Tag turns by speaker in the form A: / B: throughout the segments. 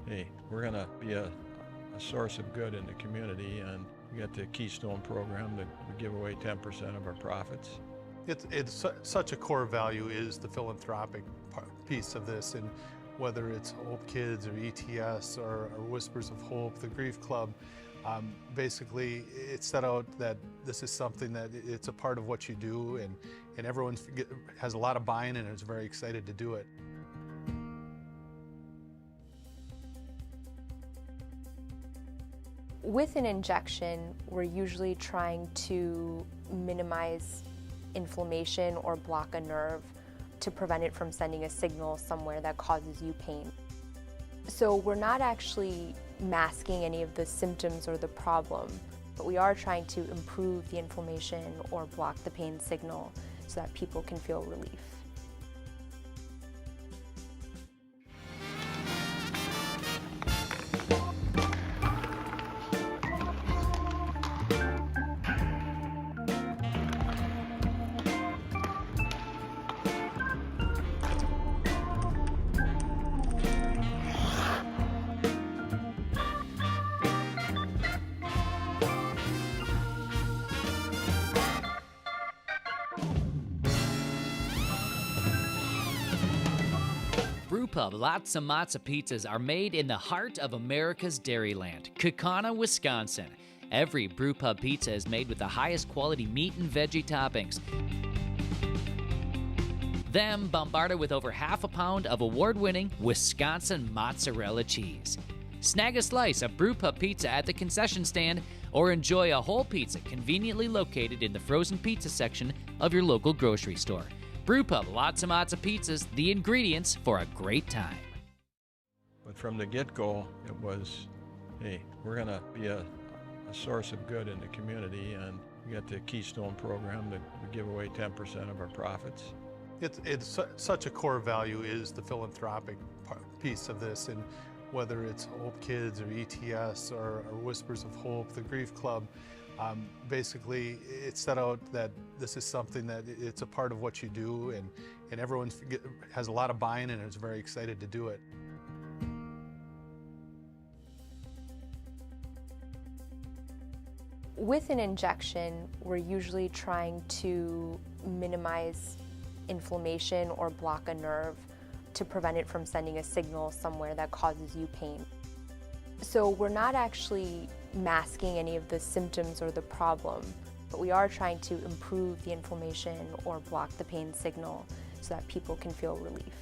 A: hey, we're going to be a source of good in the community, and we got the Keystone program that we give away 10% of our profits.
B: Such a core value is the philanthropic piece of this, and whether it's Hope Kids or ETS or Whispers of Hope, the Grief Club, basically it's set out that this is something that it's a part of what you do, and everyone has a lot of buy-in and is very excited to do it.
C: With an injection, we're usually trying to minimize inflammation or block a nerve to prevent it from sending a signal somewhere that causes you pain. So we're not actually masking any of the symptoms or the problem, but we are trying to improve the inflammation or block the pain signal so that people can feel relief.
D: Brewpub Lots of Matzo pizzas are made in the heart of America's Dairyland, Kaukauna, Wisconsin. Every Brewpub pizza is made with the highest quality meat and veggie toppings. Then bombarded with over half a pound of award-winning Wisconsin mozzarella cheese. Snag a slice of Brewpub pizza at the concession stand or enjoy a whole pizza conveniently located in the frozen pizza section of your local grocery store. Brewpub Lots of Matzo pizzas, the ingredients for a great time.
A: But from the get-go, it was, hey, we're going to be a source of good in the community, and we got the Keystone program that we give away 10% of our profits.
B: Such a core value is the philanthropic piece of this, and whether it's Hope Kids or ETS or Whispers of Hope, the Grief Club, basically it's set out that this is something that it's a part of what you do, and everyone has a lot of buy-in and is very excited to do it.
C: With an injection, we're usually trying to minimize inflammation or block a nerve to prevent it from sending a signal somewhere that causes you pain. So we're not actually masking any of the symptoms or the problem, but we are trying to improve the inflammation or block the pain signal so that people can feel relief.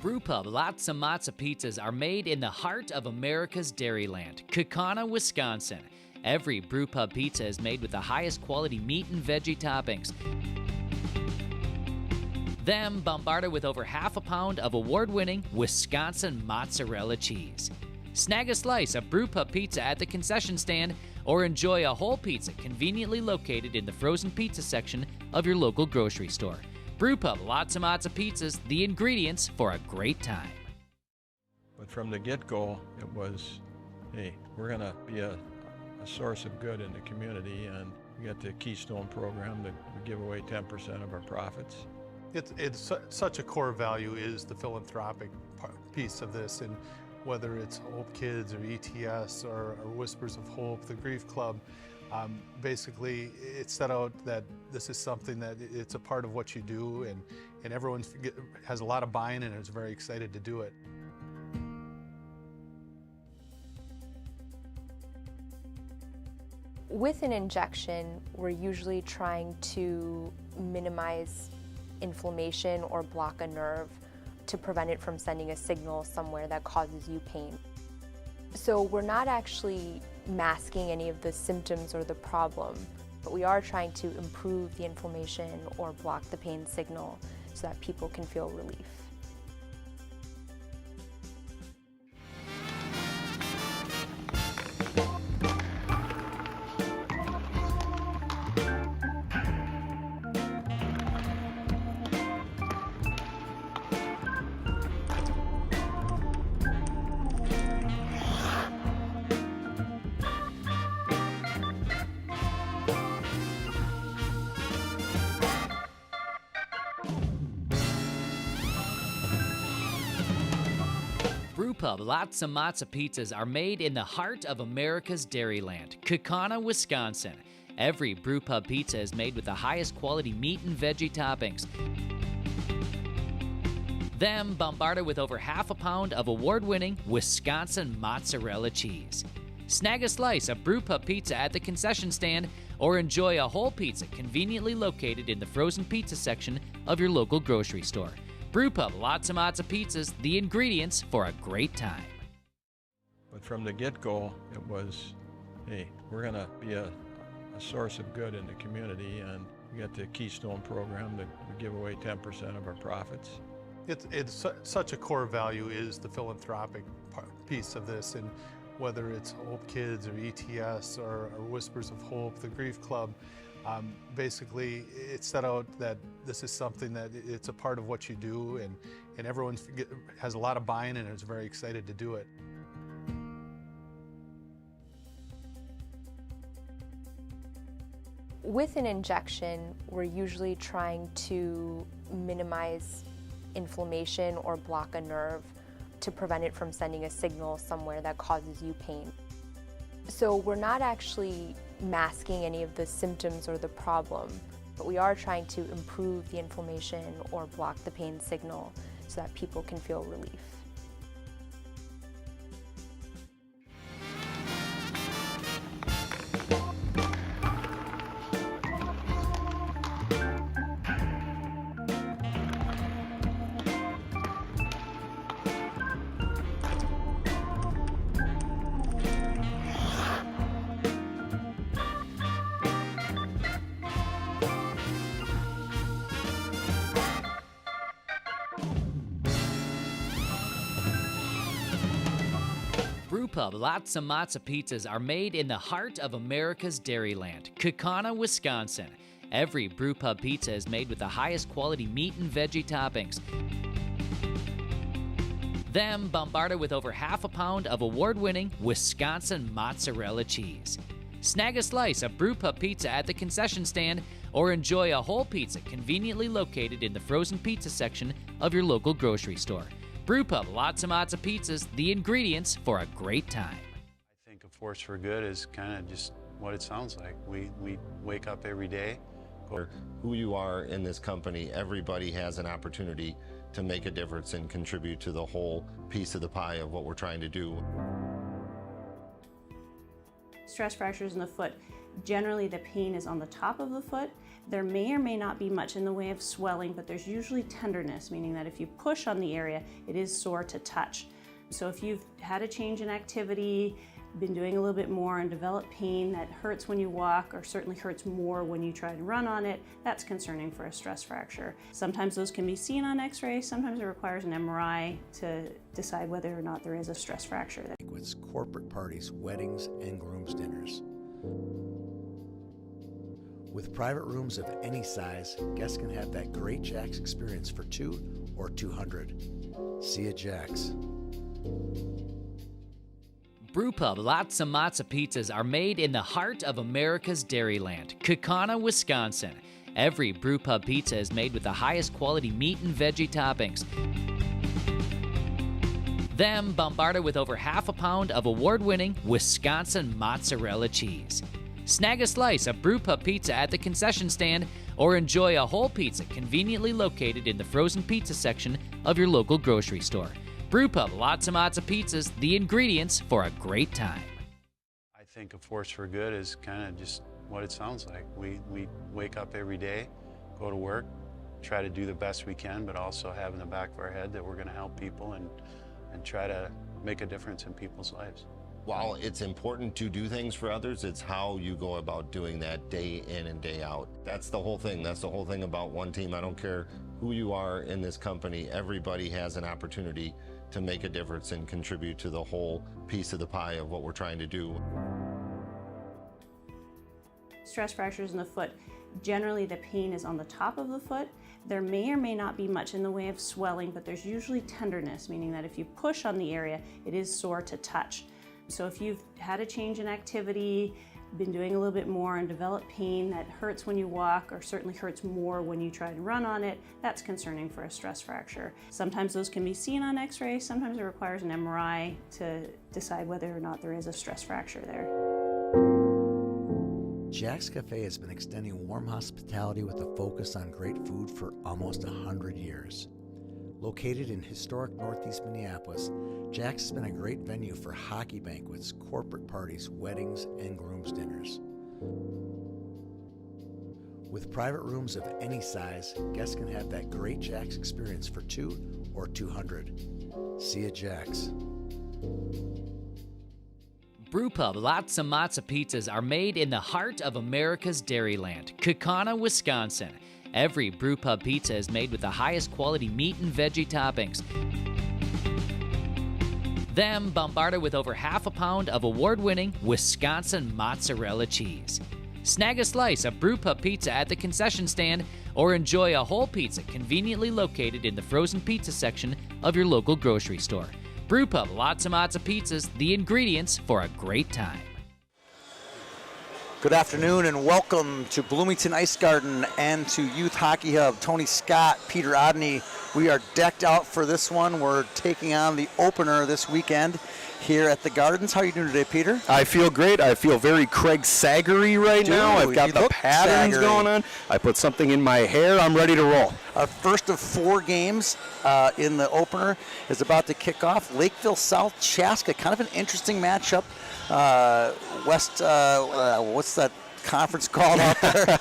D: Brewpub Lots of Matzo pizzas are made in the heart of America's Dairyland, Kaukauna, Wisconsin. Every Brewpub pizza is made with the highest quality meat and veggie toppings. Then bombarded with over half a pound of award-winning Wisconsin mozzarella cheese. Snag a slice of Brewpub pizza at the concession stand or enjoy a whole pizza conveniently located in the frozen pizza section of your local grocery store. Brewpub Lots of Matzo pizzas, the ingredients for a great time.
A: But from the get-go, it was, hey, we're going to be a source of good in the community, and we got the Keystone program that we give away 10% of our profits.
B: Such a core value is the philanthropic piece of this, and whether it's Hope Kids or ETS or Whispers of Hope, the Grief Club, basically it's set out that this is something that it's a part of what you do, and everyone has a lot of buy-in and is very excited to do it.
C: With an injection, we're usually trying to minimize inflammation or block a nerve to prevent it from sending a signal somewhere that causes you pain. So we're not actually masking any of the symptoms or the problem, but we are trying to improve the inflammation or block the pain signal so that people can feel relief.
D: Brewpub Lots and Matzo pizzas are made in the heart of America's dairyland, Kaukauna, Wisconsin. Every Brewpub pizza is made with the highest quality meat and veggie toppings. Then bombarded with over half a pound of award-winning Wisconsin mozzarella cheese. Snag a slice of Brewpub pizza at the concession stand or enjoy a whole pizza conveniently located in the frozen pizza section of your local grocery store. Brewpub Lots and Matzo pizzas, the ingredients for a great time.
A: But from the get-go, it was, hey, we're going to be a source of good in the community, and we got the Keystone program that we give away 10% of our profits.
B: It's such a core value is the philanthropic piece of this, and whether it's Hope Kids or ETS or Whispers of Hope, the Grief Club, basically it set out that this is something that it's a part of what you do, and everyone has a lot of buy-in and is very excited to do it.
C: With an injection, we're usually trying to minimize inflammation or block a nerve to prevent it from sending a signal somewhere that causes you pain. So we're not actually masking any of the symptoms or the problem, but we are trying to improve the inflammation or block the pain signal so that people can feel relief.
D: Brewpub Lots and Matzo pizzas are made in the heart of America's dairyland, Kaukauna, Wisconsin. Every Brewpub pizza is made with the highest quality meat and veggie toppings. Then bombarded with over half a pound of award-winning Wisconsin mozzarella cheese. Snag a slice of Brewpub pizza at the concession stand or enjoy a whole pizza conveniently located in the frozen pizza section of your local grocery store. Brewpub Lots and Matzo pizzas, the ingredients for a great time.
E: I think a force for good is kind of just what it sounds like. We wake up every day.
F: Who you are in this company, everybody has an opportunity to make a difference and contribute to the whole piece of the pie of what we're trying to do.
G: Stress fractures in the foot, generally the pain is on the top of the foot. There may or may not be much in the way of swelling, but there's usually tenderness, meaning that if you push on the area, it is sore to touch. So if you've had a change in activity, been doing a little bit more and developed pain that hurts when you walk or certainly hurts more when you try to run on it, that's concerning for a stress fracture. Sometimes those can be seen on x-ray, sometimes it requires an MRI to decide whether or not there is a stress fracture.
H: Banquets, corporate parties, weddings, and groom's dinners. With private rooms of any size, guests can have that great Jack's experience for 2 or 200. See you at Jack's.
D: Brewpub Lots and Matzo pizzas are made in the heart of America's dairyland, Kaukauna, Wisconsin. Every Brewpub pizza is made with the highest quality meat and veggie toppings. Then bombarded with over half a pound of award-winning Wisconsin mozzarella cheese. Snag a slice of Brewpub pizza at the concession stand or enjoy a whole pizza conveniently located in the frozen pizza section of your local grocery store. Brewpub Lots and Matzo pizzas, the ingredients for a great time.
E: I think a force for good is kind of just what it sounds like. We wake up every day, go to work, try to do the best we can, but also have in the back of our head that we're going to help people and try to make a difference in people's lives.
F: While it's important to do things for others, it's how you go about doing that day in and day out. That's the whole thing. That's the whole thing about one team. I don't care who you are in this company, everybody has an opportunity to make a difference and contribute to the whole piece of the pie of what we're trying to do.
G: Stress fractures in the foot, generally the pain is on the top of the foot. There may or may not be much in the way of swelling, but there's usually tenderness, meaning that if you push on the area, it is sore to touch. So if you've had a change in activity, been doing a little bit more and develop pain that hurts when you walk or certainly hurts more when you try to run on it, that's concerning for a stress fracture. Sometimes those can be seen on x-ray, sometimes it requires an MRI to decide whether or not there is a stress fracture there.
H: Jack's Cafe has been extending warm hospitality with a focus on great food for almost 100 years. Located in historic Northeast Minneapolis, Jack's has been a great venue for hockey banquets, corporate parties, weddings, and groom's dinners. With private rooms of any size, guests can have that great Jack's experience for 2 or 200. See you at Jack's.
D: Brewpub Lots of Matzo pizzas are made in the heart of America's Dairyland, Kaukauna, Wisconsin. Every Brewpub pizza is made with the highest quality meat and veggie toppings. Then bombarded with over half a pound of award-winning Wisconsin mozzarella cheese. Snag a slice of Brewpub pizza at the concession stand or enjoy a whole pizza conveniently located in the frozen pizza section of your local grocery store. Brewpub Lots of Matzo pizzas, the ingredients for a great time.
I: Good afternoon and welcome to Bloomington Ice Garden and to Youth Hockey Hub. Tony Scott, Peter Odney, we are decked out for this one. We're taking on the opener this weekend here at the Gardens. How are you doing today, Peter?
J: I feel great. I feel very Craig Saggery right now. I've got the patterns going on. I put something in my hair. I'm ready to roll.
I: Our first of 4 games in the opener is about to kick off. Lakeville South, Chaska, kind of an interesting matchup. What's that conference called out there?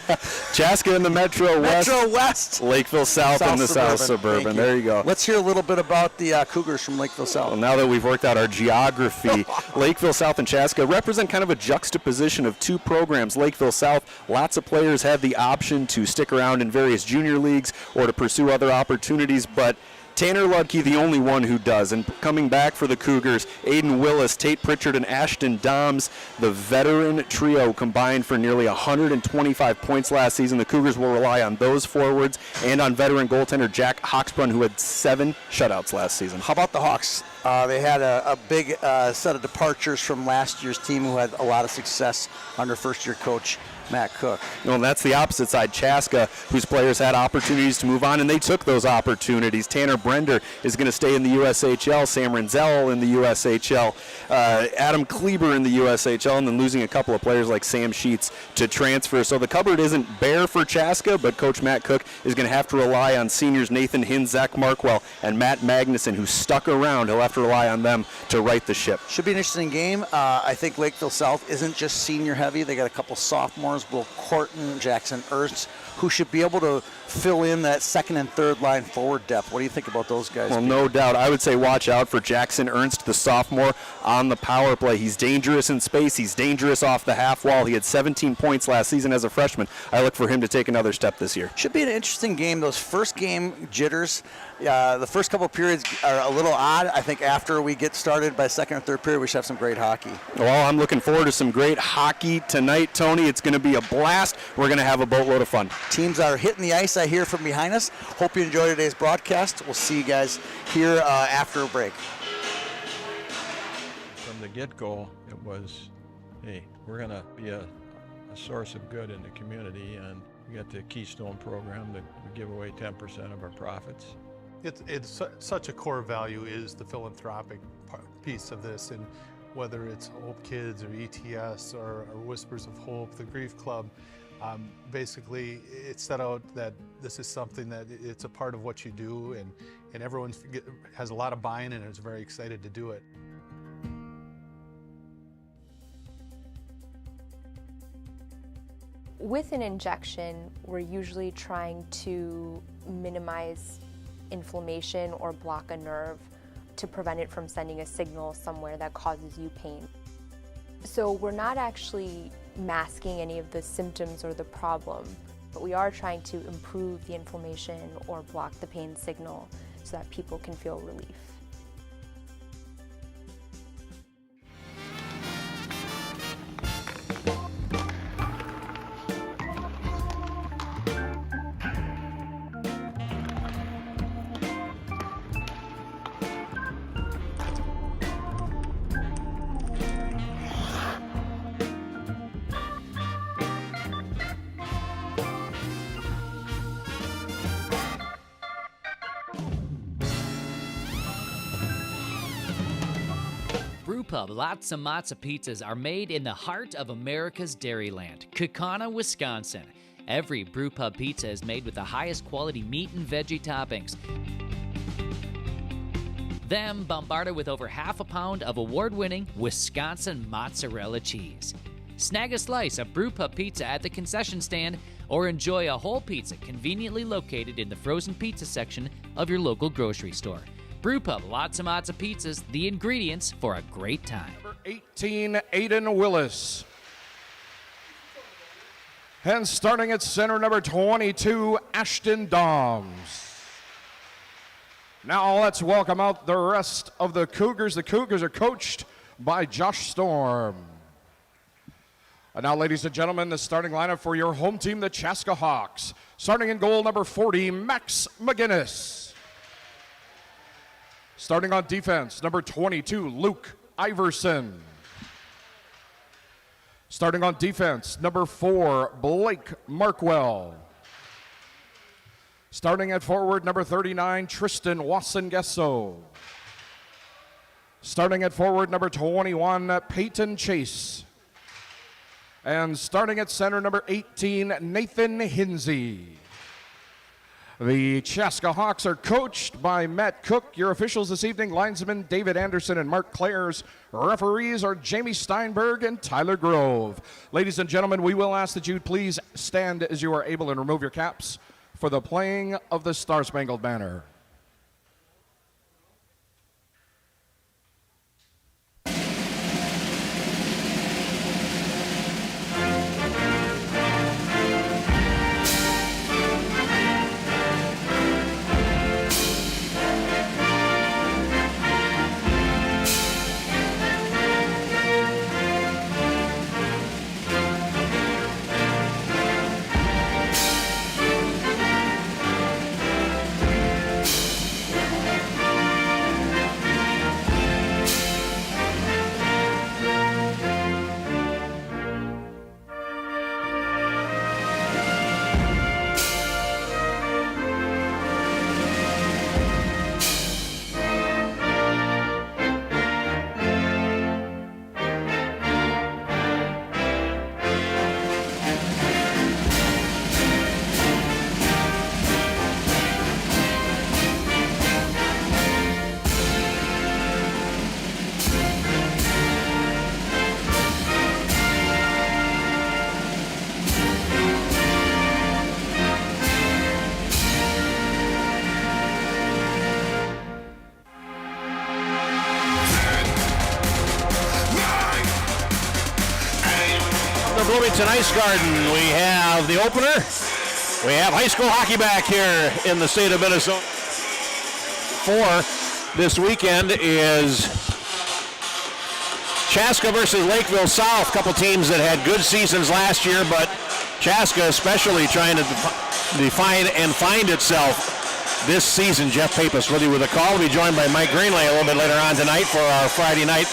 J: Chaska in the Metro West.
I: Metro West.
J: Lakeville South in the South Suburban. There you go.
I: Let's hear a little bit about the Cougars from Lakeville South.
J: Well, now that we've worked out our geography, Lakeville South and Chaska represent kind of a juxtaposition of 2 programs. Lakeville South, lots of players have the option to stick around in various junior leagues or to pursue other opportunities, but Tanner Ludke, the only one who does. And coming back for the Cougars, Aiden Willis, Tate Pritchard, and Ashton Doms, the veteran trio combined for nearly 125 points last season. The Cougars will rely on those forwards and on veteran goaltender Jack Hawksbrunn, who had 7 shutouts last season.
I: How about the Hawks? They had a big set of departures from last year's team who had a lot of success under first-year coach Matt Cook.
J: Well, that's the opposite side. Chaska, whose players had opportunities to move on, and they took those opportunities. Tanner Brender is going to stay in the USHL. Sam Renzel in the USHL. Adam Kleber in the USHL, and then losing a couple of players like Sam Sheets to transfer. So the cupboard isn't bare for Chaska, but Coach Matt Cook is going to have to rely on seniors Nathan Hinn, Zach Markwell, and Matt Magnuson, who stuck around. He'll have to rely on them to right the ship.
I: Should be an interesting game. I think Lakeville South isn't just senior heavy. They got a couple sophomores, Will Corton, Jackson Ernst, who should be able to fill in that second and third line forward depth. What do you think about those guys?
J: Well, no doubt. I would say watch out for Jackson Ernst, the sophomore, on the power play. He's dangerous in space. He's dangerous off the half wall. He had 17 points last season as a freshman. I look for him to take another step this year.
I: Should be an interesting game. Those first game jitters, the first couple of periods are a little odd. I think after we get started by second or third period, we should have some great hockey.
J: Well, I'm looking forward to some great hockey tonight, Tony. It's going to be a blast. We're going to have a boatload of fun.
I: Teams are hitting the ice, I hear from behind us. Hope you enjoyed today's broadcast. We'll see you guys here after a break.
A: From the get-go, it was, hey, we're going to be a source of good in the community, and we got the Keystone program that we give away 10% of our profits.
B: It's such a core value is the philanthropic piece of this, and whether it's Hope Kids or ETS or Whispers of Hope, the Grief Club, basically it's set out that this is something that it's a part of what you do, and everyone has a lot of buy-in and is very excited to do it.
C: With an injection, we're usually trying to minimize inflammation or block a nerve to prevent it from sending a signal somewhere that causes you pain. So we're not actually masking any of the symptoms or the problem, but we are trying to improve the inflammation or block the pain signal so that people can feel relief.
D: Brewpub Lots of Matzo pizzas are made in the heart of America's dairyland, Kaukauna, Wisconsin. Every Brewpub pizza is made with the highest quality meat and veggie toppings. Then bombarded with over half a pound of award-winning Wisconsin mozzarella cheese. Snag a slice of Brewpub pizza at the concession stand or enjoy a whole pizza conveniently located in the frozen pizza section of your local grocery store. Brewpub Lots of Matzo pizzas, the ingredients for a great time.
K: Number 18, Aiden Willis. And starting at center, number 22, Ashton Doms. Now let's welcome out the rest of the Cougars. The Cougars are coached by Josh Storm. And now, ladies and gentlemen, the starting lineup for your home team, the Chaska Hawks. Starting in goal, number 40, Max McGinnis. Starting on defense, number 22, Luke Iverson. Starting on defense, number 4, Blake Markwell. Starting at forward, number 39, Tristan Wasengesso. Starting at forward, number 21, Peyton Chase. And starting at center, number 18, Nathan Hinsey. The Chaska Hawks are coached by Matt Cook. Your officials this evening, linesmen David Anderson and Mark Clares. Referees are Jamie Steinberg and Tyler Grove. Ladies and gentlemen, we will ask that you please stand as you are able and remove your caps for the playing of the Star-Spangled Banner.
L: Bloomington Ice Garden. We have the opener. We have high school hockey back here in the state of Minnesota. For this weekend is Chaska versus Lakeville South. A couple teams that had good seasons last year, but Chaska especially trying to define and find itself this season. Jeff Pappas with you with a call. We'll be joined by Mike Greenlay a little bit later on tonight for our Friday night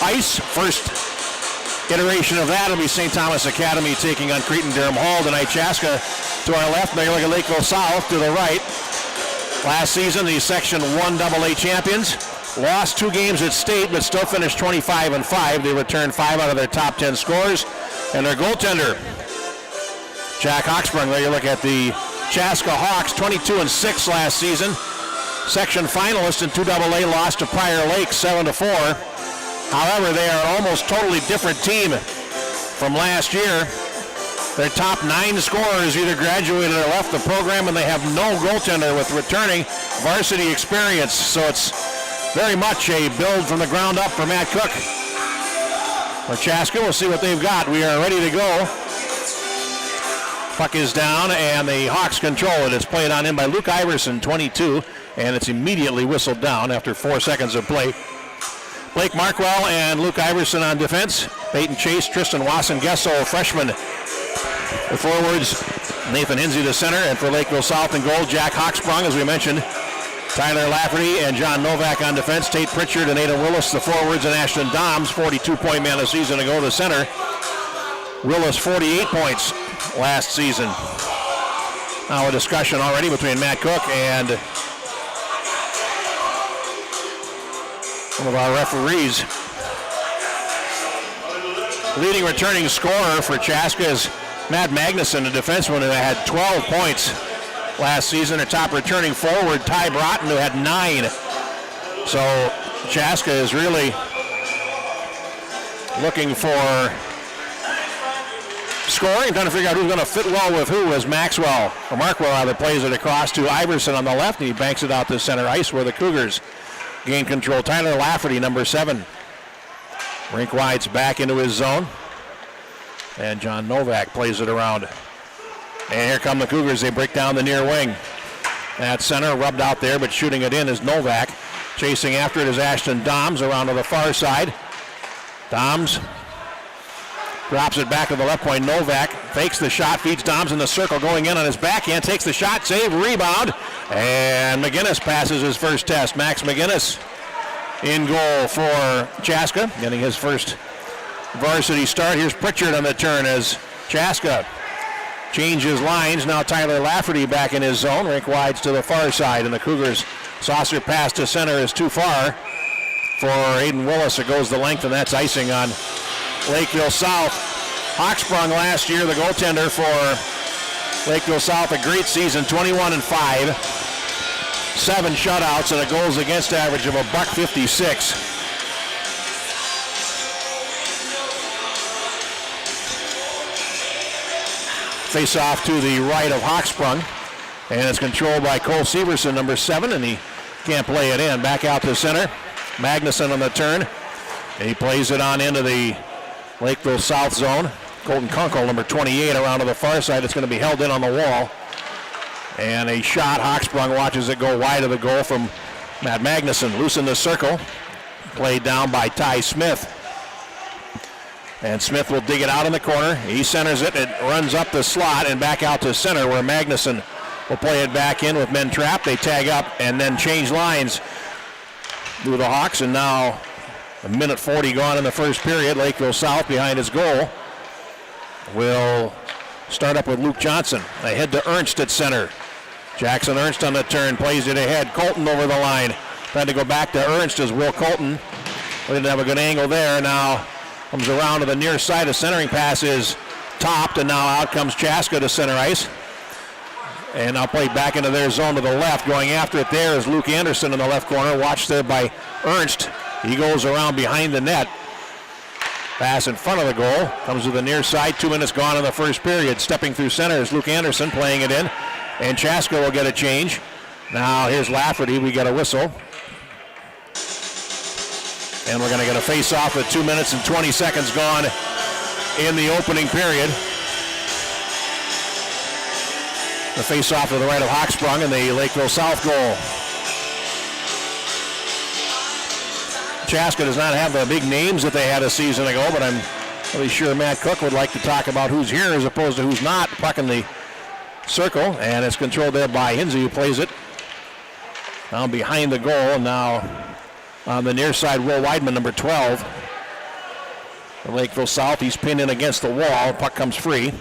L: ice. First iteration of that will be St. Thomas Academy taking on Cretin-Durham Hall tonight. Chaska to our left, Mayor at Lakeville South to the right. Last season, the Section 1 AA champions lost 2 games at state, but still finished 25-5. They returned 5 out of their top 10 scores. And their goaltender, Jack Hawksprung, there you look at the Chaska Hawks, 22-6 last season. Section finalist in 2AA, lost to Prior Lake 7-4. However, they are an almost totally different team from last year. Their top 9 scorers either graduated or left the program, and they have no goaltender with returning varsity experience. So it's very much a build from the ground up for Matt Cook. For Chaska, we'll see what they've got. We are ready to go. Puck is down, and the Hawks control it. It's played on in by Luke Iverson, 22, and it's immediately whistled down after 4 seconds of play. Blake Markwell and Luke Iverson on defense. Peyton Chase, Tristan Wasengesso, freshman. The forwards, Nathan Hinsey to center, and for Lakeville South and goal, Jack Hawksprung, as we mentioned. Tyler Lafferty and John Novak on defense. Tate Pritchard and Aidan Willis, the forwards, and Ashton Doms, 42-point man a season ago to center. Willis, 48 points last season. Now a discussion already between Matt Cook and one of our referees. leading returning scorer for Chaska is Matt Magnuson, a defenseman who had 12 points last season. Their top returning forward, Ty Broughton, who had 9. So Chaska is really looking for scoring, trying to figure out who's going to fit well with who, as Maxwell, or Markwell rather, plays it across to Iverson on the left, and he banks it out to center ice where the Cougars gain control. Tyler Lafferty, number 7. Rink wide's back into his zone, and John Novak plays it around. And here come the Cougars. They break down the near wing. At center, rubbed out there, but shooting it in is Novak. Chasing after it is Ashton Doms around to the far side. Doms drops it back to the left point. Novak fakes the shot, feeds Doms in the circle, going in on his backhand, takes the shot, save, rebound, and McGinnis passes his first test. Max McGinnis in goal for Chaska, getting his first varsity start. Here's Pritchard on the turn as Chaska changes lines. Now Tyler Lafferty back in his zone. Rink wides to the far side, and the Cougars' saucer pass to center is too far for Aiden Willis. It goes the length, and that's icing on Lakeville South. Hawksprung last year, the goaltender for Lakeville South, a great season, 21-5. 7 shutouts and a goals against average of $1.56. Face off to the right of Hawksprung, and it's controlled by Cole Severson, number 7, and he can't play it in. Back out to center. Magnuson on the turn, and he plays it on into the Lakeville South zone. Colton Kunkel, number 28, around to the far side. It's going to be held in on the wall. And a shot. Hawksprung watches it go wide of the goal from Matt Magnuson. Loose in the circle. Played down by Ty Smith. And Smith will dig it out in the corner. He centers it. It runs up the slot and back out to center where Magnuson will play it back in with men trapped. They tag up and then change lines to the Hawks. And now a minute 40 gone in the first period. Lakeville South behind his goal will start up with Luke Johnson. Ahead to Ernst at center. Jackson Ernst on the turn, plays it ahead. Colton over the line. Trying to go back to Ernst as Will Colton. We didn't have a good angle there. Now comes around to the near side. A centering pass is topped, and now out comes Chaska to center ice. And now played back into their zone to the left. Going after it there is Luke Anderson in the left corner. Watched there by Ernst. He goes around behind the net. Pass in front of the goal. Comes to the near side. 2 minutes gone in the first period. Stepping through center is Luke Anderson playing it in. And Chaska will get a change. Now here's Lafferty. We get a whistle. And we're going to get a face-off with 2 minutes and 20 seconds gone in the opening period. The face-off to the right of Hawksprung and the Lakeville South goal. Chaska does not have the big names that they had a season ago, but I'm really sure Matt Cook would like to talk about who's here as opposed to who's not. Puck in the circle, and it's controlled there by Hinsey, who plays it down behind the goal. And now on the near side, Will Weidman, number 12. The Lakeville South, he's pinned in against the wall. Puck comes free.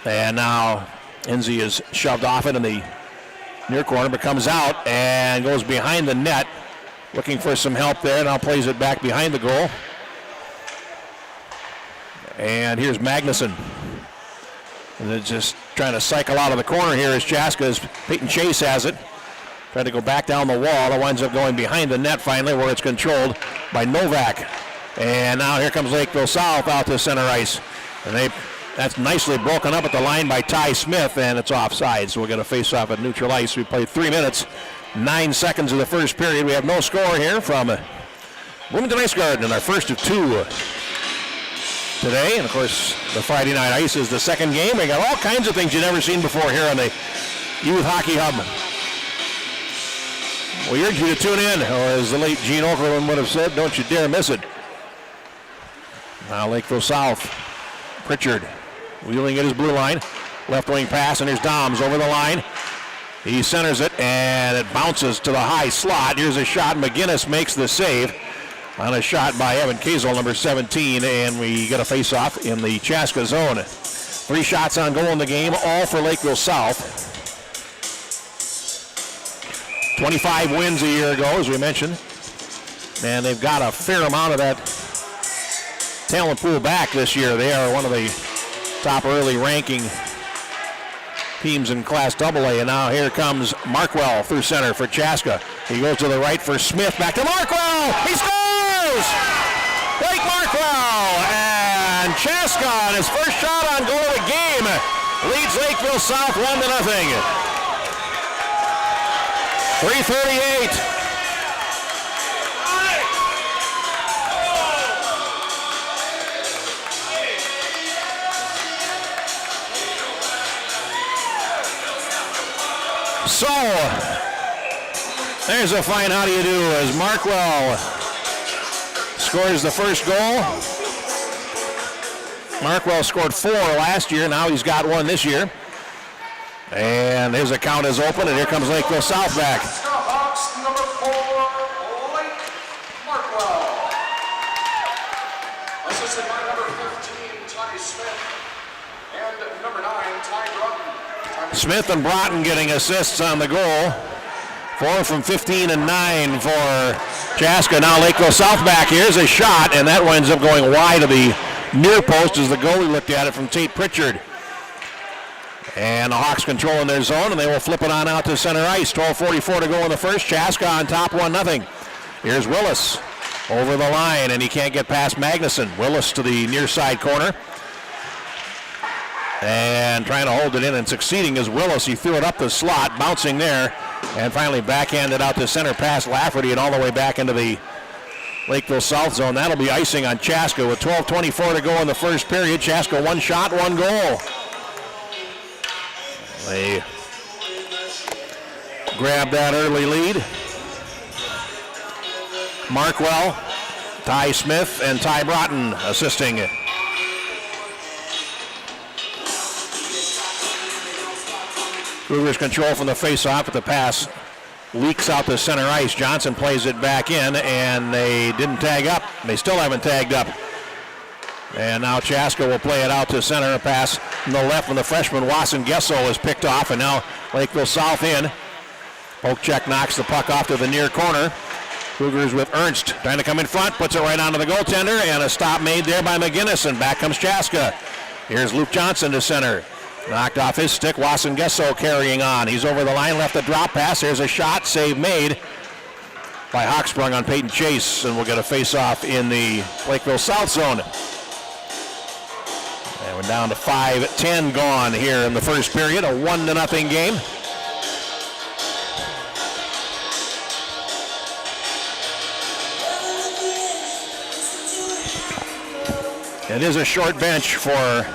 L: And now Hinsey is shoved off it in the near corner, but comes out and goes behind the net. Looking for some help there, now plays it back behind the goal. And here's Magnuson. And they're just trying to cycle out of the corner here as Chaska's Peyton Chase has it. Trying to go back down the wall. It winds up going behind the net finally where it's controlled by Novak. And now here comes Lakeville South out to center ice. And that's nicely broken up at the line by Ty Smith, and it's offside. So we'll get a face-off at neutral ice. We played 3 minutes. 9 seconds of the first period. We have no score here from Bloomington Ice Garden in our first of 2 today. And of course, the Friday night ice is the second game. We got all kinds of things you've never seen before here on the Youth Hockey Hub. We urge you to tune in, or as the late Gene Okerlund would have said, don't you dare miss it. Now Lakeville South. Pritchard wheeling at his blue line. Left wing pass, and here's Doms over the line. He centers it, and it bounces to the high slot. Here's a shot. McGinnis makes the save on a shot by Evan Kazel, number 17, and we get a face-off in the Chaska zone. 3 shots on goal in the game, all for Lakeville South. 25 wins a year ago, as we mentioned, and they've got a fair amount of that talent pool back this year. They are one of the top early ranking teams in Class AA. And now here comes Markwell through center for Chaska. He goes to the right for Smith. Back to Markwell. He scores! Blake Markwell. And Chaska on his first shot on goal of the game leads Lakeville South 1-0. 3:38. So, there's a fine how do you do as Markwell scores the first goal. Markwell scored 4 last year. Now he's got 1 this year. And his account is open, and here comes Lakeville South back.
K: Hawks, number 4, Blake Markwell. Assisted by number 15, Ty Smith, and number 9, Ty Broughton.
L: Smith and Broughton getting assists on the goal. 4 from 15 and 9 for Chaska. Now Lakeville South back. Here's a shot, and that winds up going wide of the near post as the goalie looked at it from Tate Pritchard. And the Hawks controlling their zone, and they will flip it on out to center ice. 12:44 to go in the first. Chaska on top 1-0. Here's Willis over the line, and he can't get past Magnuson. Willis to the near side corner. And trying to hold it in and succeeding is Willis. He threw it up the slot, bouncing there, and finally backhanded out to center past Lafferty and all the way back into the Lakeville South zone. That'll be icing on Chaska with 12:24 to go in the first period. Chaska 1 shot, 1 goal. They grab that early lead. Markwell, Ty Smith, and Ty Broughton assisting. Cougars control from the face-off, but the pass leaks out to center ice. Johnson plays it back in, and they didn't tag up. They still haven't tagged up. And now Chaska will play it out to center. A pass from the left when the freshman Wasson Gesso is picked off, and now Lakeville South in. Polkchek knocks the puck off to the near corner. Cougars with Ernst trying to come in front, puts it right onto the goaltender, and a stop made there by McGinnis, and back comes Chaska. Here's Luke Johnson to center. Knocked off his stick, Wasson Gesso carrying on. He's over the line, left a drop pass. There's a shot, save made by Hawksprung on Peyton Chase, and we'll get a face-off in the Lakeville South zone. And we're down to 5:10 gone here in the first period, a 1-0 game. It is a short bench for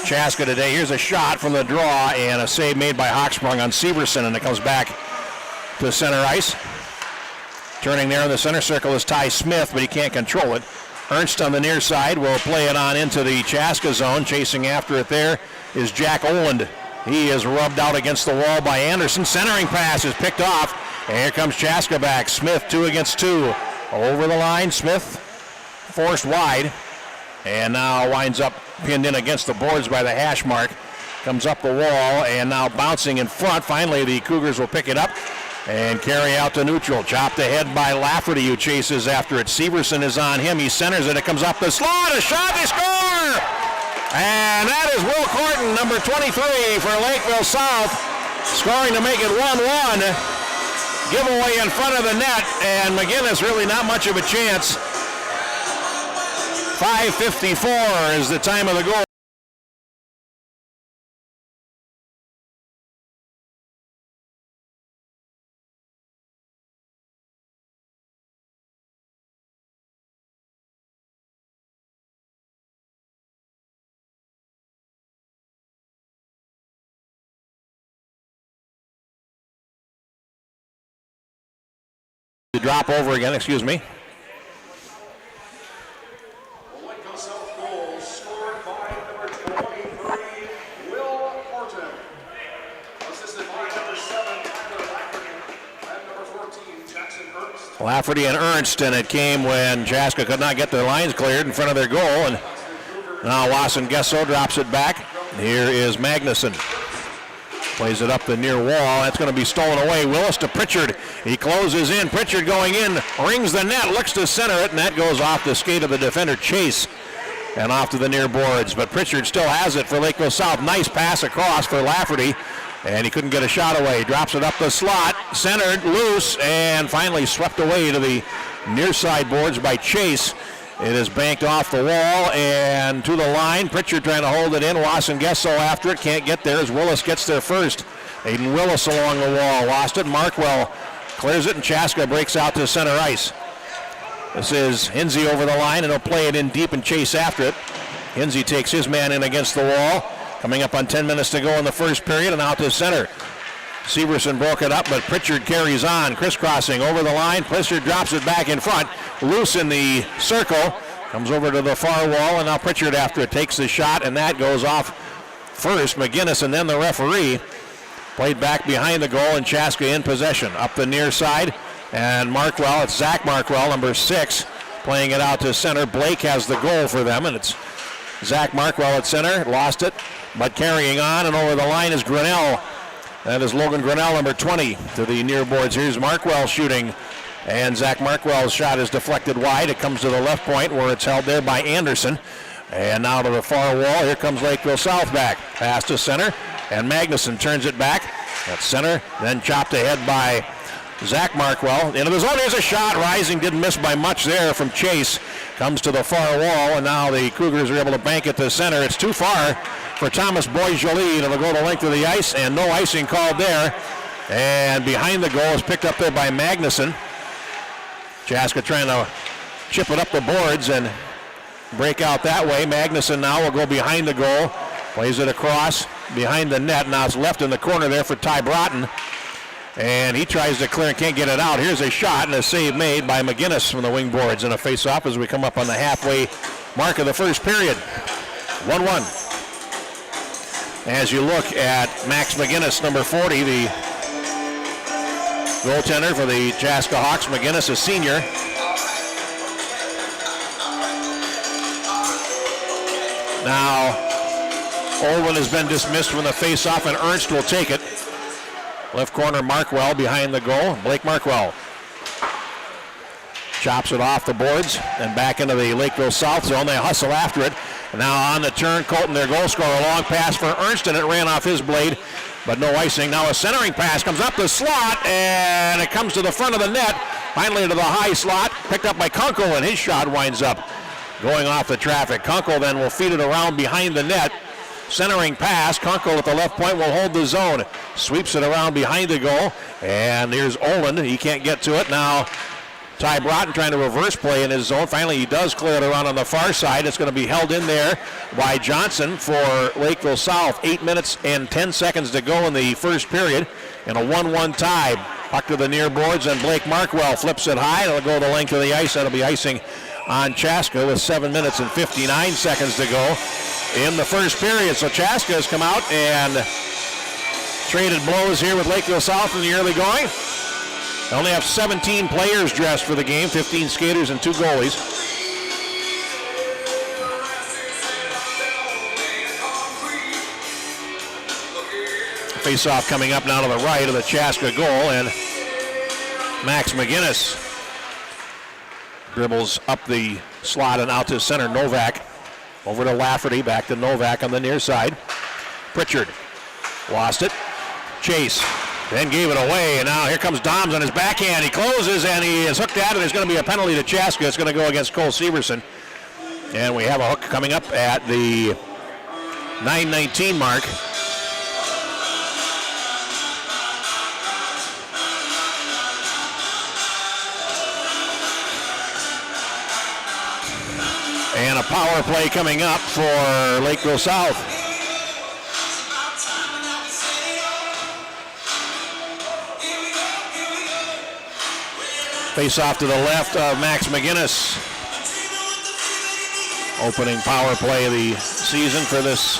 L: Chaska today. Here's a shot from the draw and a save made by Hawksprung on Severson, and it comes back to center ice. Turning there in the center circle is Ty Smith, but he can't control it. Ernst on the near side will play it on into the Chaska zone. Chasing after it there is Jack Oland. He is rubbed out against the wall by Anderson. Centering pass is picked off, and here comes Chaska back. Smith 2 against 2. Over the line, Smith forced wide, and now winds up pinned in against the boards by the hash mark. Comes up the wall, and now bouncing in front. Finally, the Cougars will pick it up and carry out to neutral. Chopped ahead by Lafferty, who chases after it. Severson is on him. He centers it. It comes up the slot. A shot. They score! And that is Will Corton, number 23 for Lakeville South, scoring to make it 1-1. Giveaway in front of the net, and McGinnis really not much of a chance. 5:54 is the time of the goal. The drop over again, excuse me. Lafferty and Ernst, and it came when Chaska could not get their lines cleared in front of their goal, and now Wasson Gesso drops it back. Here is Magnuson. Plays it up the near wall. That's going to be stolen away. Willis to Pritchard. He closes in. Pritchard going in, rings the net, looks to center it, and that goes off the skate of the defender, Chase, and off to the near boards. But Pritchard still has it for Lakeville South. Nice pass across for Lafferty, and he couldn't get a shot away. Drops it up the slot, centered, loose, and finally swept away to the near side boards by Chase. It is banked off the wall and to the line. Pritchard trying to hold it in. Wasson Gesso after it. Can't get there as Willis gets there first. Aiden Willis along the wall. Lost it. Markwell clears it, and Chaska breaks out to center ice. This is Hinsey over the line, and he'll play it in deep and chase after it. Hinsey takes his man in against the wall. Coming up on 10 minutes to go in the first period, and out to center. Severson broke it up, but Pritchard carries on, crisscrossing over the line. Pritchard drops it back in front, loose in the circle, comes over to the far wall, and now Pritchard after it takes the shot, and that goes off first. McGinnis and then the referee. Played back behind the goal, and Chaska in possession. Up the near side, and Markwell, it's Zach Markwell, number 6, playing it out to center. Blake has the goal for them, and it's Zach Markwell at center, lost it, but carrying on, and over the line is Grinnell. That is Logan Grinnell, number 20, to the near boards. Here's Markwell shooting, and Zach Markwell's shot is deflected wide. It comes to the left point where it's held there by Anderson. And now to the far wall. Here comes Lakeville South back. Pass to center, and Magnuson turns it back at center, then chopped ahead by Zach Markwell. Into the zone, here's a shot. Rising, didn't miss by much there from Chase. Comes to the far wall, and now the Cougars are able to bank it to center. It's too far for Thomas Bois-Joly. It'll go the length of the ice, and no icing called there. And behind the goal is picked up there by Magnuson. Chaska trying to chip it up the boards and break out that way. Magnuson now will go behind the goal. Plays it across behind the net. Now it's left in the corner there for Ty Broughton. And he tries to clear and can't get it out. Here's a shot and a save made by McGinnis from the wing boards. And a face-off as we come up on the halfway mark of the first period. 1-1. As you look at Max McGinnis, number 40, the goaltender for the Chaska Hawks. McGinnis, a senior. Now, Olwen has been dismissed from the face-off, and Ernst will take it. Left corner, Markwell behind the goal. Blake Markwell chops it off the boards and back into the Lakeville South zone. They hustle after it. Now on the turn, Colton, their goal scorer, a long pass for Ernst, and it ran off his blade, but no icing. Now a centering pass comes up the slot, and it comes to the front of the net, finally to the high slot, picked up by Kunkel, and his shot winds up going off the traffic. Kunkel then will feed it around behind the net. Centering pass, Kunkel at the left point will hold the zone, sweeps it around behind the goal, and here's Olin. He can't get to it. Now Ty Broughton trying to reverse play in his zone. Finally, he does clear it around on the far side. It's going to be held in there by Johnson for Lakeville South. 8 minutes and 10 seconds to go in the first period, and a 1-1 tie. Puck to the near boards, and Blake Markwell flips it high. It'll go the length of the ice. That'll be icing on Chaska with 7 minutes and 59 seconds to go in the first period. So Chaska has come out and traded blows here with Lakeville South in the early going. They only have 17 players dressed for the game, 15 skaters and 2 goalies. Face-off coming up now to the right of the Chaska goal, and Max McGinnis dribbles up the slot and out to center. Novak over to Lafferty, back to Novak on the near side. Pritchard lost it. Chase then gave it away, and now here comes Doms on his backhand. He closes, and he is hooked at it. There's going to be a penalty to Chaska. It's going to go against Cole Severson. And we have a hook coming up at the 9:19 mark. And a power play coming up for Lakeville South. Face off to the left of Max McGinnis. Opening power play of the season for this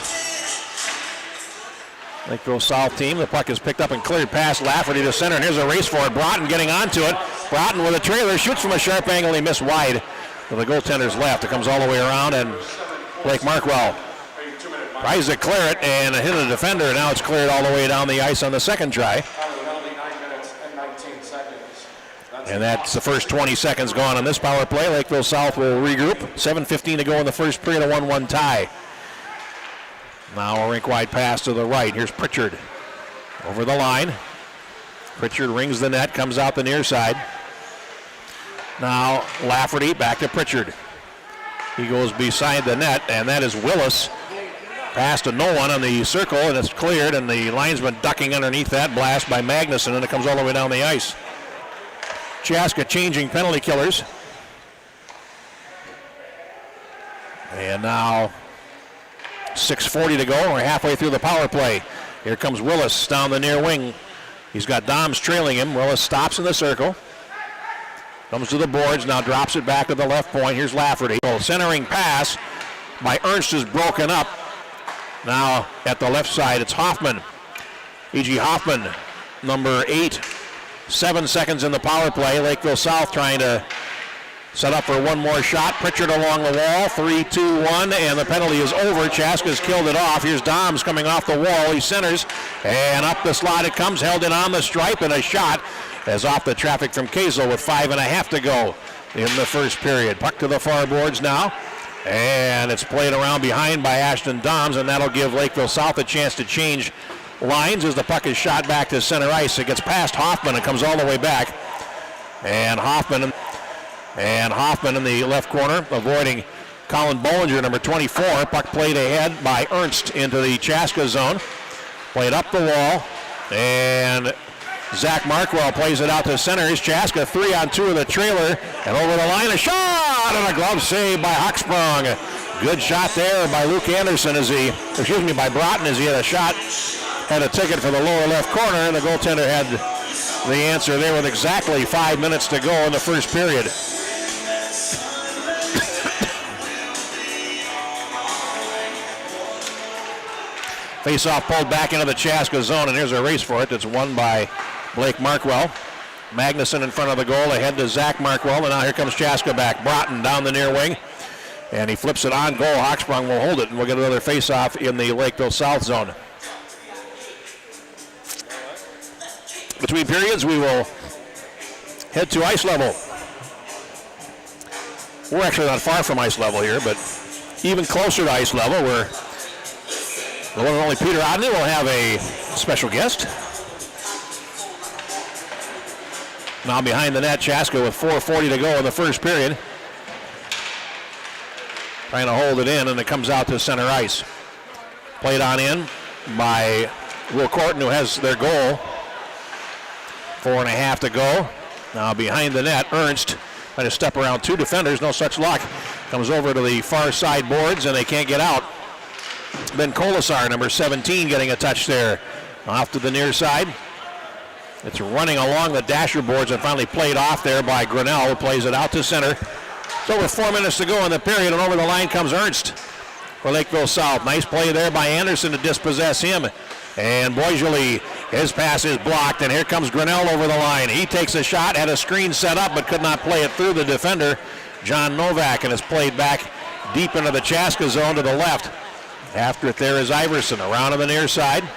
L: Lakeville South team. The puck is picked up and cleared past Lafferty to center, and here's a race for it. Broughton getting onto it. Broughton with a trailer, shoots from a sharp angle. He missed wide to the goaltender's left. It comes all the way around, and Blake Markwell Tries to clear it and hit a defender. Now it's cleared all the way down the ice on the second try. And that's the first 20 seconds gone on this power play. Lakeville South will regroup. 7:15 to go in the first period, a 1-1 tie. Now a rink-wide pass to the right. Here's Pritchard over the line. Pritchard rings the net, comes out the near side. Now Lafferty back to Pritchard. He goes beside the net, and that is Willis. Pass to no one on the circle, and it's cleared, and the linesman ducking underneath that blast by Magnuson, and it comes all the way down the ice. Chaska changing penalty killers. And now 6:40 to go. We're halfway through the power play. Here comes Willis down the near wing. He's got Doms trailing him. Willis stops in the circle. Comes to the boards, now drops it back to the left point. Here's Lafferty. Centering pass by Ernst is broken up. Now at the left side, it's Hoffman. E.G. Hoffman, number 8. 7 seconds in the power play. Lakeville South trying to set up for one more shot. Pritchard along the wall. 3-2-1, and the penalty is over. Chaska's killed it off. Here's Doms coming off the wall. He centers, and up the slot it comes. Held in on the stripe, and a shot as off the traffic from Kazel with 5.5 to go in the first period. Puck to the far boards now, and it's played around behind by Ashton Doms, and that'll give Lakeville South a chance to change lines as the puck is shot back to center ice. It gets past Hoffman and comes all the way back. And Hoffman in the left corner, avoiding Colin Bollinger, number 24. Puck played ahead by Ernst into the Chaska zone. Played up the wall, and Zach Markwell plays it out to center. Here's Chaska, 3-on-2 of the trailer, and over the line, a shot, and a glove save by Hochsprung. Good shot there by Luke Anderson by Broughton as he had a shot, had a ticket for the lower left corner, and the goaltender had the answer there with exactly 5 minutes to go in the first period. Face-off pulled back into the Chaska zone, and here's a race for it. It's won by Blake Markwell. Magnuson in front of the goal, ahead to Zach Markwell, and now here comes Chaska back. Broughton down the near wing, and he flips it on goal. Hochsprung will hold it, and we'll get another face-off in the Lakeville South zone. Between periods, we will head to ice level. We're actually not far from ice level here, but even closer to ice level, where the one and only Peter Odney will have a special guest. Now behind the net, Chaska with 4:40 to go in the first period. Trying to hold it in, and it comes out to center ice. Played on in by Will Corton, who has their goal. 4.5 to go. Now behind the net, Ernst trying to step around two defenders, no such luck. Comes over to the far side boards, and they can't get out. Ben Colasar, number 17, getting a touch there. Off to the near side. It's running along the dasher boards and finally played off there by Grinnell, who plays it out to center. It's over 4 minutes to go in the period, and over the line comes Ernst for Lakeville South. Nice play there by Anderson to dispossess him. And Boisjoli, his pass is blocked, and here comes Grinnell over the line. He takes a shot, had a screen set up, but could not play it through the defender, John Novak, and is played back deep into the Chaska zone to the left. After it there is Iverson around on the near side.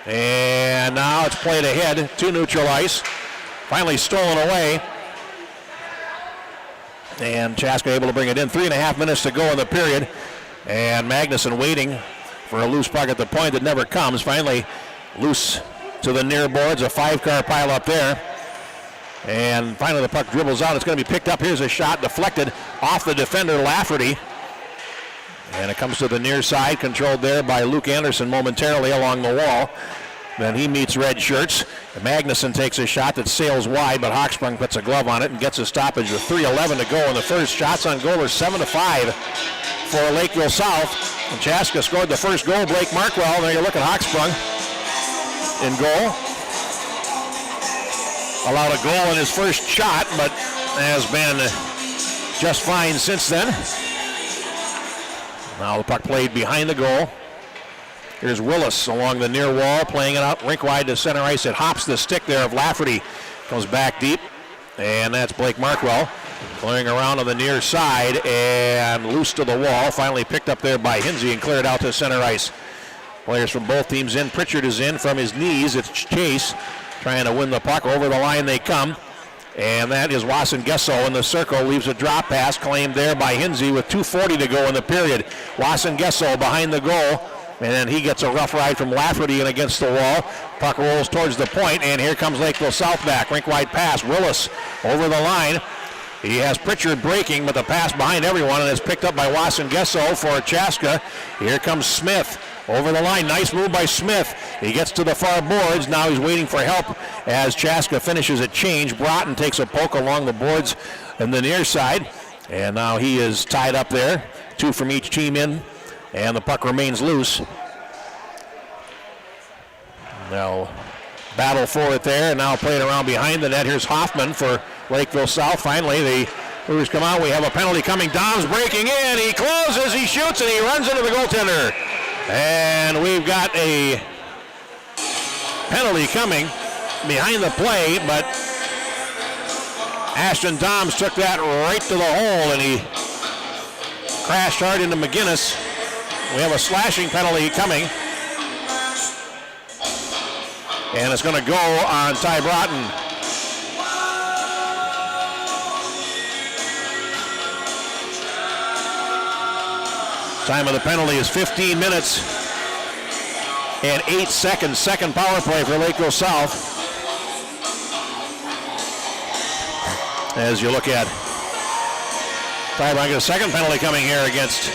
L: And now it's played ahead to neutral ice. Finally stolen away. And Chaska able to bring it in. 3.5 minutes to go in the period. And Magnuson waiting for a loose puck at the point that never comes. Finally loose to the near boards. A 5-car pile up there. And finally the puck dribbles out. It's going to be picked up. Here's a shot deflected off the defender, Lafferty. And it comes to the near side, controlled there by Luke Anderson momentarily along the wall. Then he meets red shirts. Magnuson takes a shot that sails wide, but Hochsprung puts a glove on it and gets a stoppage with 3:11 to go in the first. Shots on goal are 7-5 for Lakeville South. And Chaska scored the first goal. Blake Markwell, there you look at Hochsprung in goal. Allowed a goal in his first shot, but has been just fine since then. Now the puck played behind the goal. Here's Willis along the near wall, playing it out rink wide to center ice. It hops the stick there of Lafferty. Comes back deep, and that's Blake Markwell. Going around on the near side and loose to the wall. Finally picked up there by Hinsey and cleared out to center ice. Players from both teams in. Pritchard is in from his knees. It's Chase trying to win the puck. Over the line they come. And that is Wasson Gesso in the circle. Leaves a drop pass claimed there by Hinsey with 2:40 to go in the period. Wasson Gesso behind the goal. And then he gets a rough ride from Lafferty and against the wall. Puck rolls towards the point, and here comes Lakeville South back. Rink-wide pass. Willis over the line. He has Pritchard breaking, but the pass behind everyone, and is picked up by Wasson Gesso for Chaska. Here comes Smith over the line. Nice move by Smith. He gets to the far boards. Now he's waiting for help as Chaska finishes a change. Broughton takes a poke along the boards in the near side, and now he is tied up there. 2 from each team in, and the puck remains loose. Now battle for it there, and now playing around behind the net. Here's Hoffman for Lakeville South. Finally, the Brewers come out. We have a penalty coming. Dom's breaking in. He closes, he shoots, and he runs into the goaltender. And we've got a penalty coming behind the play, but Ashton Doms took that right to the hole, and he crashed hard into McGinnis. We have a slashing penalty coming. And it's going to go on Ty Broughton. Time of the penalty is 15 minutes and 8 seconds. Second power play for Lakeville South. As you look at Ty Broughton, a second penalty coming here against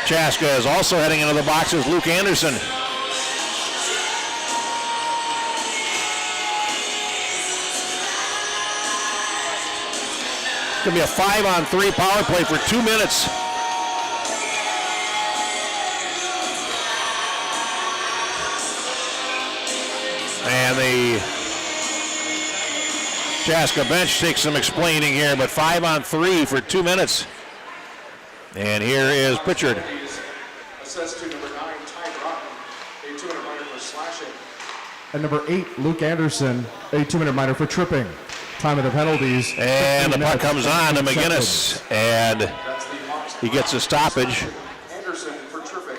L: Chaska, is also heading into the boxes. Luke Anderson. It's going to be a 5-on-3 power play for 2 minutes. And the Chaska bench takes some explaining here, but 5-on-3 for 2 minutes. And here is Pritchard.
K: Assessed to number 9, Ty Broughton, a 2-minute minor for slashing. And number 8, Luke Anderson, a 2-minute minor for tripping. Time of the penalties.
L: And the puck comes on to McGinnis, and he gets a stoppage.
K: Anderson for tripping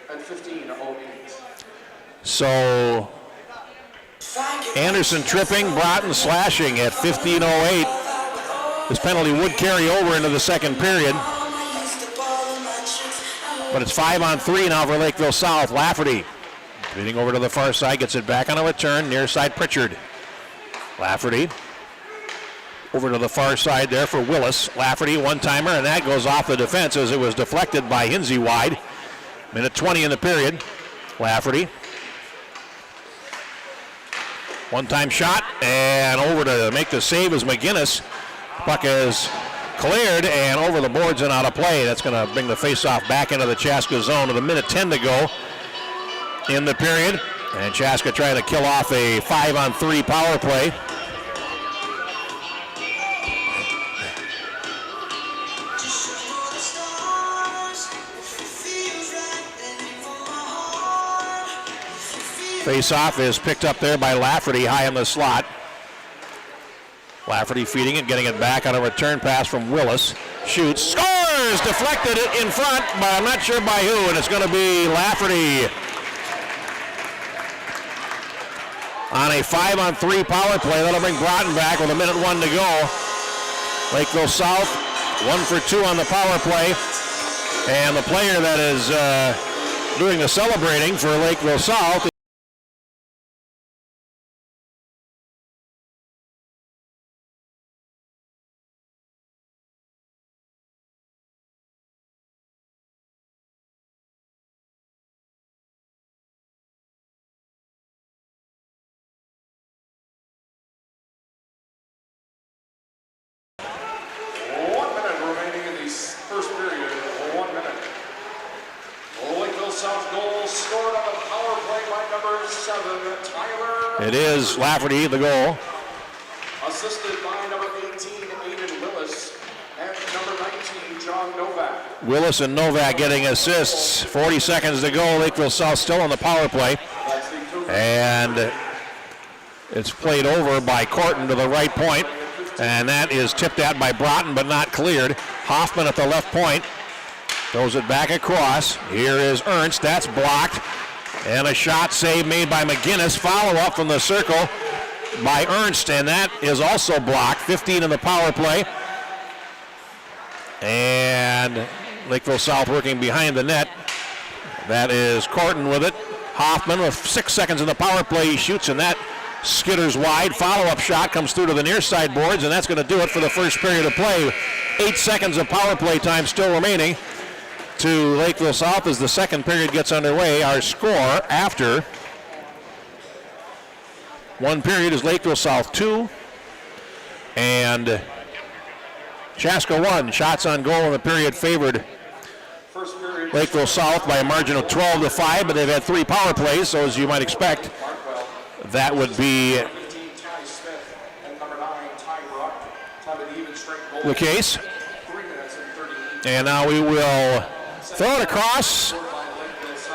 K: at 15:08.
L: So Anderson tripping, Broughton slashing at 15:08. This penalty would carry over into the second period. But it's 5-on-3 now for Lakeville South. Lafferty beating over to the far side, gets it back on a return, near side Pritchard. Lafferty over to the far side there for Willis. Lafferty, one-timer, and that goes off the defense as it was deflected by Hinsey wide. Minute 20 in the period. Lafferty. One-time shot, and over to make the save is McGinnis. Puck is cleared and over the boards and out of play. That's going to bring the face-off back into the Chaska zone with a minute 10 to go in the period. And Chaska trying to kill off a 5-on-3 power play. Face-off is picked up there by Lafferty high in the slot. Lafferty feeding it, getting it back on a return pass from Willis. Shoots, scores! Deflected it in front, but I'm not sure by who, and it's going to be Lafferty. On a 5-on-3 power play, that'll bring Broughton back with a minute 1 to go. Lakeville South, 1 for 2 on the power play. And the player that is doing the celebrating for Lakeville South It is Lafferty, the goal.
K: Assisted by number 18, Aiden Willis, and number 19, John Novak.
L: Willis and Novak getting assists. 40 seconds to go. Lakeville South still on the power play. And it's played over by Corton to the right point. And that is tipped at by Broughton, but not cleared. Hoffman at the left point. Throws it back across. Here is Ernst. That's blocked. And a shot save made by McGinnis. Follow-up from the circle by Ernst, and that is also blocked. 15 in the power play. And Lakeville South working behind the net. That is Corton with it. Hoffman with 6 seconds in the power play. He shoots, and that skitters wide. Follow-up shot comes through to the near side boards, and that's going to do it for the first period of play. 8 seconds of power play time still remaining to Lakeville South as the second period gets underway. Our score after one period is Lakeville South 2 and Chaska 1. Shots on goal in the period favored Lakeville South by a margin of 12-5, but they've had 3 power plays, so as you might expect, that would be the case. And now we will throw it across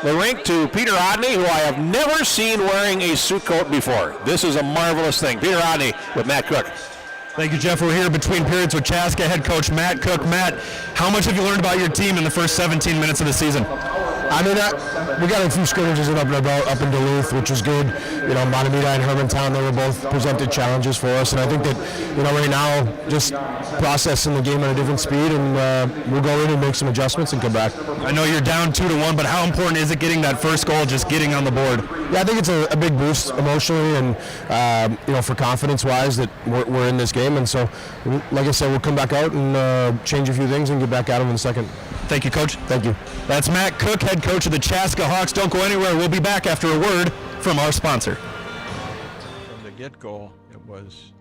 L: the rink to Peter Odney, who I have never seen wearing a suit coat before. This is a marvelous thing. Peter Odney with Matt Cook.
M: Thank you, Jeff. We're here between periods with Chaska head coach Matt Cook. Matt, how much have you learned about your team in the first 17 minutes of the season?
N: I mean, we got a few scrimmages up in Duluth, which was good. You know, Montemita and Hermantown, they were both presented challenges for us, and I think that, you know, right now, just processing the game at a different speed, and we'll go in and make some adjustments and come back.
M: I know you're down 2-1, but how important is it getting that first goal, just getting on the board?
N: Yeah, I think it's a big boost emotionally and, you know, for confidence-wise that we're in this game, and so, like I said, we'll come back out and change a few things and get back at them in a second.
M: Thank you, Coach.
N: Thank you.
M: That's Matt Cook, head coach of the Chaska Hawks. Don't go anywhere. We'll be back after a word from our sponsor.
A: From the get-go, it was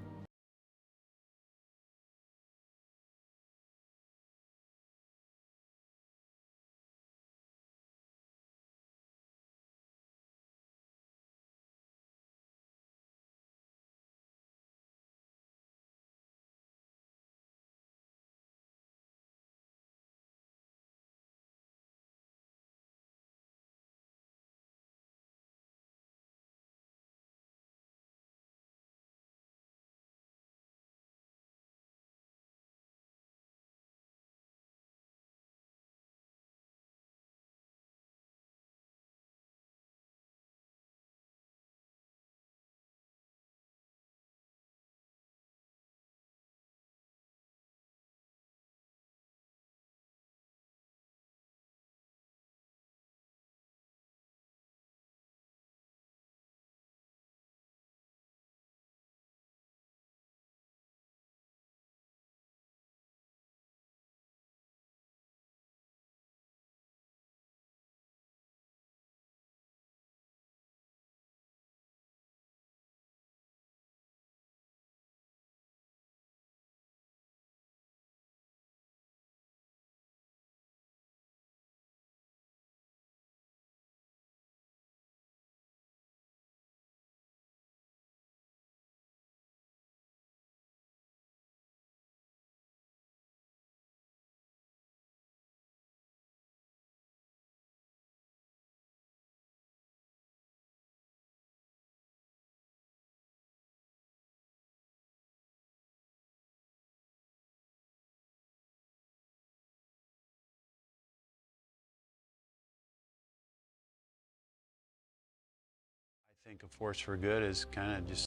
E: I think a force for good is kind of just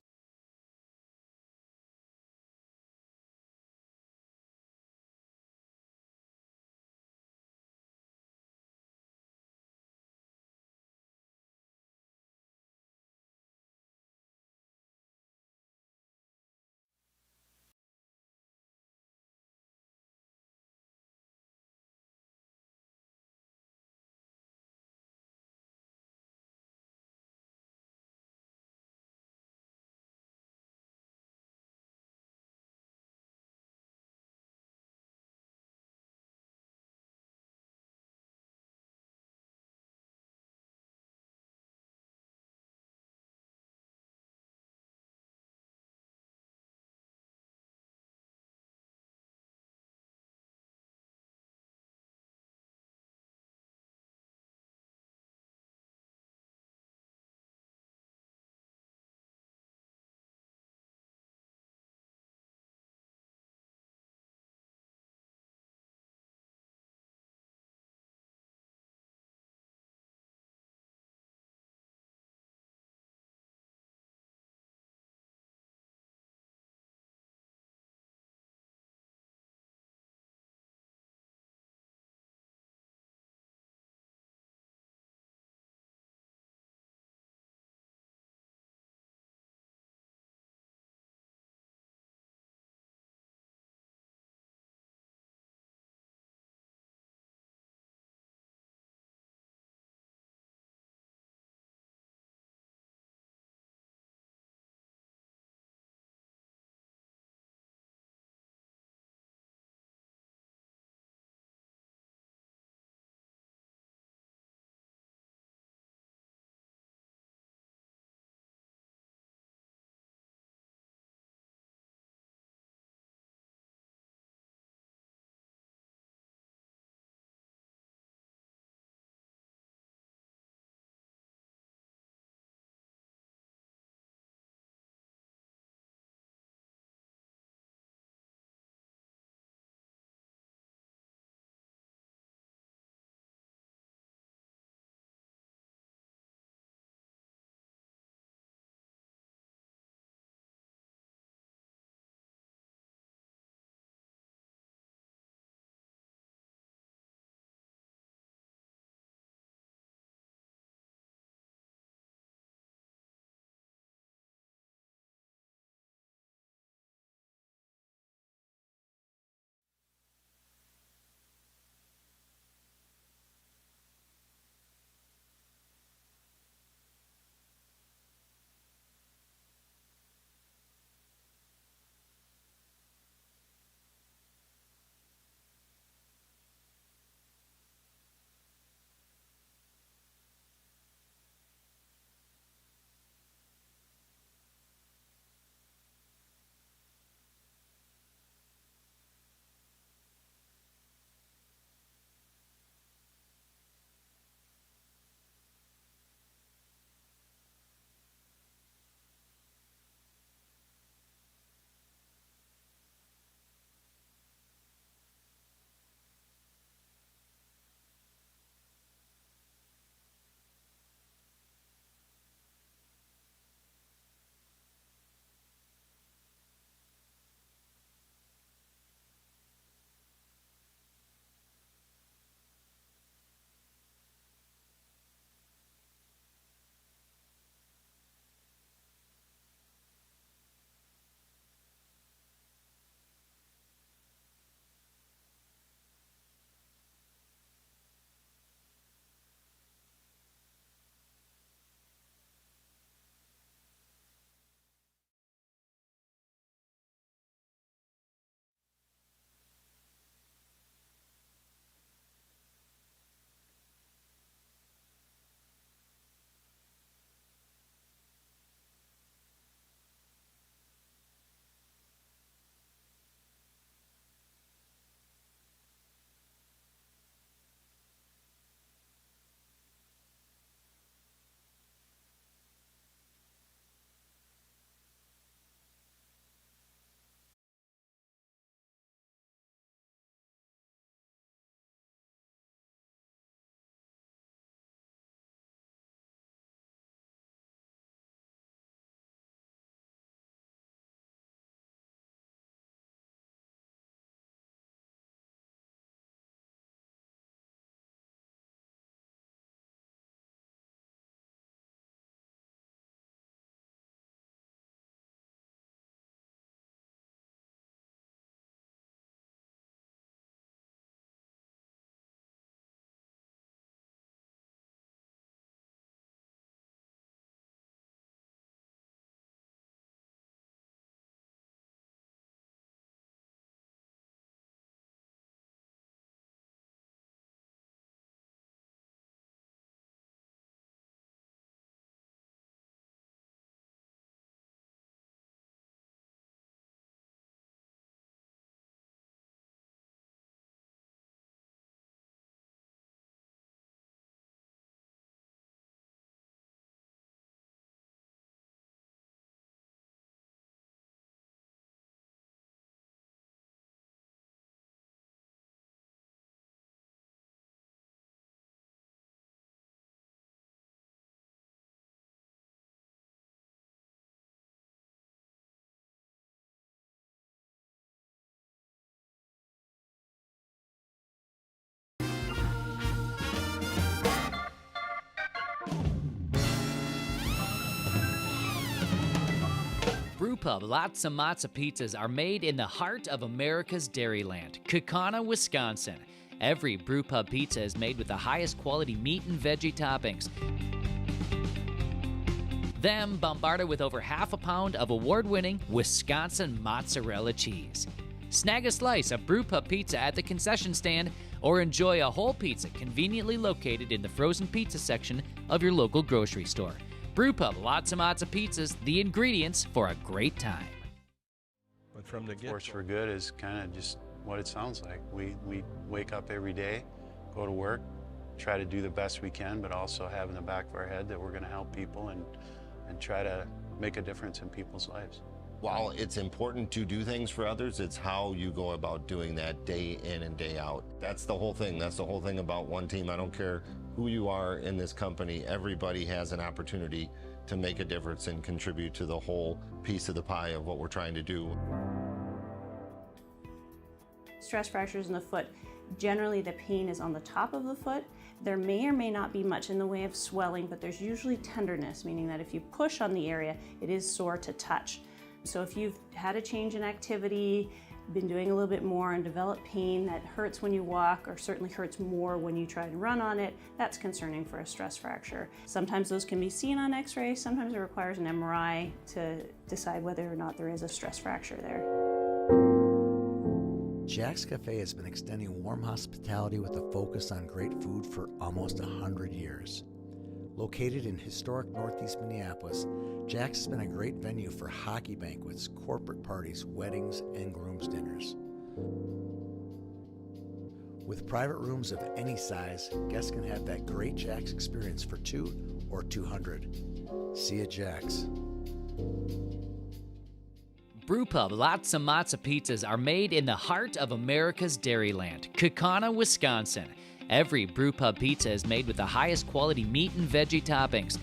D: Brewpub Lots of Matzo pizzas are made in the heart of America's Dairyland, Kaukauna, Wisconsin. Every Brewpub pizza is made with the highest quality meat and veggie toppings. Then bombarded with over half a pound of award-winning Wisconsin mozzarella cheese. Snag a slice of Brewpub pizza at the concession stand or enjoy a whole pizza conveniently located in the frozen pizza section of your local grocery store. Brewpub Lots of Matzo pizzas, the ingredients for a great time.
A: But from the
E: Force for Good is kind of just what it sounds like. We wake up every day, go to work, try to do the best we can, but also have in the back of our head that we're going to help people and try to make a difference in people's lives.
F: While it's important to do things for others, it's how you go about doing that day in and day out. That's the whole thing. That's the whole thing about one team. I don't care who you are in this company. Everybody has an opportunity to make a difference and contribute to the whole piece of the pie of what we're trying to do.
G: Stress fractures in the foot. Generally, the pain is on the top of the foot. There may or may not be much in the way of swelling, but there's usually tenderness, meaning that if you push on the area, it is sore to touch. So if you've had a change in activity, been doing a little bit more and developed pain that hurts when you walk or certainly hurts more when you try to run on it, that's concerning for a stress fracture. Sometimes those can be seen on x-ray, sometimes it requires an MRI to decide whether or not there is a stress fracture there.
H: Jack's Cafe has been extending warm hospitality with a focus on great food for almost 100 years. Located in historic Northeast Minneapolis, Jack's has been a great venue for hockey banquets, corporate parties, weddings, and groom's dinners. With private rooms of any size, guests can have that great Jack's experience for 2 or 200. See you at Jack's.
D: Brewpub Lots of Matzo pizzas are made in the heart of America's Dairyland, Kaukauna, Wisconsin. Every Brewpub pizza is made with the highest quality meat and veggie toppings.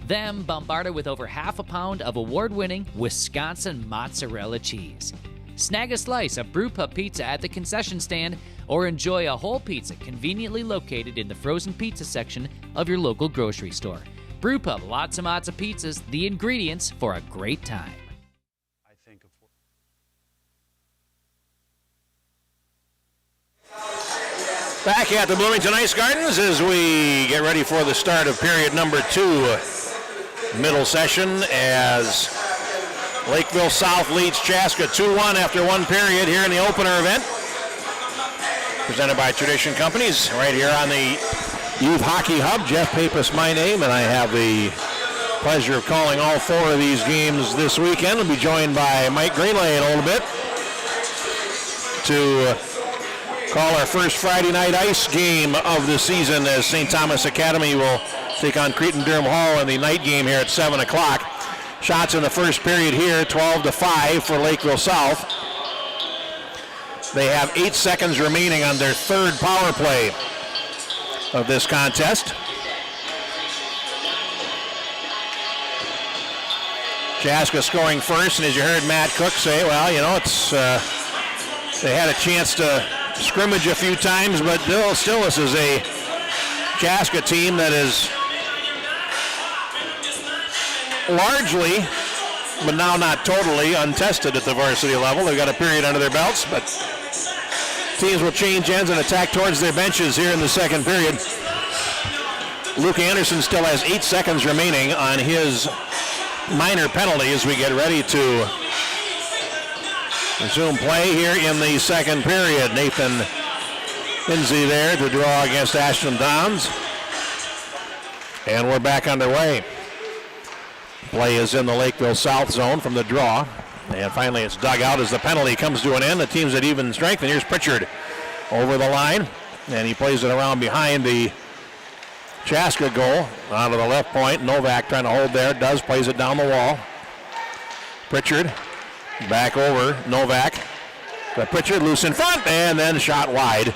D: Then bombarded with over half a pound of award-winning Wisconsin mozzarella cheese. Snag a slice of Brewpub pizza at the concession stand or enjoy a whole pizza conveniently located in the frozen pizza section of your local grocery store. Brewpub Lots of Matzo pizzas, the ingredients for a great time.
L: Back at the Bloomington Ice Gardens as we get ready for the start of period number 2. Middle session as Lakeville South leads Chaska 2-1 after one period here in the opener event. Presented by Tradition Companies right here on the Youth Hockey Hub. Jeff Pappas, my name, and I have the pleasure of calling all 4 of these games this weekend. We'll be joined by Mike Greenlay in a little bit to call our first Friday night ice game of the season as St. Thomas Academy will take on Cretin-Durham Hall in the night game here at 7 o'clock. Shots in the first period here, 12-5 for Lakeville South. They have 8 seconds remaining on their third power play of this contest. Chaska scoring first, and as you heard Matt Cook say, well, you know, it's they had a chance to scrimmage a few times, but still this is a Chaska team that is largely, but now not totally, untested at the varsity level. They've got a period under their belts, but teams will change ends and attack towards their benches here in the second period. Luke Anderson still has 8 seconds remaining on his minor penalty as we get ready to resume play here in the second period. Nathan Hinsey there to draw against Ashton Downs. And we're back underway. Play is in the Lakeville South zone from the draw. And finally it's dug out as the penalty comes to an end. The team's at even strength, and here's Pritchard over the line. And he plays it around behind the Chaska goal out of the left point. Novak trying to hold there. Plays it down the wall. Pritchard back over Novak. But Pritchard loose in front, and then shot wide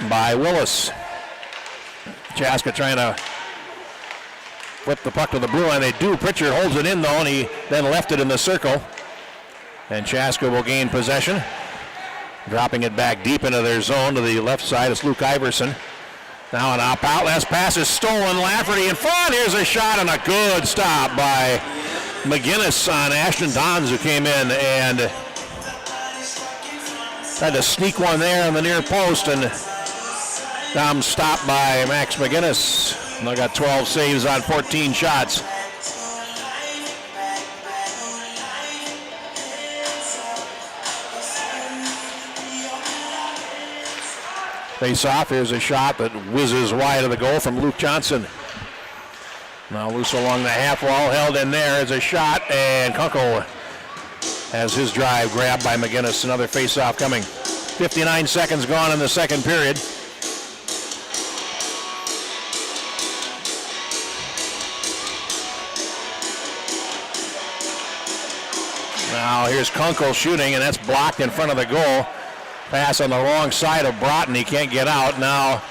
L: by Willis. Chaska trying to flip the puck to the blue line. They do. Pritchard holds it in though, and he then left it in the circle. And Chaska will gain possession. Dropping it back deep into their zone to the left side is Luke Iverson. Now an out last pass is stolen. Lafferty in front. Here's a shot and a good stop by McGinnis on Ashton Dons, who came in and tried to sneak one there on the near post, and Dom stopped by Max McGinnis. And they got 12 saves on 14 shots. Face off, here's a shot that whizzes wide of the goal from Luke Johnson. Now loose along the half wall, held in there is a shot, and Kunkel has his drive grabbed by McGinnis. Another face-off coming. 59 seconds gone in the second period. Now here's Kunkel shooting, and that's blocked in front of the goal. Pass on the wrong side of Broughton. He can't get out. Now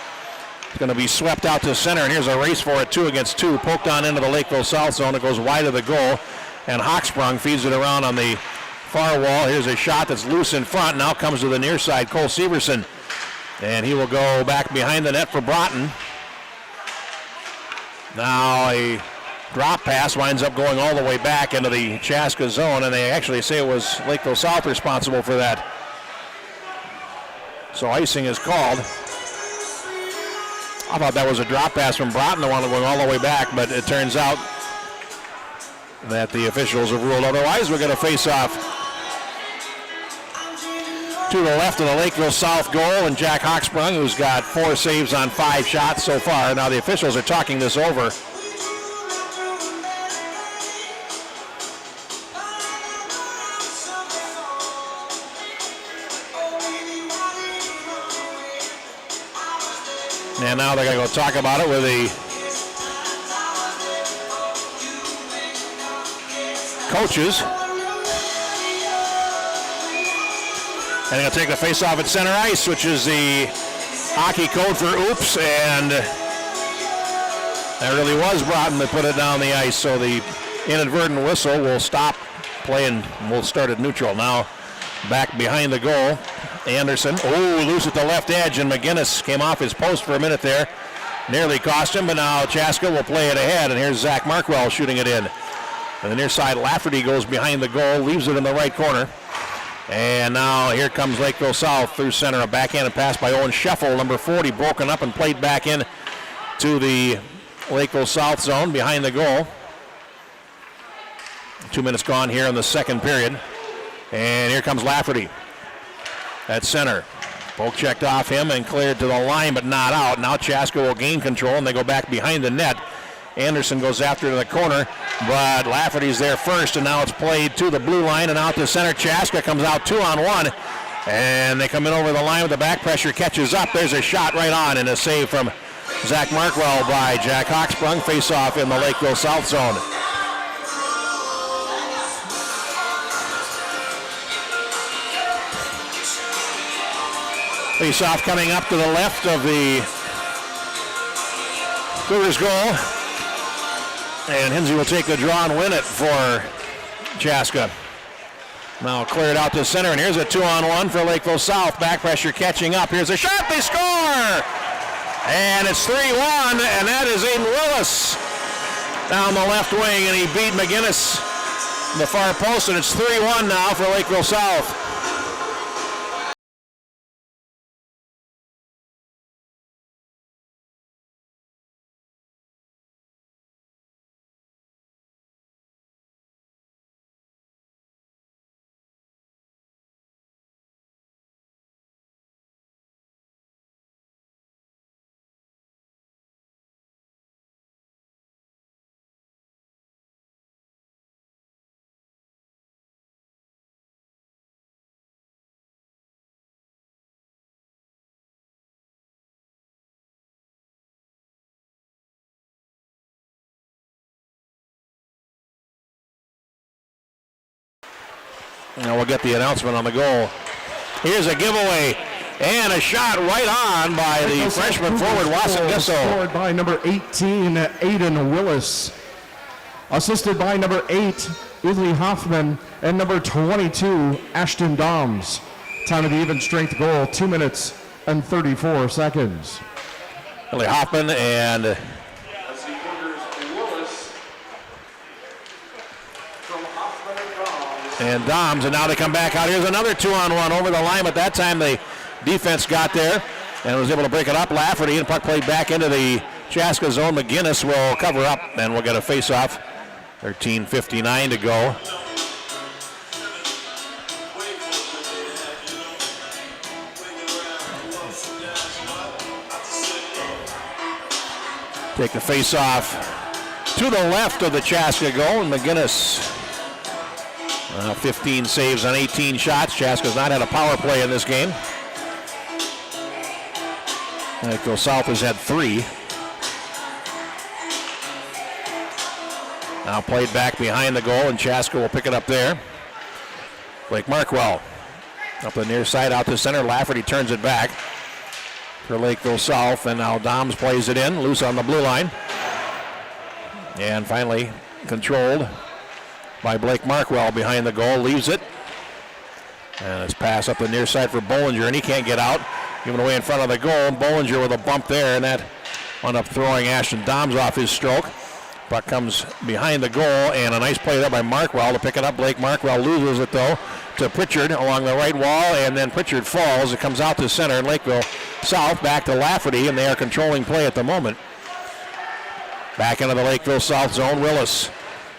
L: it's going to be swept out to center, and here's a race for it, 2 against 2. Poked on into the Lakeville South zone. It goes wide of the goal, and Hochsprung feeds it around on the far wall. Here's a shot that's loose in front. Now comes to the near side, Cole Severson, and he will go back behind the net for Broughton. Now a drop pass winds up going all the way back into the Chaska zone, and they actually say it was Lakeville South responsible for that. So icing is called. I thought that was a drop pass from Broughton, the one going all the way back, but it turns out that the officials have ruled otherwise. We're going to face off to the left of the Lakeville South goal, and Jack Hochsprung, who's got 4 saves on 5 shots so far. Now the officials are talking this over. And now they're going to go talk about it with the coaches. And they're going to take the face-off at center ice, which is the hockey code for oops. And that really was Broughton that put it down the ice. So the inadvertent whistle will stop play, and we'll start at neutral. Now back behind the goal. Anderson, loose at the left edge, and McGinnis came off his post for a minute there. Nearly cost him, but now Chaska will play it ahead, and here's Zach Markwell shooting it in. On the near side, Lafferty goes behind the goal, leaves it in the right corner. And now here comes Lakeville South through center, a backhanded pass by Owen Scheffel, number 40, broken up and played back in to the Lakeville South zone behind the goal. 2 minutes gone here in the second period. And here comes Lafferty at center. Poke checked off him and cleared to the line, but not out. Now Chaska will gain control, and they go back behind the net. Anderson goes after to the corner, but Lafferty's there first, and now it's played to the blue line and out to center. Chaska comes out 2-on-1, and they come in over the line with the back pressure, catches up. There's a shot right on, and a save from Zach Markwell by Jack Hochsprung. Face off in the Lakeville South zone. Face-off coming up to the left of the Cougars goal. And Hinsey will take the draw and win it for Chaska. Now cleared out to center, and here's a 2-on-1 for Lakeville South. Back pressure catching up. Here's a shot, they score! And it's 3-1, and that is Aiden Willis down the left wing, and he beat McGinnis in the far post, and it's 3-1 now for Lakeville South. Now we'll get the announcement on the goal. Here's a giveaway and a shot right on by the freshman forward, Wasson Gusso.
K: Scored by number 18, Aiden Willis. Assisted by number 8, Izzy Hoffman, and number 22, Ashton Doms. Time of the even strength goal, 2 minutes and 34 seconds.
L: Izzy Hoffman and and Doms, and now they come back out. Here's another 2-on-1 over the line, but that time the defense got there and was able to break it up. Lafferty, and puck played back into the Chaska zone. McGinnis will cover up, and we'll get a face-off. 13:59 to go. Take the face-off to the left of the Chaska goal, and McGinnis 15 saves on 18 shots. Chaska's not had a power play in this game. Lakeville South has had 3. Now played back behind the goal, and Chaska will pick it up there. Blake Markwell up the near side out to center. Lafferty turns it back for Lakeville South, and now Doms plays it in, loose on the blue line. And finally controlled by Blake Markwell behind the goal, leaves it. And it's pass up the near side for Bollinger, and he can't get out. Giving away in front of the goal. Bollinger with a bump there, and that wound up throwing Ashton Doms off his stroke. Puck comes behind the goal, and a nice play there by Markwell to pick it up. Blake Markwell loses it, though, to Pritchard along the right wall, and then Pritchard falls. It comes out to center, and Lakeville South back to Lafferty, and they are controlling play at the moment. Back into the Lakeville South zone, Willis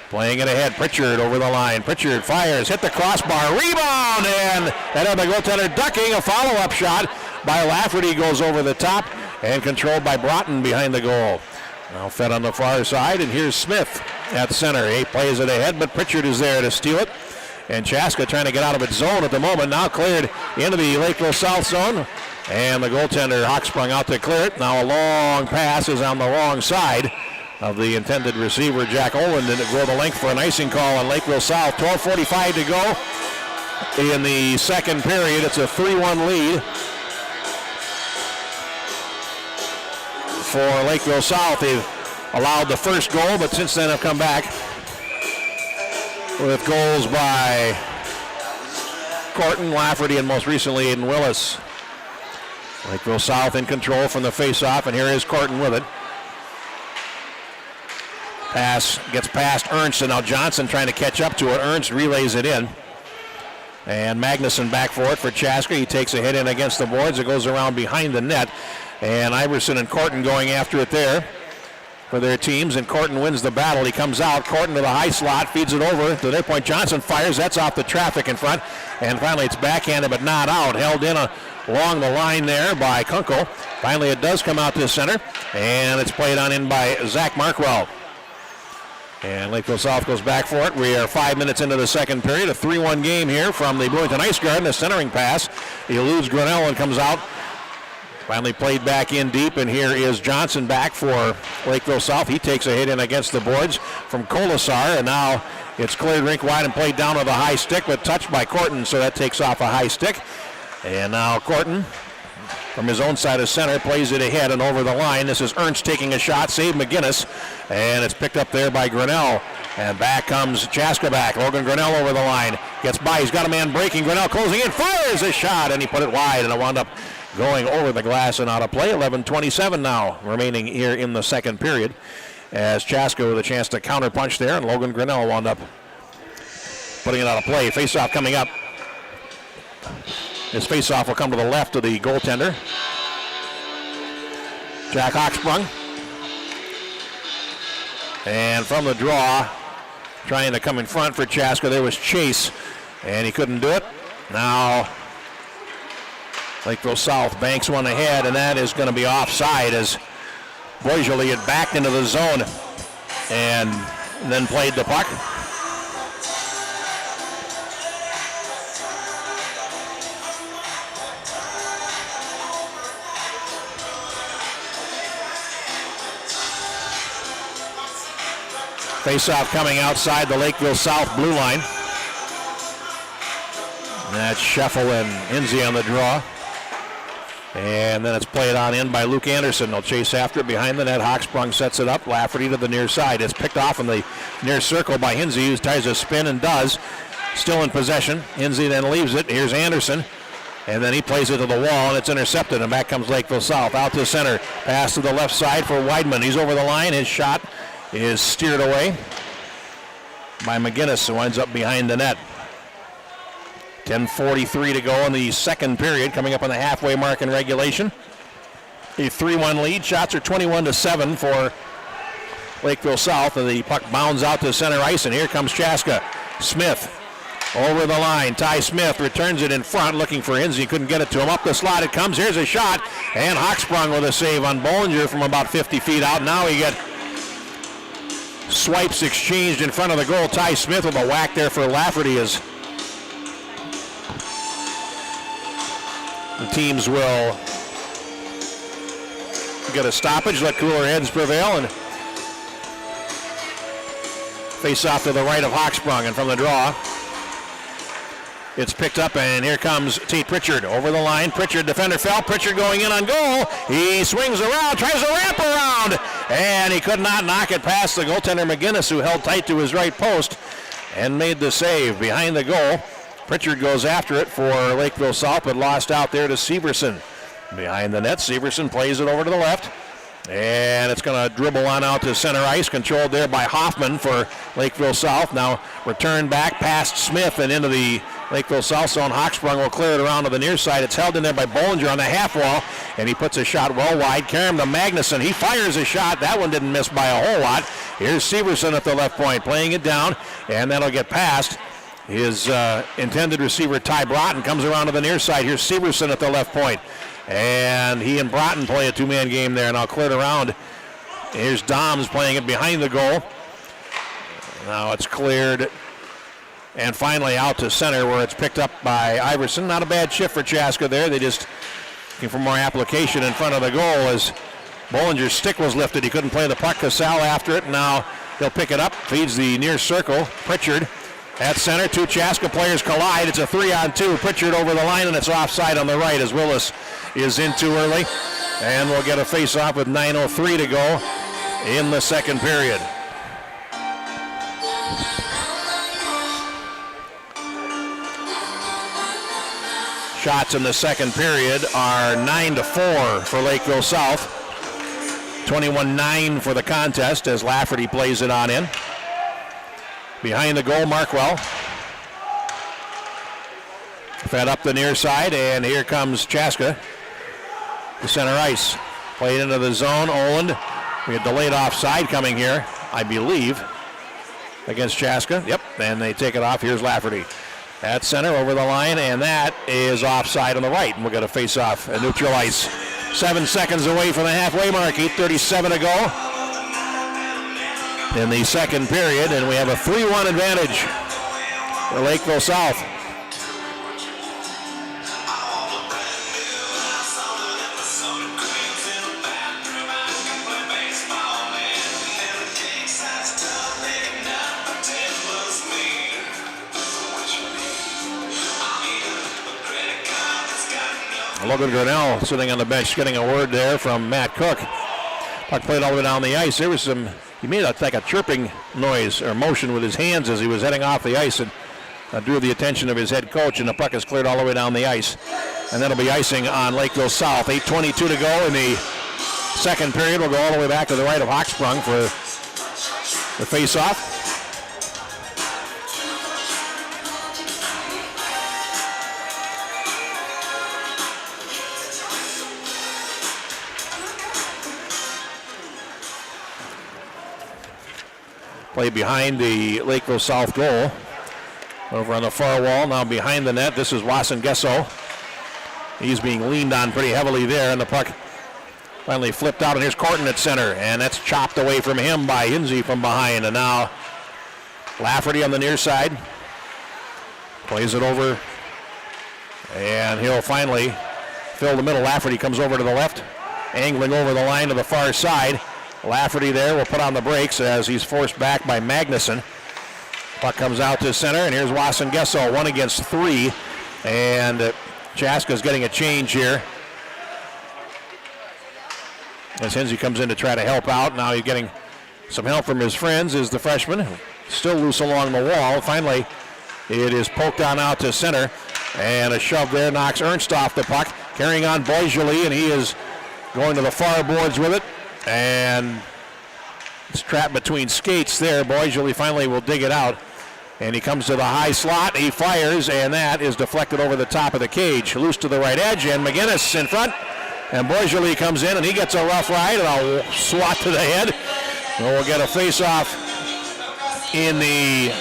L: playing it ahead. Pritchard over the line. Pritchard fires, hit the crossbar, rebound, and that had the goaltender ducking. A follow-up shot by Lafferty goes over the top and controlled by Broughton behind the goal. Now fed on the far side, and here's Smith at center. He plays it ahead, but Pritchard is there to steal it. And Chaska trying to get out of its zone at the moment. Now cleared into the Lakeville South zone. And the goaltender, Hawksprung, out to clear it. Now a long pass is on the wrong side of the intended receiver, Jack Oland, and it go the length for an icing call on Lakeville South. 12:45 to go in the second period. It's a 3-1 lead for Lakeville South. They've allowed the first goal, but since then have come back with goals by Corton, Lafferty, and most recently Aiden Willis. Lakeville South in control from the face-off, and here is Corton with it. Pass gets past Ernst, and now Johnson trying to catch up to it. Ernst relays it in. And Magnuson back for it for Chaska. He takes a hit in against the boards. It goes around behind the net. And Iverson and Corton going after it there for their teams, and Corton wins the battle. He comes out, Corton to the high slot, feeds it over to their point. Johnson fires, that's off the traffic in front, and finally it's backhanded but not out. Held in along the line there by Kunkel. Finally it does come out to center, and it's played on in by Zach Markwell. And Lakeville South goes back for it. We are 5 minutes into the second period. A 3-1 game here from the Bloomington Ice Garden. A centering pass. He eludes Grinnell and comes out. Finally played back in deep, and here is Johnson back for Lakeville South. He takes a hit in against the boards from Colasar, and now it's cleared rink wide and played down with a high stick, but touched by Corton, so that takes off a high stick. And now Corton, from his own side of center, plays it ahead and over the line. This is Ernst taking a shot, save McGinnis, and it's picked up there by Grinnell. And back comes Chaska back. Logan Grinnell over the line. Gets by, he's got a man breaking. Grinnell closing in, fires a shot, and he put it wide, and it wound up going over the glass and out of play. 11:27 now remaining here in the second period, as Chaska with a chance to counterpunch there, and Logan Grinnell wound up putting it out of play. Face-off coming up. His face-off will come to the left of the goaltender, Jack Hawksprung. And from the draw, trying to come in front for Chaska, there was Chase, and he couldn't do it. Now Lakeville South banks one ahead, and that is going to be offside as Boisjoli had backed into the zone and then played the puck. Face-off coming outside the Lakeville South blue line. That's Scheffel and Hinsey on the draw. And then it's played on in by Luke Anderson. They'll chase after it behind the net. Hawksprung sets it up. Lafferty to the near side. It's picked off in the near circle by Hinsey, who tries to spin and does. Still in possession. Hinsey then leaves it. Here's Anderson. And then he plays it to the wall, and it's intercepted. And back comes Lakeville South. Out to center. Pass to the left side for Weidman. He's over the line. His shot is steered away by McGinnis, who winds up behind the net. 10:43 to go in the second period, coming up on the halfway mark in regulation. A 3-1 lead. Shots are 21-7 for Lakeville South, and the puck bounds out to center ice, and here comes Chaska. Smith over the line. Ty Smith returns it in front, looking for Hinsey. Couldn't get it to him. Up the slot it comes. Here's a shot, and Hochsprung with a save on Bollinger from about 50 feet out. Now we get swipes exchanged in front of the goal. Ty Smith with a whack there for Lafferty as the teams will get a stoppage, let cooler heads prevail, and face off to the right of Hochsprung, and from the draw, it's picked up, and here comes Tate Pritchard over the line. Pritchard, defender fell. Pritchard going in on goal. He swings around, tries a wrap around, and he could not knock it past the goaltender McGinnis, who held tight to his right post and made the save behind the goal. Pritchard goes after it for Lakeville South, but lost out there to Severson. Behind the net, Severson plays it over to the left, and it's going to dribble on out to center ice, controlled there by Hoffman for Lakeville South. Now returned back past Smith and into the Lakeville South zone. Hochsprung will clear it around to the near side. It's held in there by Bollinger on the half wall, and he puts a shot well wide. Karam to Magnuson. He fires a shot. That one didn't miss by a whole lot. Here's Severson at the left point, playing it down, and that'll get past his intended receiver, Ty Broughton. Comes around to the near side. Here's Severson at the left point, and he and Broughton play a two-man game there, and I'll clear it around. Here's Doms playing it behind the goal. Now it's cleared, and finally out to center, where it's picked up by Iverson. Not a bad shift for Chaska there. They just looking for more application in front of the goal as Bollinger's stick was lifted. He couldn't play the puck. Casal after it. Now he'll pick it up. Feeds the near circle. Pritchard at center. Two Chaska players collide. It's a 3-on-2. Pritchard over the line, and it's offside on the right as Willis is in too early. And we'll get a face-off with 9:03 to go in the second period. Shots in the second period are 9-4 for Lakeville South. 21-9 for the contest as Lafferty plays it on in. Behind the goal, Markwell. Fed up the near side, and here comes Chaska to center ice. Played into the zone, Oland. We had delayed offside coming here, I believe, against Chaska. Yep, and they take it off. Here's Lafferty at center over the line, and that is offside on the right. And we'll get a face-off at neutral ice. 7 seconds away from the halfway mark, 8:37 to go in the second period, and we have a 3-1 advantage for Lakeville South. Logan Grinnell sitting on the bench getting a word there from Matt Cook. Puck played all the way down the ice. There was he made like a chirping noise or motion with his hands as he was heading off the ice, and drew the attention of his head coach, and the puck is cleared all the way down the ice. And that'll be icing on Lakeville South. 8:22 to go in the second period. We'll go all the way back to the right of Hochsprung for the face-off. Play behind the Lakeville South goal. Over on the far wall, now behind the net. This is Wasson Gesso. He's being leaned on pretty heavily there, and the puck finally flipped out, and here's Corton at center, and that's chopped away from him by Hinsey from behind. And now Lafferty on the near side. Plays it over, and he'll finally fill the middle. Lafferty comes over to the left, angling over the line to the far side. Lafferty there will put on the brakes as he's forced back by Magnuson. Puck comes out to center, and here's Wasson Gesso, 1 against 3. And Chaska's getting a change here as Hinsey comes in to try to help out. Now he's getting some help from his friends as the freshman, still loose along the wall. Finally, it is poked on out to center, and a shove there knocks Ernst off the puck. Carrying on Boisjoli, and he is going to the far boards with it. And it's trapped between skates there. Boisjoli finally will dig it out. And he comes to the high slot, he fires, and that is deflected over the top of the cage. Loose to the right edge, and McGinnis in front. And Boisjoli comes in, and he gets a rough ride, and a swat to the head. And we'll get a face-off in the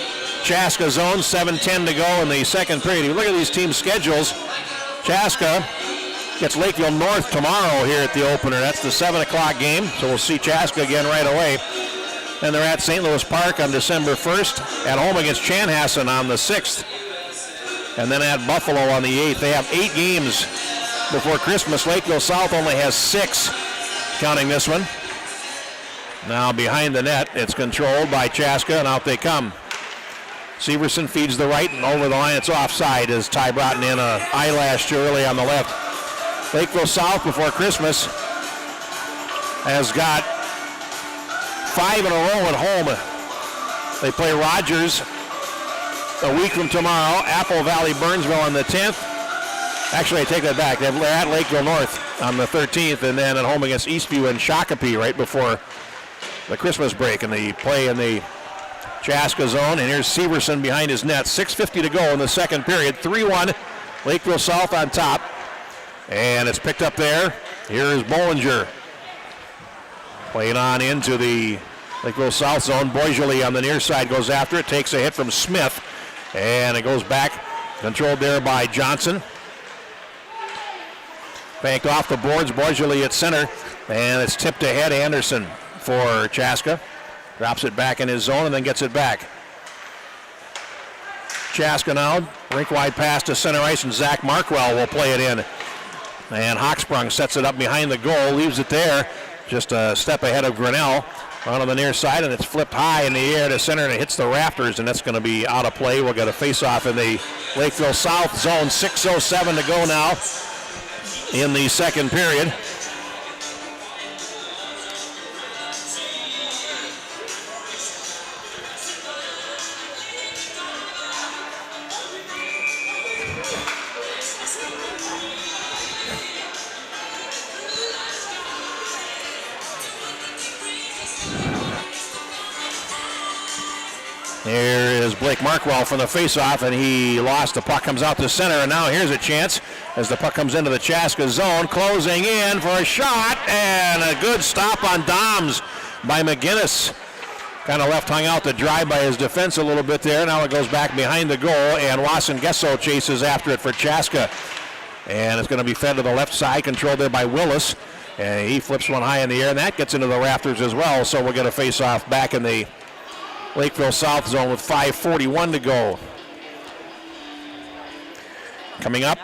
L: Chaska zone, 7:10 to go in the second period. If you look at these team schedules, Chaska gets Lakeville North tomorrow here at the opener. That's the 7 o'clock game, so we'll see Chaska again right away. And they're at St. Louis Park on December 1st, at home against Chanhassen on the 6th, and then at Buffalo on the 8th. They have 8 games before Christmas. Lakeville South only has 6, counting this one. Now behind the net, it's controlled by Chaska, and out they come. Severson feeds the right, and over the line, it's offside as Ty Broughton in an eyelash too early on the left. Lakeville South before Christmas has got 5 in a row at home. They play Rogers a week from tomorrow, Apple Valley Burnsville on the 10th. Actually, I take that back. They're at Lakeville North on the 13th, and then at home against Eastview and Shakopee right before the Christmas break. And they play in the Chaska zone, and here's Severson behind his net. 6:50 to go in the second period. 3-1, Lakeville South on top. And it's picked up there. Here is Bollinger. Playing on into the Lakeville South zone. Boisjoli on the near side goes after it, takes a hit from Smith, and it goes back, controlled there by Johnson. Banked off the boards, Boisjoli at center, and it's tipped ahead. Anderson for Chaska. Drops it back in his zone and then gets it back. Chaska now, rink-wide pass to center ice, and Zach Markwell will play it in. And Hochsprung sets it up behind the goal, leaves it there, just a step ahead of Grinnell. On the near side, and it's flipped high in the air to center, and it hits the rafters, and that's going to be out of play. We'll get a face-off in the Lakeville South zone. 6:07 to go now in the second period. Here is Blake Markwell from the faceoff, and he lost. The puck comes out to center, and now here's a chance as the puck comes into the Chaska zone, closing in for a shot, and a good stop on Doms by McGinnis. Kind of left hung out to dry by his defense a little bit there. Now it goes back behind the goal, and Wasson Gesso chases after it for Chaska. And it's going to be fed to the left side, controlled there by Willis. And he flips one high in the air, and that gets into the rafters as well. So we'll get a face-off back in the Lakeville South zone with 5:41 to go. Coming up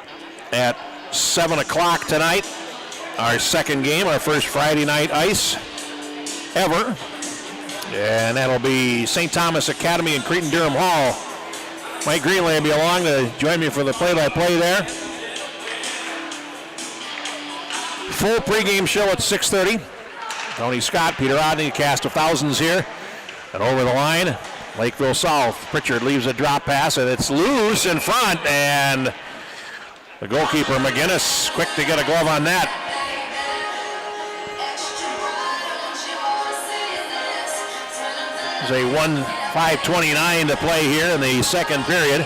L: at 7 o'clock tonight, our second game, our first Friday night ice ever. And that'll be St. Thomas Academy in Cretin-Durham Hall. Mike Greenley will be along to join me for the play-by-play there. Full pregame show at 6:30. Tony Scott, Peter Odney, cast of thousands here. And over the line, Lakeville South. Pritchard leaves a drop pass, and it's loose in front. And the goalkeeper, McGinnis, quick to get a glove on that. There's a 1:5:29 to play here in the second period.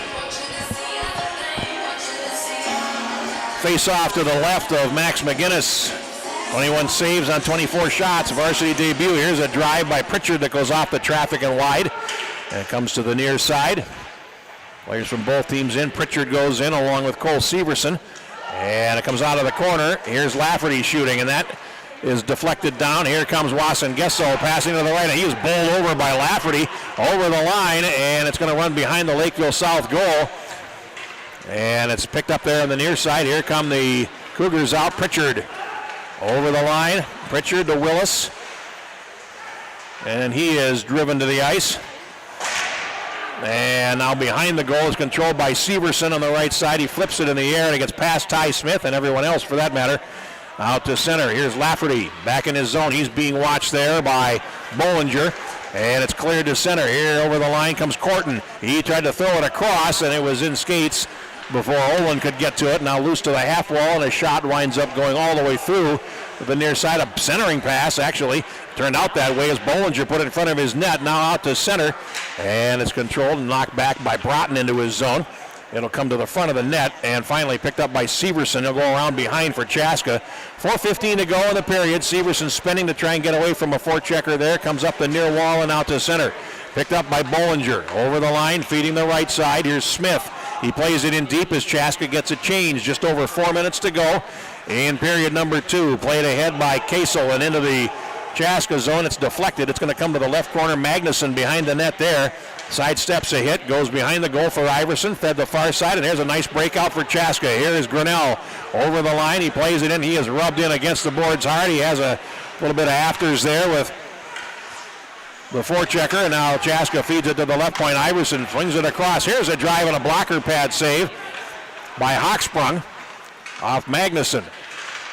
L: Face off to the left of Max McGinnis. 21 saves on 24 shots, varsity debut. Here's a drive by Pritchard that goes off the traffic and wide. And it comes to the near side. Players from both teams in. Pritchard goes in along with Cole Severson. And it comes out of the corner. Here's Lafferty shooting, and that is deflected down. Here comes Wasson Gesso passing to the right. And he was bowled over by Lafferty over the line, and it's going to run behind the Lakeville South goal. And it's picked up there on the near side. Here come the Cougars out. Pritchard over the line. Pritchard to Willis. And he is driven to the ice. And now behind the goal is controlled by Severson on the right side. He flips it in the air, and it gets past Ty Smith and everyone else for that matter. Out to center. Here's Lafferty back in his zone. He's being watched there by Bollinger. And it's cleared to center. Here over the line comes Corton. He tried to throw it across, and it was in skates before Olin could get to it. Now loose to the half wall, and a shot winds up going all the way through the near side. A centering pass, actually, turned out that way as Bollinger put it in front of his net. Now out to center, and it's controlled and knocked back by Broughton into his zone. It'll come to the front of the net and finally picked up by Severson. He'll go around behind for Chaska. 4:15 to go in the period. Severson spinning to try and get away from a forechecker there. Comes up the near wall and out to center. Picked up by Bollinger. Over the line, feeding the right side. Here's Smith. He plays it in deep as Chaska gets a change. Just over 4 minutes to go in period number 2. Played ahead by Kasel and into the Chaska zone. It's deflected. It's going to come to the left corner. Magnuson behind the net there. Sidesteps a hit, goes behind the goal for Iverson, fed the far side, and there's a nice breakout for Chaska. Here is Grinnell over the line. He plays it in. He is rubbed in against the boards hard. He has a little bit of afters there with the forechecker, and now Chaska feeds it to the left point. Iverson flings it across. Here's a drive and a blocker pad save by Hochsprung off Magnuson.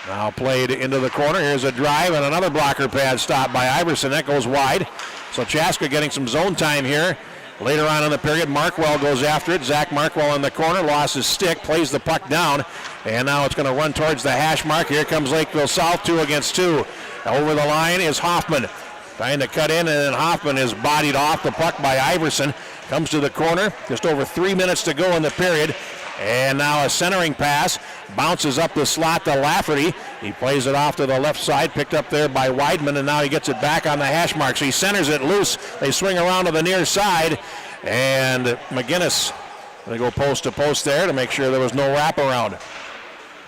L: Now played into the corner. Here's a drive and another blocker pad stop by Iverson. That goes wide. So Chaska getting some zone time here. Later on in the period, Markwell goes after it. Zach Markwell in the corner, lost his stick, plays the puck down, and now it's going to run towards the hash mark. Here comes Lakeville South, 2 against 2. Over the line is Hoffman. Trying to cut in, and then Hoffman is bodied off the puck by Iverson. Comes to the corner, just over 3 minutes to go in the period. And now a centering pass, bounces up the slot to Lafferty. He plays it off to the left side, picked up there by Weidman, and now he gets it back on the hash marks. He centers it loose. They swing around to the near side, and McGinnis going to go post to post there to make sure there was no wraparound.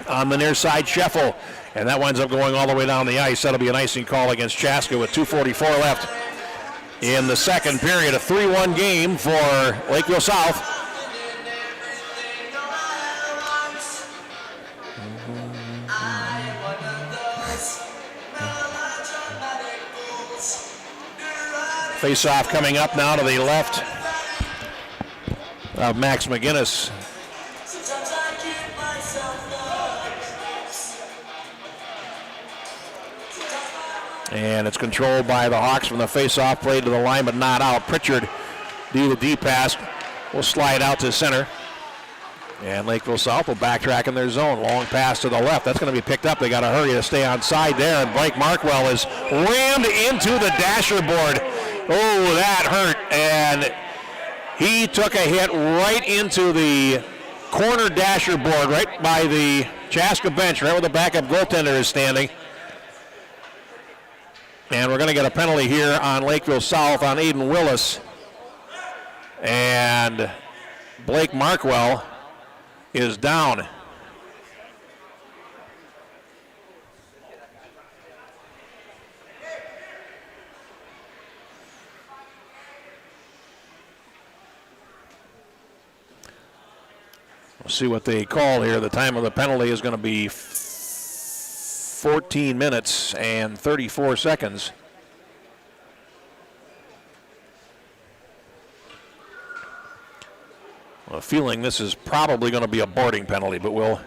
L: On the near side, Scheffel, and that winds up going all the way down the ice. That'll be an icing call against Chaska with 2:44 left in the second period. A 3-1 game for Lakeville South. Face-off coming up now to the left of Max McGinnis. And it's controlled by the Hawks from the face-off, played to the line but not out. Pritchard, do the deep pass, will slide out to center. And Lakeville South will backtrack in their zone. Long pass to the left. That's going to be picked up. They got to hurry to stay on side there. And Blake Markwell is rammed into the dasher board. Oh, that hurt. And he took a hit right into the corner dasher board, right by the Chaska bench, right where the backup goaltender is standing. And we're going to get a penalty here on Lakeville South on Aiden Willis. And Blake Markwell is down. We'll see what they call here. The time of the penalty is going to be 14 minutes and 34 seconds. I'm feeling this is probably going to be a boarding penalty, but we'll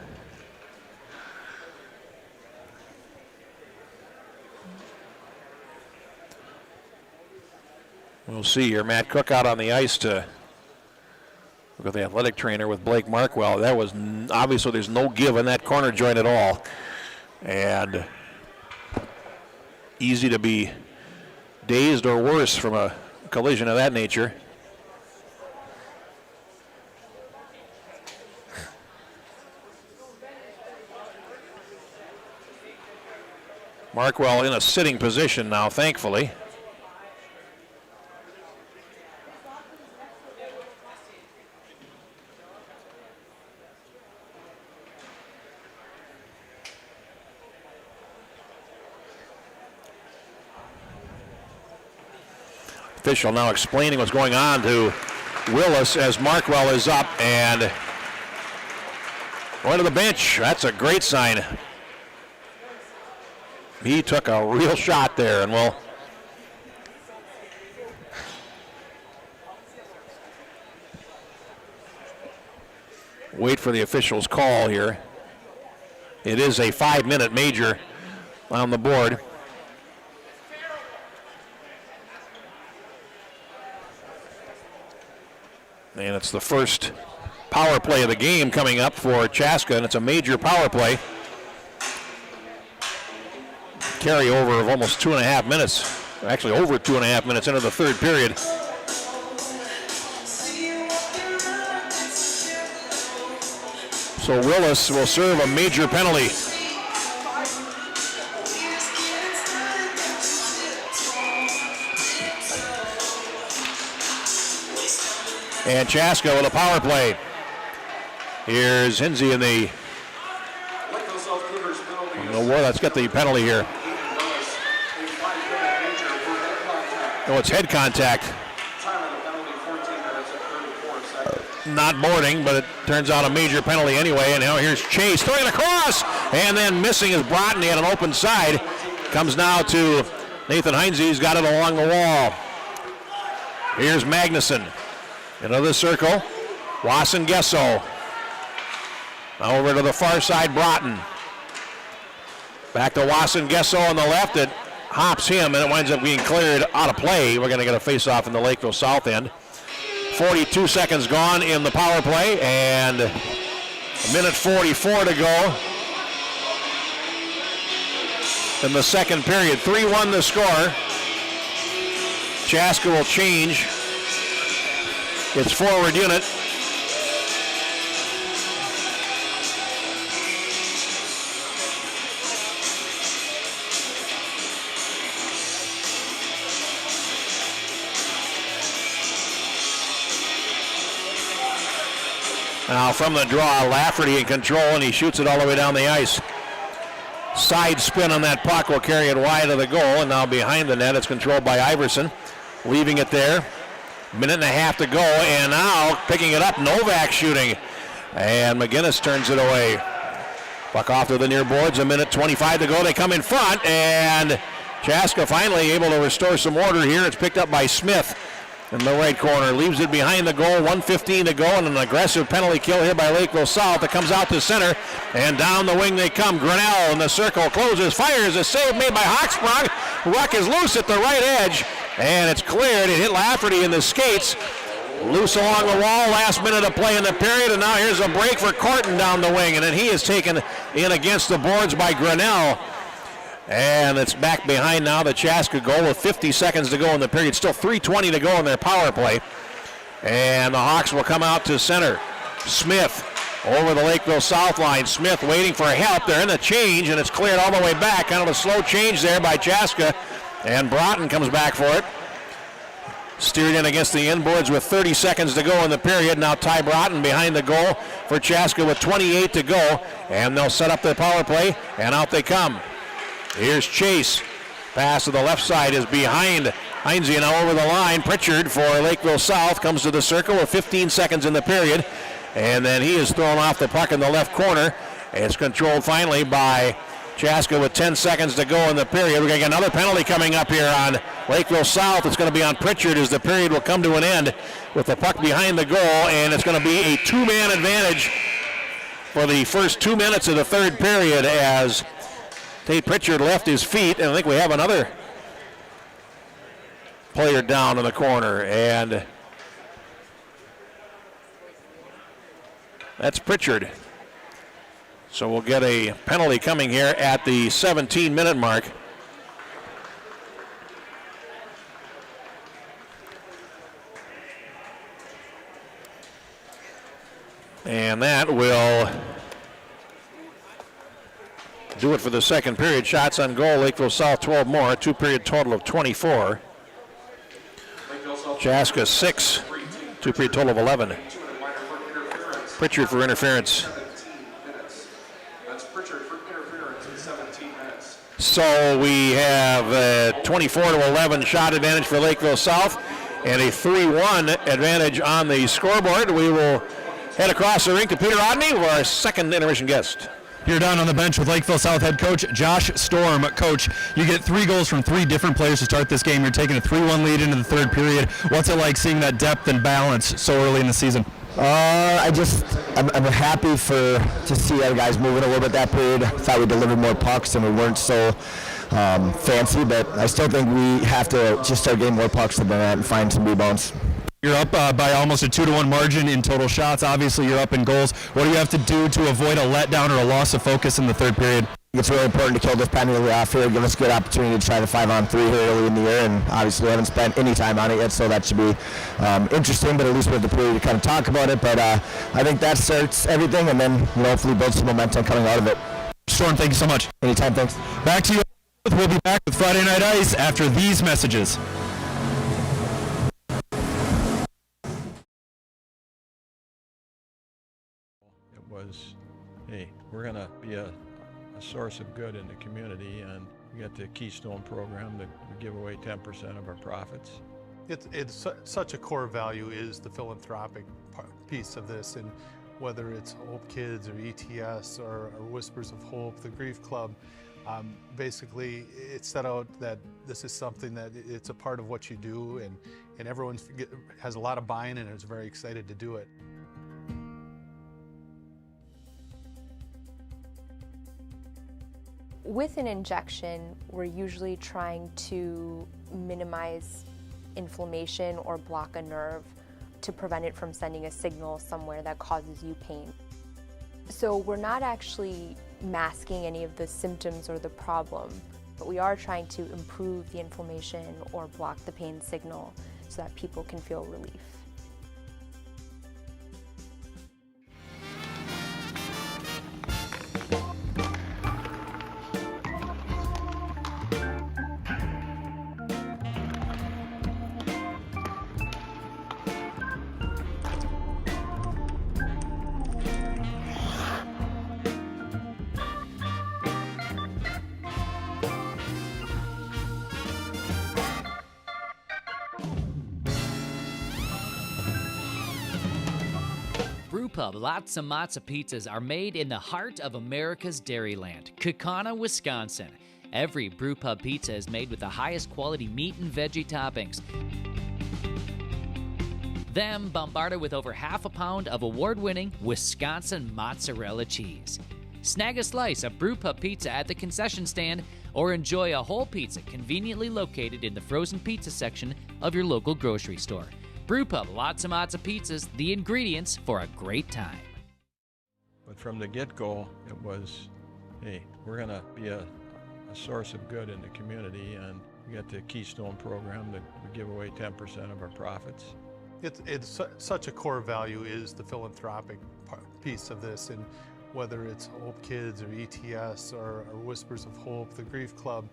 L: see here. Matt Cook out on the ice to look at the athletic trainer with Blake Markwell. That was obviously there's no give in that corner joint at all, and easy to be dazed or worse from a collision of that nature. Markwell in a sitting position now, thankfully. Official now explaining what's going on to Willis as Markwell is up and going to the bench. That's a great sign. He took a real shot there, and we'll wait for the official's call here. It is a 5-minute major on the board. And it's the first power play of the game coming up for Chaska, and it's a major power play. Carryover of almost 2.5 minutes, actually over 2.5 minutes into the third period. So Willis will serve a major penalty. And Chaska with a power play. Here's Hinsey in the war. That's got the penalty here. No, it's head contact. Not boarding, but it turns out a major penalty anyway. And now here's Chase throwing it across, and then missing is Broughton. He had an open side. Comes now to Nathan Heinze. He's got it along the wall. Here's Magnuson into the circle. Wasson Gesso. Now over to the far side, Broughton. Back to Wasson Gesso on the left. It hops him, and it winds up being cleared out of play. We're going to get a face-off in the Lakeville South end. 42 seconds gone in the power play, and a minute 44 to go in the second period. 3-1 the score. Chaska will change its forward unit. Now from the draw, Lafferty in control, and he shoots it all the way down the ice. Side spin on that puck will carry it wide of the goal, and now behind the net, it's controlled by Iverson. Leaving it there. Minute and a half to go, and now picking it up, Novak shooting. And McGinnis turns it away. Puck off to the near boards, a minute 25 to go. They come in front, and Chaska finally able to restore some order here. It's picked up by Smith in the right corner, leaves it behind the goal, 1:15 to go, and an aggressive penalty kill here by Lakeville South. It comes out to center, and down the wing they come. Grinnell in the circle, closes, fires, a save made by Hochsprung. Ruck is loose at the right edge, and it's cleared. It hit Lafferty in the skates. Loose along the wall, last minute of play in the period, and now here's a break for Corton down the wing, and then he is taken in against the boards by Grinnell. And it's back behind now the Chaska goal with 50 seconds to go in the period. Still 3:20 to go in their power play. And the Hawks will come out to center. Smith over the Lakeville South line. Smith waiting for help. They're in the change, and it's cleared all the way back. Kind of a slow change there by Chaska. And Broughton comes back for it. Steered in against the inboards with 30 seconds to go in the period. Now Ty Broughton behind the goal for Chaska with 28 to go. And they'll set up their power play, and out they come. Here's Chase. Pass to the left side is behind Heinze, now over the line. Pritchard for Lakeville South comes to the circle with 15 seconds in the period. And then he is thrown off the puck in the left corner. It's controlled finally by Chaska with 10 seconds to go in the period. We're going to get another penalty coming up here on Lakeville South. It's going to be on Pritchard as the period will come to an end with the puck behind the goal. And it's going to be a two-man advantage for the first 2 minutes of the third period as Tate Pritchard left his feet, and I think we have another player down in the corner, and that's Pritchard. So we'll get a penalty coming here at the 17-minute mark. And that will do it for the second period. Shots on goal, Lakeville South 12 more, two-period total of 24. Chaska 6, two-period total of 11. Pritchard for interference. So we have 24 to 11 shot advantage for Lakeville South and a 3-1 advantage on the scoreboard. We will head across the rink to Peter Odney for our second intermission guest.
M: You're down on the bench with Lakeville South head coach Josh Storm. Coach, you get 3 goals from 3 different players to start this game. You're taking a 3-1 lead into the third period. What's it like seeing that depth and balance so early in the season?
N: I'm happy to see our guys moving a little bit that period. Thought we delivered more pucks and we weren't so fancy, but I still think we have to just start getting more pucks than that and find some rebounds.
M: You're up by almost a 2-1 margin in total shots. Obviously, you're up in goals. What do you have to do to avoid a letdown or a loss of focus in the third period?
N: It's really important to kill this penalty off here, give us a good opportunity to try the 5-on-3 here early in the year, and obviously we haven't spent any time on it yet, so that should be interesting, but at least we have the period to kind of talk about it. But I think that starts everything, and then hopefully build some momentum coming out of it.
M: Storm, thank you so much.
N: Anytime, thanks.
M: Back to you. We'll be back with Friday Night Ice after these messages.
A: It was, hey, we're going to be a source of good in the community, and we got the Keystone program that we give away 10% of our profits.
B: It's such a core value is the philanthropic piece of this, and whether it's Hope Kids or ETS or Whispers of Hope, the Grief Club, basically it's set out that this is something that it's a part of what you do, and everyone has a lot of buy-in and is very excited to do it.
C: With an injection, we're usually trying to minimize inflammation or block a nerve to prevent it from sending a signal somewhere that causes you pain. So we're not actually masking any of the symptoms or the problem, but we are trying to improve the inflammation or block the pain signal so that people can feel relief.
D: Brewpub Lots and Matzo pizzas are made in the heart of America's Dairyland, Kaukauna, Wisconsin. Every Brewpub pizza is made with the highest quality meat and veggie toppings. Then bombarded with over half a pound of award-winning Wisconsin mozzarella cheese. Snag a slice of Brewpub pizza at the concession stand or enjoy a whole pizza conveniently located in the frozen pizza section of your local grocery store. Brewpub Lots and Matzo pizzas, the ingredients for a great time.
A: But from the get-go, it was, hey, we're going to be a source of good in the community, and we got the Keystone program that we give away 10% of our profits.
B: It's such a core value is the philanthropic piece of this, and whether it's Hope Kids or ETS or Whispers of Hope, the Grief Club,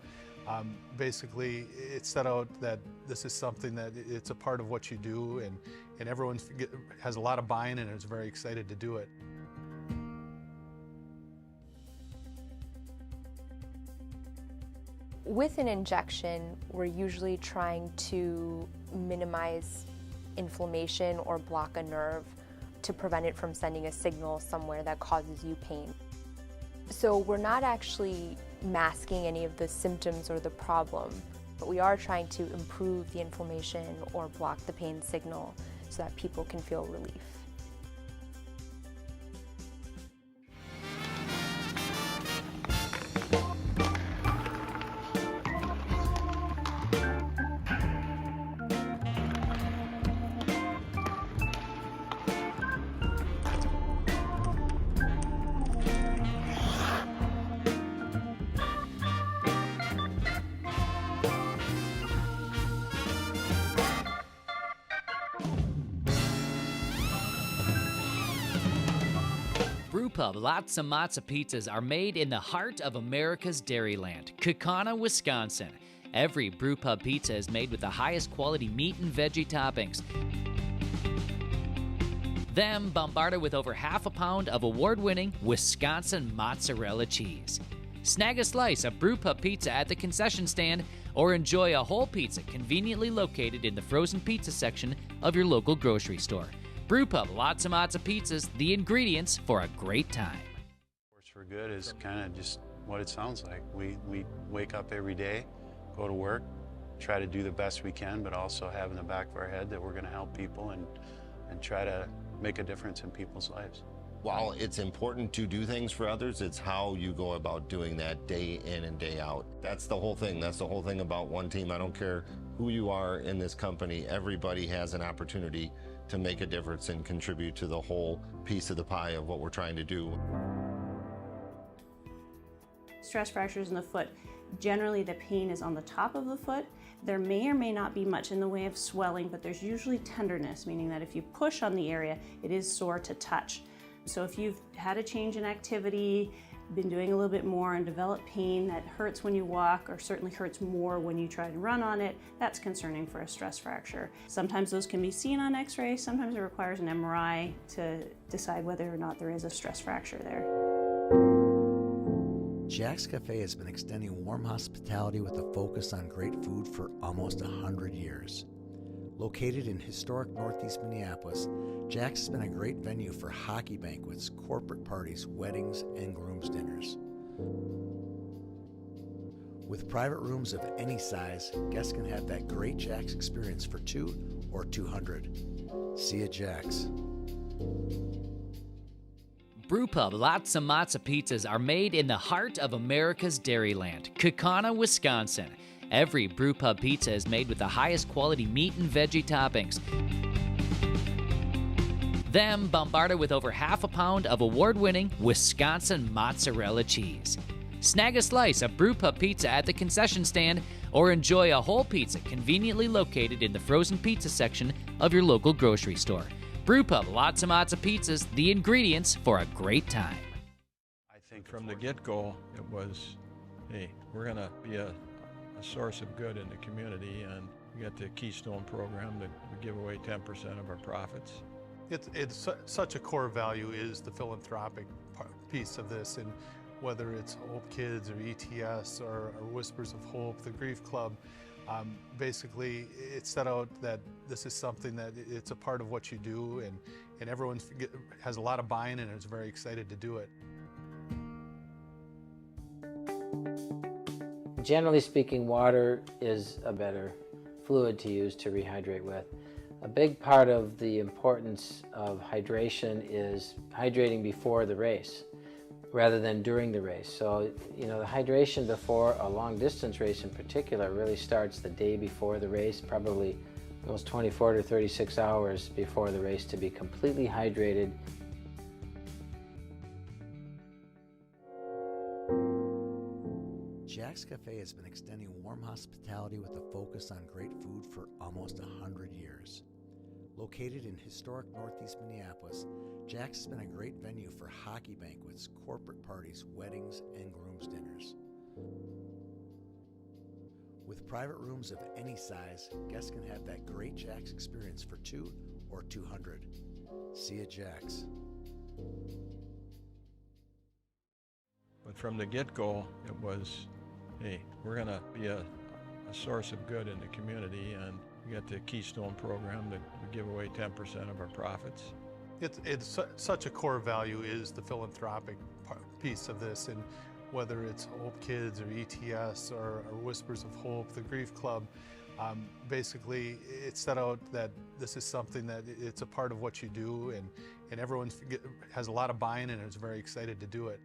B: basically it's set out that this is something that it's a part of what you do, and everyone has a lot of buy-in and is very excited to do it.
C: With an injection, we're usually trying to minimize inflammation or block a nerve to prevent it from sending a signal somewhere that causes you pain. So we're not actually masking any of the symptoms or the problem, but we are trying to improve the inflammation or block the pain signal so that people can feel relief.
D: Brewpub Lots and Matzo pizzas are made in the heart of America's Dairyland, Kaukauna, Wisconsin. Every Brewpub pizza is made with the highest quality meat and veggie toppings. Then bombarded with over half a pound of award-winning Wisconsin mozzarella cheese. Snag a slice of Brewpub pizza at the concession stand or enjoy a whole pizza conveniently located in the frozen pizza section of your local grocery store. Brewpub Lots and Matzo pizzas, the ingredients for a great time.
E: Sports for Good is kind of just what it sounds like. We wake up every day, go to work, try to do the best we can, but also have in the back of our head that we're going to help people and try to make a difference in people's lives.
F: While it's important to do things for others, it's how you go about doing that day in and day out. That's the whole thing. That's the whole thing about one team. I don't care who you are in this company, everybody has an opportunity to make a difference and contribute to the whole piece of the pie of what we're trying to do.
G: Stress fractures in the foot, generally the pain is on the top of the foot. There may or may not be much in the way of swelling, but there's usually tenderness, meaning that if you push on the area, it is sore to touch. So if you've had a change in activity, been doing a little bit more and developed pain that hurts when you walk or certainly hurts more when you try to run on it, that's concerning for a stress fracture. Sometimes those can be seen on x-ray, sometimes it requires an MRI to decide whether or not there is a stress fracture there.
H: Jack's Cafe has been extending warm hospitality with a focus on great food for almost 100 years. Located in historic Northeast Minneapolis, Jack's has been a great venue for hockey banquets, corporate parties, weddings, and groom's dinners. With private rooms of any size, guests can have that great Jack's experience for 2 or 200. See you at Jack's.
D: Brewpub Lots of Matzo pizzas are made in the heart of America's Dairyland, Kaukauna, Wisconsin. Every Brewpub pizza is made with the highest quality meat and veggie toppings. Then bombarded with over half a pound of award-winning Wisconsin mozzarella cheese. Snag a slice of Brewpub pizza at the concession stand or enjoy a whole pizza conveniently located in the frozen pizza section of your local grocery store. Brewpub Lots of Matzo pizzas, the ingredients for a great time.
A: I think from the get-go, it was, hey, we're going to be a source of good in the community, and we got the Keystone program that we give away 10% of our profits.
B: It's such a core value is the philanthropic piece of this, and whether it's Hope Kids or ETS or Whispers of Hope, the Grief Club, basically it's set out that this is something that it's a part of what you do, and everyone has a lot of buy-in and is very excited to do it.
O: Generally speaking, water is a better fluid to use to rehydrate with. A big part of the importance of hydration is hydrating before the race rather than during the race. So, the hydration before a long distance race in particular really starts the day before the race, probably those 24 to 36 hours before the race to be completely hydrated.
H: Jack's Cafe has been extending warm hospitality with a focus on great food for almost 100 years. Located in historic Northeast Minneapolis, Jack's has been a great venue for hockey banquets, corporate parties, weddings, and groom's dinners. With private rooms of any size, guests can have that great Jack's experience for 2 or 200. See you at Jack's.
A: But from the get-go, it was, hey, we're going to be a source of good in the community, and we got the Keystone program that we give away 10% of our profits.
B: It's such a core value is the philanthropic piece of this, and whether it's Hope Kids or ETS or Whispers of Hope, the Grief Club, basically it's set out that this is something that it's a part of what you do, and everyone has a lot of buy-in and is very excited to do it.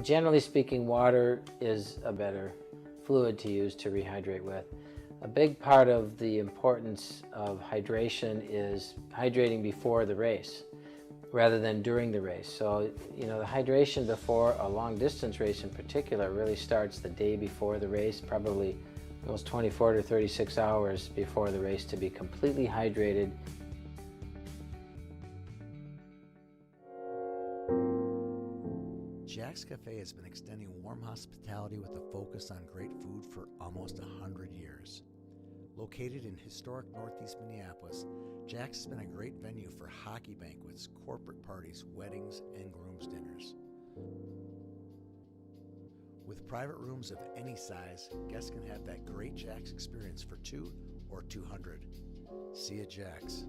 O: Generally speaking, water is a better fluid to use to rehydrate with. A big part of the importance of hydration is hydrating before the race rather than during the race. So, the hydration before a long distance race in particular really starts the day before the race, probably those 24 to 36 hours before the race to be completely hydrated.
H: Jack's Cafe has been extending warm hospitality with a focus on great food for almost 100 years. Located in historic Northeast Minneapolis, Jack's has been a great venue for hockey banquets, corporate parties, weddings, and groom's dinners. With private rooms of any size, guests can have that great Jack's experience for 2 or 200. See you at Jack's.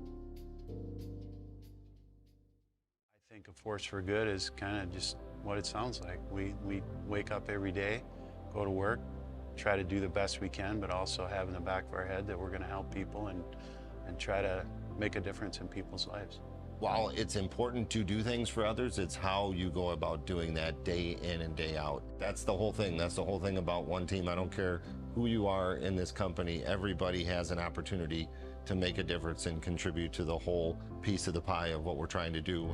E: I think a force for good is kind of just what it sounds like. We wake up every day, go to work, try to do the best we can, but also have in the back of our head that we're going to help people and try to make a difference in people's lives.
F: While it's important to do things for others, it's how you go about doing that day in and day out. That's the whole thing. That's the whole thing about one team. I don't care who you are in this company. Everybody has an opportunity to make a difference and contribute to the whole piece of the pie of what we're trying to do.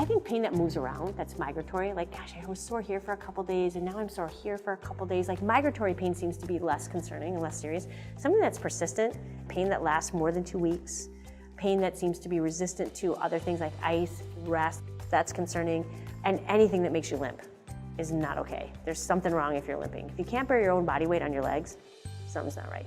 P: I think pain that moves around, that's migratory, like, gosh, I was sore here for a couple days and now I'm sore here for a couple days. Like, migratory pain seems to be less concerning and less serious. Something that's persistent, pain that lasts more than 2 weeks, pain that seems to be resistant to other things like ice, rest, that's concerning. And anything that makes you limp is not okay. There's something wrong if you're limping. If you can't bear your own body weight on your legs, something's not right.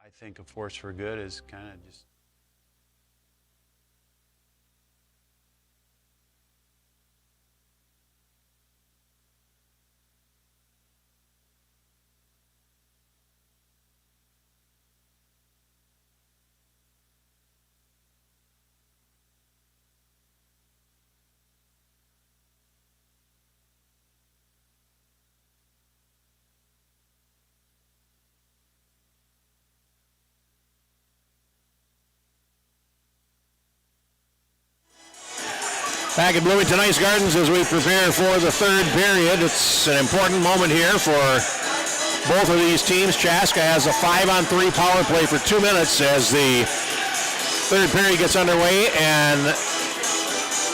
E: I think a force for good is kind of just
L: back at Bloomington Ice Gardens as we prepare for the third period. It's an important moment here for both of these teams. Chaska has a 5-on-3 power play for 2 minutes as the third period gets underway, and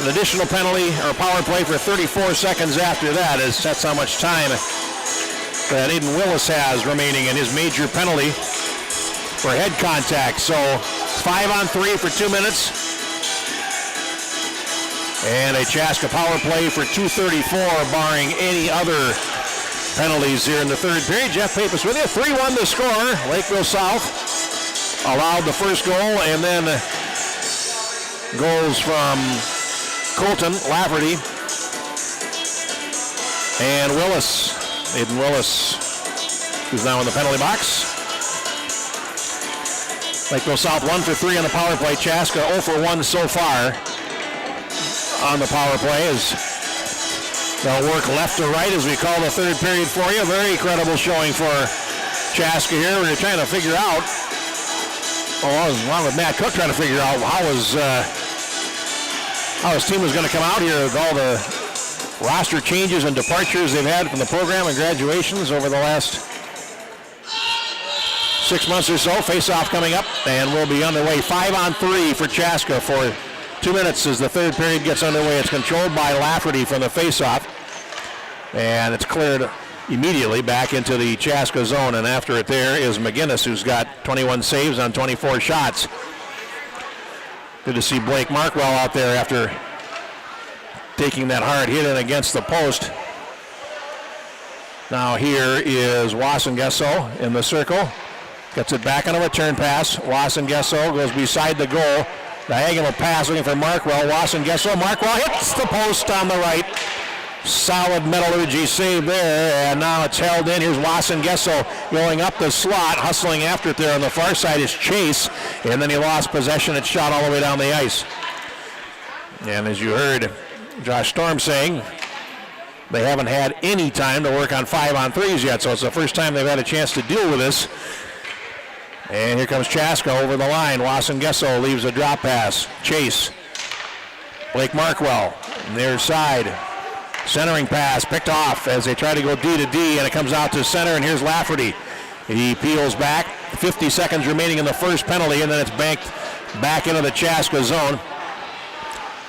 L: an additional penalty or power play for 34 seconds after that, as that's how much time that Aiden Willis has remaining in his major penalty for head contact. So 5-on-3 for 2 minutes. And a Chaska power play for 2:34, barring any other penalties here in the third period. Jeff Pappas with you. 3-1 the score. Lakeville South allowed the first goal, and then goals from Colton, Lafferty, and Willis. Aiden Willis, who's now in the penalty box. Lakeville South 1 for 3 on the power play. Chaska 0 for 1 so far on the power play, as they'll work left to right as we call the third period for you. Very credible showing for Chaska here. We're trying to figure out, along with Matt Cook trying to figure out how his team was going to come out here with all the roster changes and departures they've had from the program and graduations over the last 6 months or so. Face-off coming up, and we'll be underway. 5-on-3 for Chaska for 2 minutes as the third period gets underway. It's controlled by Lafferty from the face-off, and it's cleared immediately back into the Chaska zone, and after it there is McGinnis, who's got 21 saves on 24 shots. Good to see Blake Markwell out there after taking that hard hit in against the post. Now here is Wasson-Gesso in the circle. Gets it back on a return pass. Wasson-Gesso goes beside the goal. Diagonal pass looking for Markwell. Wasson-Gesso. Markwell hits the post on the right. Solid metallurgy save there, and now it's held in. Here's Wasson-Gesso going up the slot, hustling after it there on the far side is Chase, and then he lost possession. It's shot all the way down the ice. And as you heard Josh Storm saying, they haven't had any time to work on 5-on-3s yet, so it's the first time they've had a chance to deal with this. And here comes Chaska over the line. Wasson-Gesso leaves a drop pass. Chase. Blake Markwell near side. Centering pass picked off as they try to go D to D, and it comes out to center, and here's Lafferty. He peels back. 50 seconds remaining in the first penalty, and then it's banked back into the Chaska zone.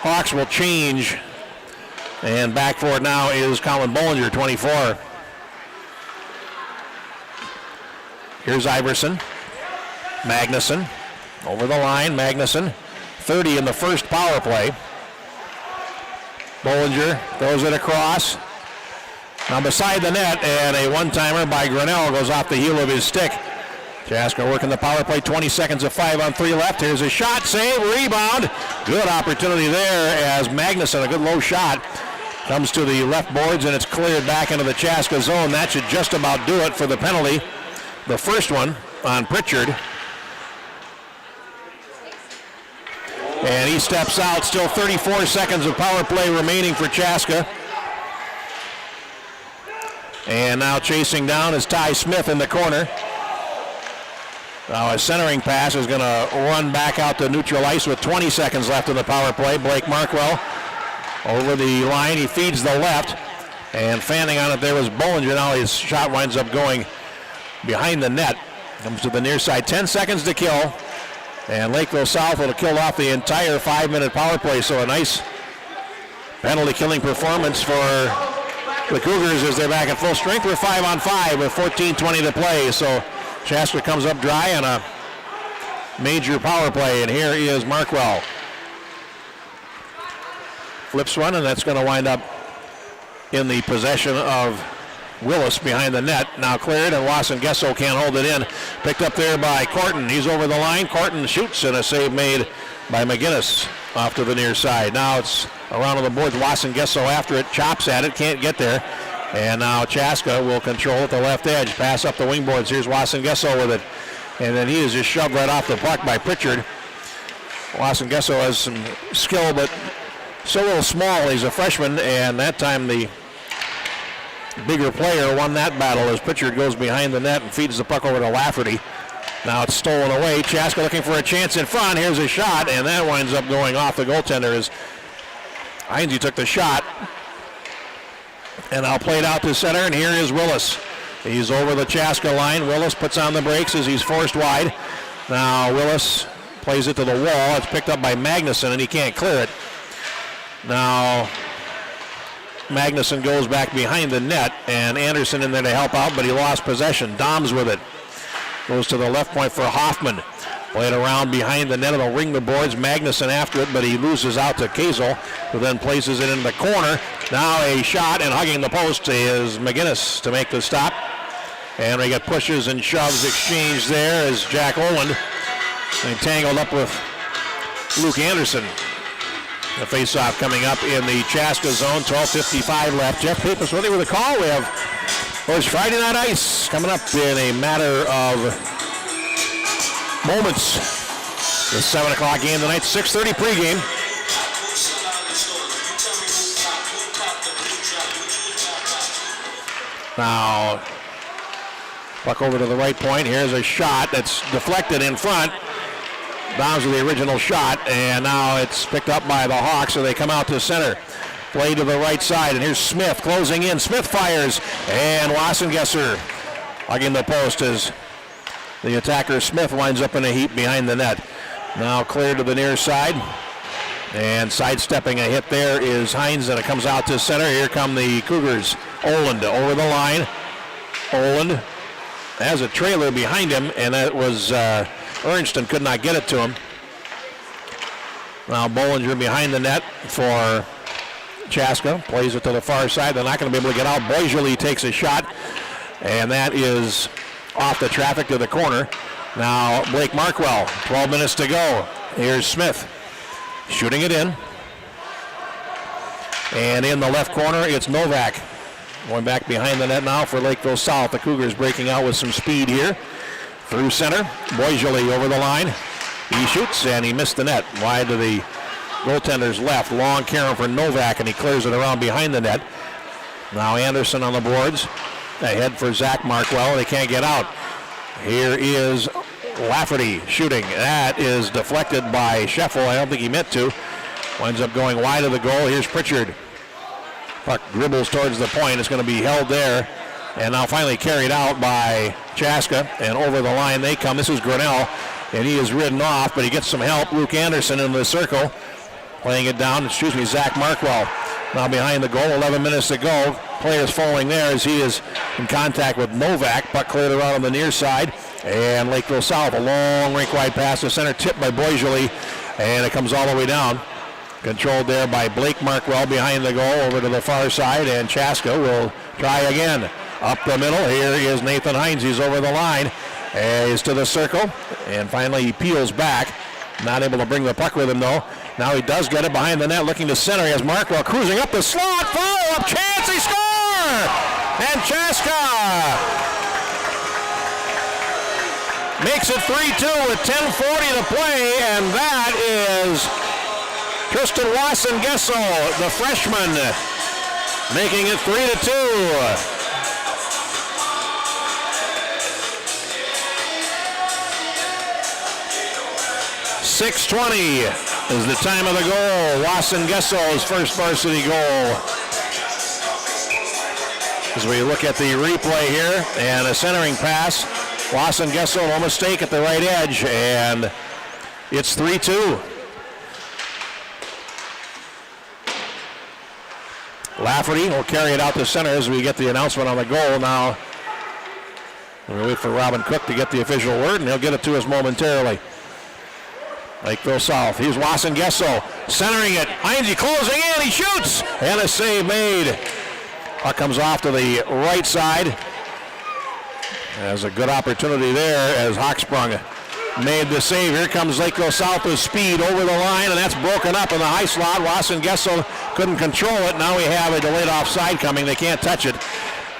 L: Hawks will change, and back for it now is Colin Bollinger, 24. Here's Iverson. Magnuson over the line. Magnuson, 30 in the first power play. Bollinger throws it across. Now beside the net, and a one-timer by Grinnell goes off the heel of his stick. Chaska working the power play, 20 seconds of 5-on-3 left. Here's a shot, save, rebound. Good opportunity there as Magnuson, a good low shot, comes to the left boards, and it's cleared back into the Chaska zone. That should just about do it for the penalty. The first one on Pritchard. And he steps out, still 34 seconds of power play remaining for Chaska. And now chasing down is Ty Smith in the corner. Now a centering pass is going to run back out to neutral ice with 20 seconds left in the power play. Blake Markwell over the line. He feeds the left. And fanning on it there was Bollinger. Now his shot winds up going behind the net. Comes to the near side. 10 seconds to kill. And Lakeville South will have killed off the entire 5-minute power play. So a nice penalty killing performance for the Cougars as they're back at full strength. We're 5-on-5 with 14:20 to play. So Chaska comes up dry on a major power play, and here is Markwell. Flips one, and that's going to wind up in the possession of Willis behind the net. Now cleared, and Wasson Gesso can't hold it in. Picked up there by Corton. He's over the line. Corton shoots, and a save made by McGinnis off to the near side. Now it's around on the boards. Wasson Gesso after it, chops at it, can't get there. And now Chaska will control at the left edge. Pass up the wing boards. Here's Wasson Gesso with it. And then he is just shoved right off the puck by Pritchard. Wasson Gesso has some skill, but so little small. He's a freshman, and that time the bigger player won that battle as Pritchard goes behind the net and feeds the puck over to Lafferty. Now it's stolen away. Chaska looking for a chance in front. Here's a shot, and that winds up going off the goaltender as Heinze took the shot. And I'll play it out to center, and here is Willis. He's over the Chaska line. Willis puts on the brakes as he's forced wide. Now Willis plays it to the wall. It's picked up by Magnuson, and he can't clear it. Now Magnuson goes back behind the net, and Anderson in there to help out, but he lost possession. Doms with it. Goes to the left point for Hoffman. Played around behind the net, it'll ring the boards. Magnuson after it, but he loses out to Kazel, who then places it into the corner. Now a shot, and hugging the post is McGinnis to make the stop. And we get pushes and shoves exchanged there as Jack Oland tangled up with Luke Anderson. The face-off coming up in the Chaska zone, 12:55 left. Jeff Pappas with you with a call. We have, of course, Friday Night Ice coming up in a matter of moments. The 7 o'clock game tonight, 6:30 pregame. Now, puck over to the right point. Here's a shot that's deflected in front. Bounds with the original shot, and now it's picked up by the Hawks, so they come out to center. Play to the right side, and here's Smith closing in. Smith fires, and Wassengesser hugging the post as the attacker Smith winds up in a heap behind the net. Now cleared to the near side, and sidestepping a hit there is Heinze, and it comes out to center. Here come the Cougars. Oland over the line. Oland has a trailer behind him, and that was Ernston could not get it to him. Now Bollinger behind the net for Chaska. Plays it to the far side. They're not going to be able to get out. Boisjoli takes a shot, and that is off the traffic to the corner. Now Blake Markwell, 12 minutes to go. Here's Smith shooting it in. And in the left corner, it's Novak. Going back behind the net now for Lakeville South. The Cougars breaking out with some speed here. Through center, Boisjoli over the line. He shoots, and he missed the net. Wide to the goaltender's left. Long carry for Novak, and he clears it around behind the net. Now Anderson on the boards. Ahead for Zach Markwell. They can't get out. Here is Lafferty shooting. That is deflected by Scheffel. I don't think he meant to. Winds up going wide of the goal. Here's Pritchard. Puck dribbles towards the point. It's going to be held there. And now finally carried out by Chaska. And over the line they come. This is Grinnell. And he is ridden off, but he gets some help. Luke Anderson in the circle. Playing it down. Zach Markwell. Now behind the goal. 11 minutes to go. Players falling there as he is in contact with Novak. Puck cleared around on the near side. And Lakeville South. A long rink-wide pass to center. Tipped by Boisjoli. And it comes all the way down. Controlled there by Blake Markwell behind the goal over to the far side, and Chaska will try again. Up the middle, here is Nathan Hines. He's over the line. He's to the circle, and finally he peels back. Not able to bring the puck with him, though. Now he does get it behind the net, looking to center. He has Markwell cruising up the slot. Follow-up chance, he scores! And Chaska makes it 3-2 with 10:40 to play, and that is Tristan Wasson-Gessel, the freshman, making it 3-2. 6:20 is the time of the goal. Wasson-Gessel's first varsity goal. As we look at the replay here, and a centering pass. Wasson-Gessel, no mistake at the right edge, and it's 3-2. Lafferty will carry it out to center as we get the announcement on the goal. Now, we'll wait for Robin Cook to get the official word, and he'll get it to us momentarily. Lakeville South. Here's Wasson-Gessel centering it. Heinze closing in. He shoots. And a save made. Puck comes off to the right side. There's a good opportunity there as Hochsprung made the save. Here comes Lakeville South with speed over the line, and that's broken up in the high slot. Wasson-Gessel couldn't control it. Now we have a delayed offside coming. They can't touch it.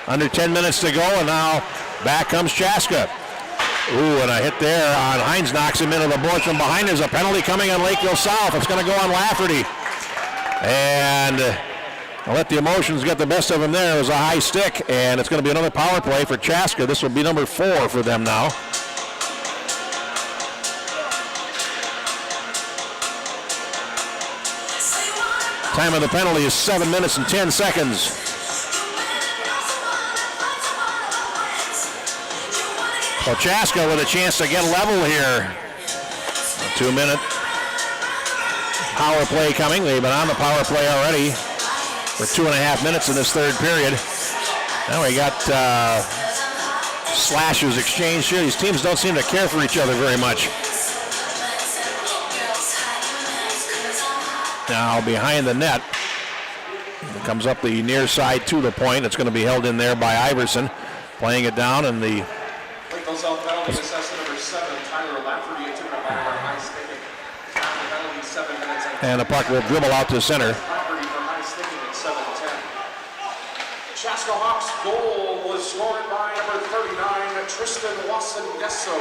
L: Under 10 minutes to go, and now back comes Chaska. Ooh, and a hit there on Hines, knocks him into the boards from behind. There's a penalty coming on Lakeville South. It's going to go on Lafferty. And I'll let the emotions get the best of him there. It was a high stick, and it's going to be another power play for Chaska. This will be number 4 for them now. Time of the penalty is 7 minutes and 10 seconds. So Chaska with a chance to get level here. A 2-minute power play coming. They've been on the power play already for 2.5 minutes in this third period. Now we got slashes exchanged here. These teams don't seem to care for each other very much. Now behind the net. It comes up the near side to the point. It's going to be held in there by Iverson. Playing it down, and the
K: South penalty assessment number 7, Tyler Lafferty, took a high sticking. Penalty 7 minutes.
L: And the puck will dribble out to center.
K: Lafferty for high sticking at 7:10. Chaska Hawks' goal was scored by number 39, Tristan Wasson-Gessel.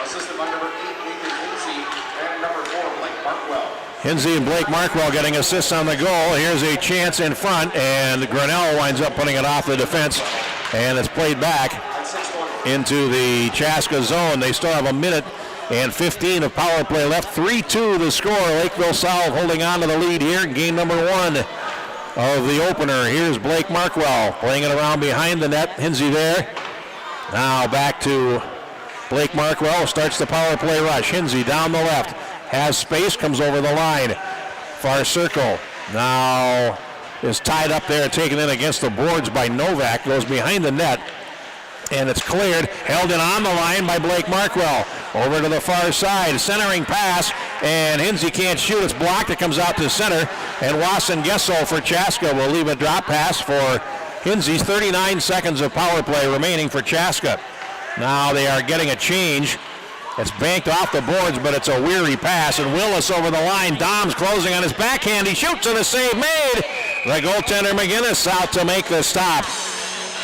K: Assisted by number 8, Nathan Heinze, and number 4, Blake Markwell.
L: Heinze and Blake Markwell getting assists on the goal. Here's a chance in front, and Grinnell winds up putting it off the defense, and it's played back into the Chaska zone. They still have 1 minute and 15 of power play left. 3-2 the score. Lakeville South holding on to the lead here in game number 1 of the opener. Here's Blake Markwell playing it around behind the net. Heinze there. Now back to Blake Markwell. Starts the power play rush. Heinze down the left. Has space. Comes over the line. Far circle. Now is tied up there, taken in against the boards by Novak. Goes behind the net. And it's cleared, held in on the line by Blake Markwell. Over to the far side, centering pass, and Heinze can't shoot. It's blocked. It comes out to center, and Wasson-Gessel for Chaska will leave a drop pass for Heinze. 39 seconds of power play remaining for Chaska. Now they are getting a change. It's banked off the boards, but it's a weary pass, and Willis over the line. Dom's closing on his backhand. He shoots, and a save made. The goaltender McGinnis out to make the stop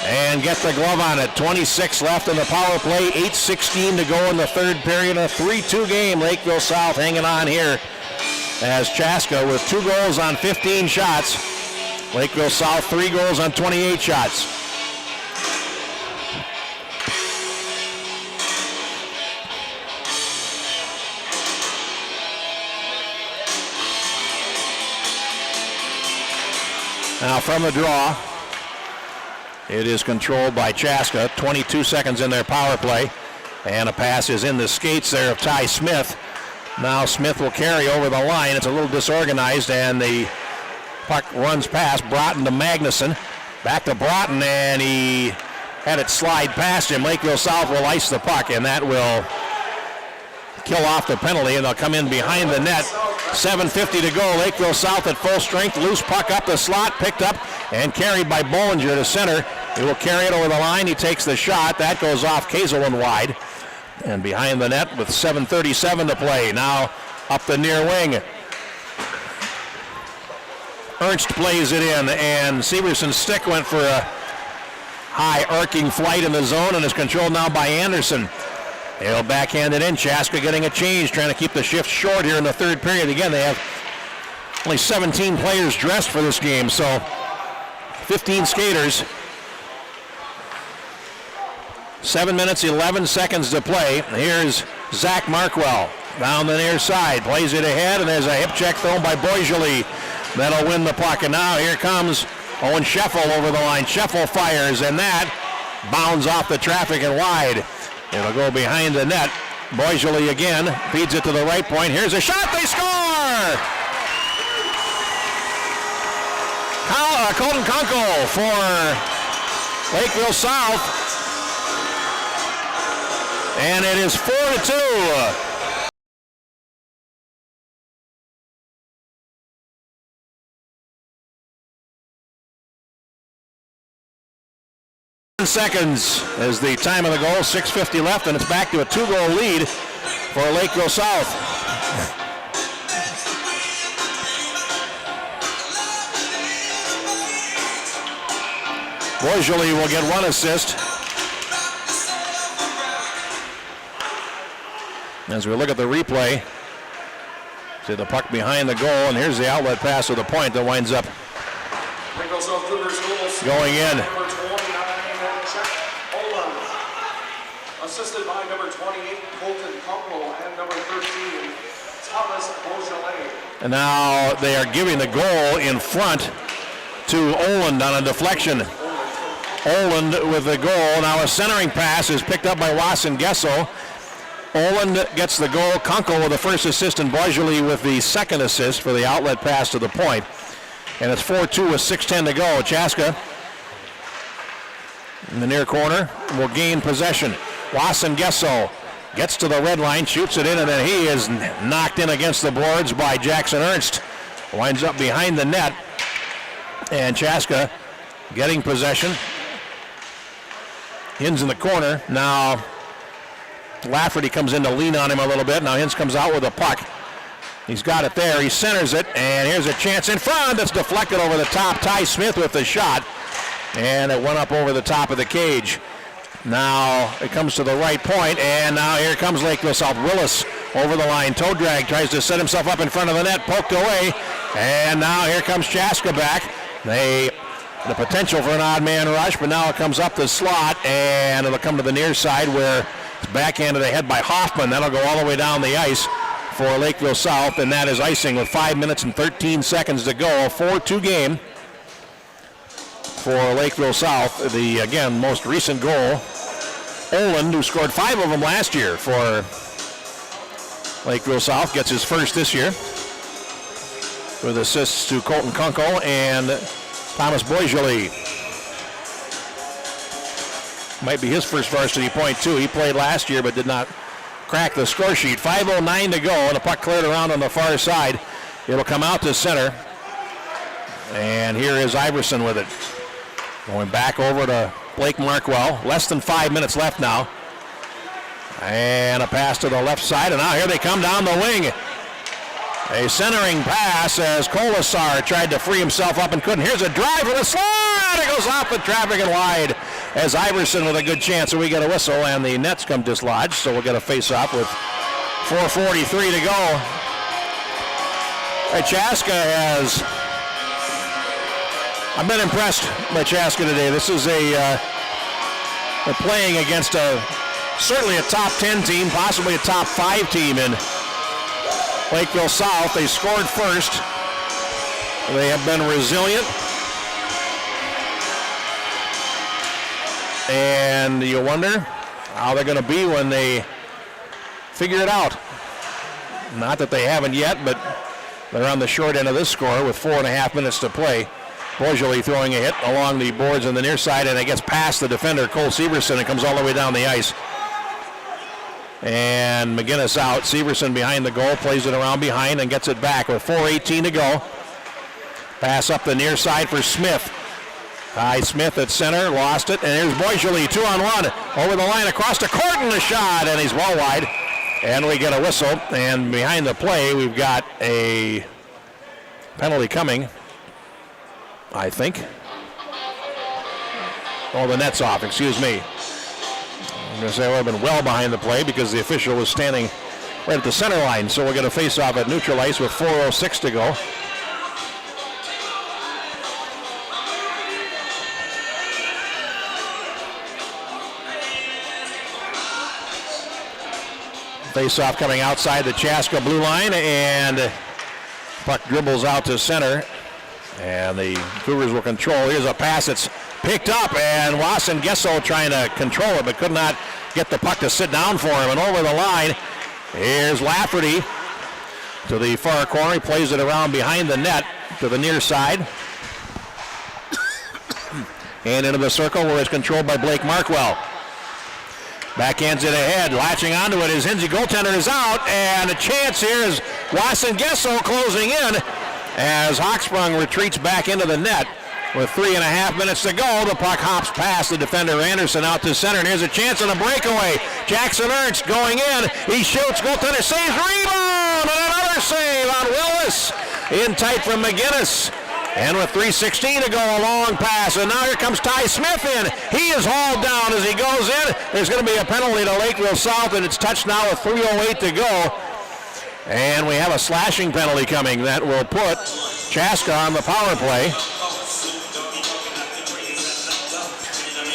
L: and get the glove on it. 26 left in the power play, 8:16 to go in the third period. A 3-2 game. Lakeville South hanging on here as Chaska with 2 goals on 15 shots. Lakeville South 3 goals on 28 shots. Now from the draw, it is controlled by Chaska. 22 seconds in their power play. And a pass is in the skates there of Ty Smith. Now Smith will carry over the line. It's a little disorganized, and the puck runs past Broughton to Magnuson. Back to Broughton, and he had it slide past him. Lakeville South will ice the puck, and that will kill off the penalty, and they'll come in behind the net 7:50 to go. Lakeville South at full strength. Loose puck up the slot, picked up and carried by Bollinger to center. He will carry it over the line. He takes the shot. That goes off Kazelin wide. And behind the net with 7:37 to play. Now up the near wing. Ernst plays it in, and Severson's stick went for a high arcing flight in the zone and is controlled now by Anderson. He'll backhand it in. Chaska getting a change, trying to keep the shift short here in the third period. Again, they have only 17 players dressed for this game, so 15 skaters. 7 minutes, 11 seconds to play. Here's Zach Markwell down the near side. Plays it ahead, and there's a hip check thrown by Boisjoli. That'll win the puck. And now here comes Owen Scheffel over the line. Scheffel fires, and that bounds off the traffic and wide. It'll go behind the net. Boisjoli again feeds it to the right point. Here's a shot. They score! Colton Kunkel for Lakeville South. And it is 4-2. Seconds is the time of the goal. 6:50 left, and it's back to a 2-goal lead for Lakeville South. Boisjoli will get one assist. As we look at the replay, see the puck behind the goal, and here's the outlet pass to the point that winds up going in.
K: Assisted by number 28, Colton Kunkel, and number 13, Thomas Boisjoli.
L: And now they are giving the goal in front to Oland on a deflection. Oland with the goal. Now a centering pass is picked up by Wasson Gesso. Oland gets the goal. Kunkel with the first assist, and Boisjoli with the second assist for the outlet pass to the point. And it's 4-2 with 6:10 to go. Chaska in the near corner will gain possession. Wasson Gesso gets to the red line, shoots it in, and then he is knocked in against the boards by Jackson Ernst. Winds up behind the net, and Chaska getting possession. Hins in the corner. Now Lafferty comes in to lean on him a little bit. Now Hins comes out with a puck. He's got it there. He centers it, and here's a chance in front. That's deflected over the top. Ty Smith with the shot, and it went up over the top of the cage. Now it comes to the right point, and now here comes Lakeville South. Willis over the line. Toe drag, tries to set himself up in front of the net, poked away, and now here comes Chaska back. The potential for an odd man rush, but now it comes up the slot, and it'll come to the near side where it's backhanded ahead by Hoffman. That'll go all the way down the ice for Lakeville South, and that is icing with 5 minutes and 13 seconds to go. A 4-2 game for Lakeville South. The, again, most recent goal, Oland, who scored 5 of them last year for Lakeville South, gets his first this year with assists to Colton Kunkel and Thomas Boisjoli. Might be his first varsity point, too. He played last year but did not crack the score sheet. 5:09 to go, and the puck cleared around on the far side. It'll come out to center. And here is Iverson with it. Going back over to Blake Markwell. Less than 5 minutes left now. And a pass to the left side, and now here they come down the wing. A centering pass as Kolasar tried to free himself up and couldn't. Here's a drive with a slide. It goes off the traffic and wide as Iverson with a good chance. So we get a whistle, and the nets come dislodged. So we'll get a face-off with 4:43 to go. Chaska has... I've been impressed by Chaska today. This is they're playing against certainly a top 10 team, possibly a top 5 team in Lakeville South. They scored first. They have been resilient. And you wonder how they're going to be when they figure it out. Not that they haven't yet, but they're on the short end of this score with 4.5 minutes to play. Boisjoli throwing a hit along the boards on the near side, and it gets past the defender, Cole Severson, and comes all the way down the ice. And McGinnis out. Severson behind the goal, plays it around behind and gets it back with 4:18 to go. Pass up the near side for Smith. Ty Smith at center, lost it, and here's Boisjoli, 2-on-1. Over the line, across the court, and the shot, and he's well wide. And we get a whistle, and behind the play, we've got a penalty coming, I think. Oh, the net's off, excuse me. I'm going to say I would have been well behind the play because the official was standing right at the center line. So we'll get a face-off at neutral ice with 4:06 to go. Face-off coming outside the Chaska blue line, and puck dribbles out to center. And the Cougars will control. Here's a pass that's picked up, and Wasson Gesso trying to control it, but could not get the puck to sit down for him. And over the line, here's Lafferty to the far corner. He plays it around behind the net to the near side. And into the circle where it's controlled by Blake Markwell. Backhands it ahead, latching onto it as Hinsey goaltender is out, and a chance here is Wasson Gesso closing in as Hawksprung retreats back into the net. With 3.5 minutes to go, the puck hops past the defender Anderson out to center, and here's a chance on a breakaway. Jackson Ernst going in, he shoots, goaltender saves, rebound, and another save on Willis. In tight from McGinnis. And with 3:16 to go, a long pass, and now here comes Ty Smith in. He is hauled down as he goes in. There's going to be a penalty to Lakeville South, and it's touched now with 3:08 to go. And we have a slashing penalty coming that will put Chaska on the power play.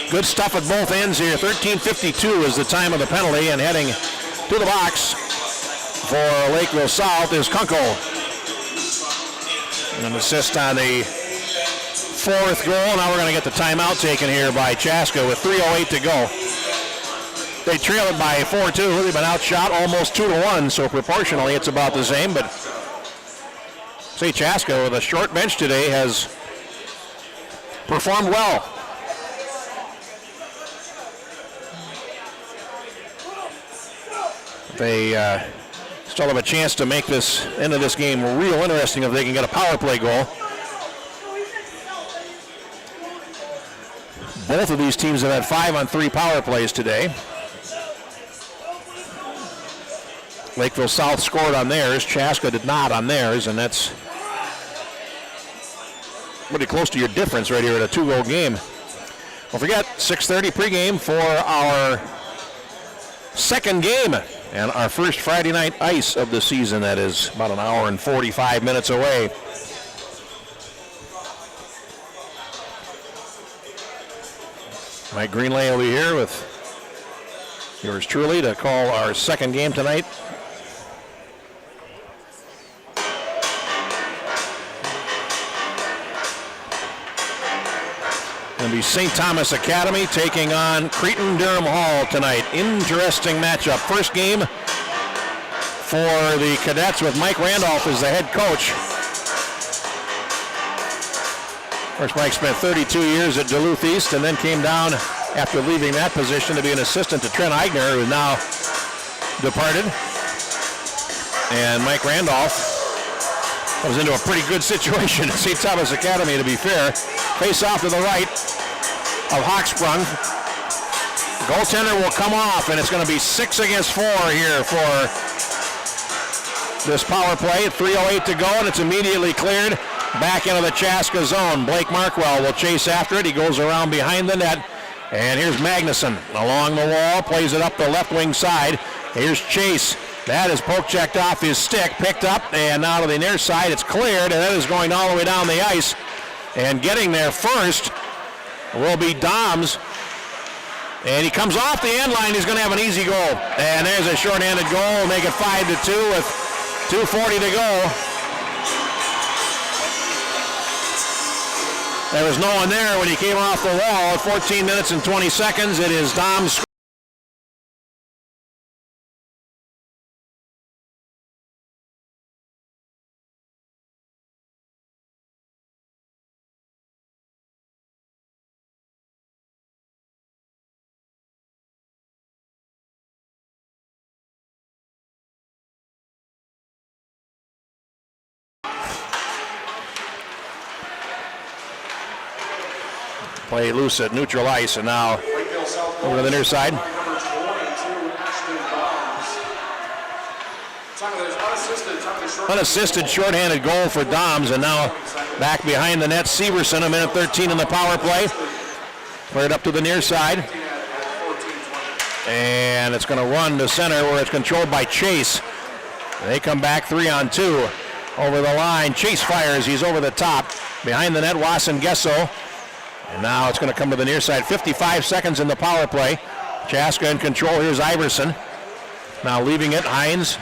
L: Good stuff at both ends here. 13:52 is the time of the penalty, and heading to the box for Lakeville South is Kunkel. An assist on the fourth goal. Now we're going to get the timeout taken here by Chaska with 3:08 to go. They trail it by 4-2. They've been outshot almost 2-1, so proportionally it's about the same. But say Chaska with a short bench today has performed well. They still have a chance to make this end of this game real interesting if they can get a power play goal. Both of these teams have had 5-on-3 power plays today. Lakeville South scored on theirs. Chaska did not on theirs, and that's pretty close to your difference right here at a 2-goal game. Don't forget, 6:30 pregame for our second game and our first Friday night ice of the season. That is about an hour and 45 minutes away. Mike Greenlay will be here with yours truly to call our second game tonight. Going to be St. Thomas Academy taking on Cretin-Durham Hall tonight. Interesting matchup. First game for the Cadets with Mike Randolph as the head coach. Of course, Mike spent 32 years at Duluth East and then came down after leaving that position to be an assistant to Trent Eigner, who is now departed. And Mike Randolph was into a pretty good situation at St. Thomas Academy, to be fair. Face off to the right of Hawksprung. Goaltender will come off, and it's going to be 6 against 4 here for this power play. 3:08 to go, and it's immediately cleared back into the Chaska zone. Blake Markwell will chase after it. He goes around behind the net, and here's Magnuson along the wall, plays it up the left wing side. Here's Chase. That is poke checked off his stick, picked up, and now to the near side. It's cleared, and that is going all the way down the ice. And getting there first will be Doms. And he comes off the end line. He's going to have an easy goal. And there's a short-handed goal. Make it 5-2 with 2:40 to go. There was no one there when he came off the wall. 14 minutes and 20 seconds. It is Doms. Play loose at neutral ice, and now over to the near side. Unassisted shorthanded goal for Doms, and now back behind the net, Severson, a minute 13 in the power play. Cleared up to the near side. And it's going to run to center where it's controlled by Chase. They come back 3-on-2 over the line. Chase fires, he's over the top. Behind the net, Wasson Gesso. And now it's going to come to the near side. 55 seconds in the power play. Chaska in control. Here's Iverson. Now leaving it, Hines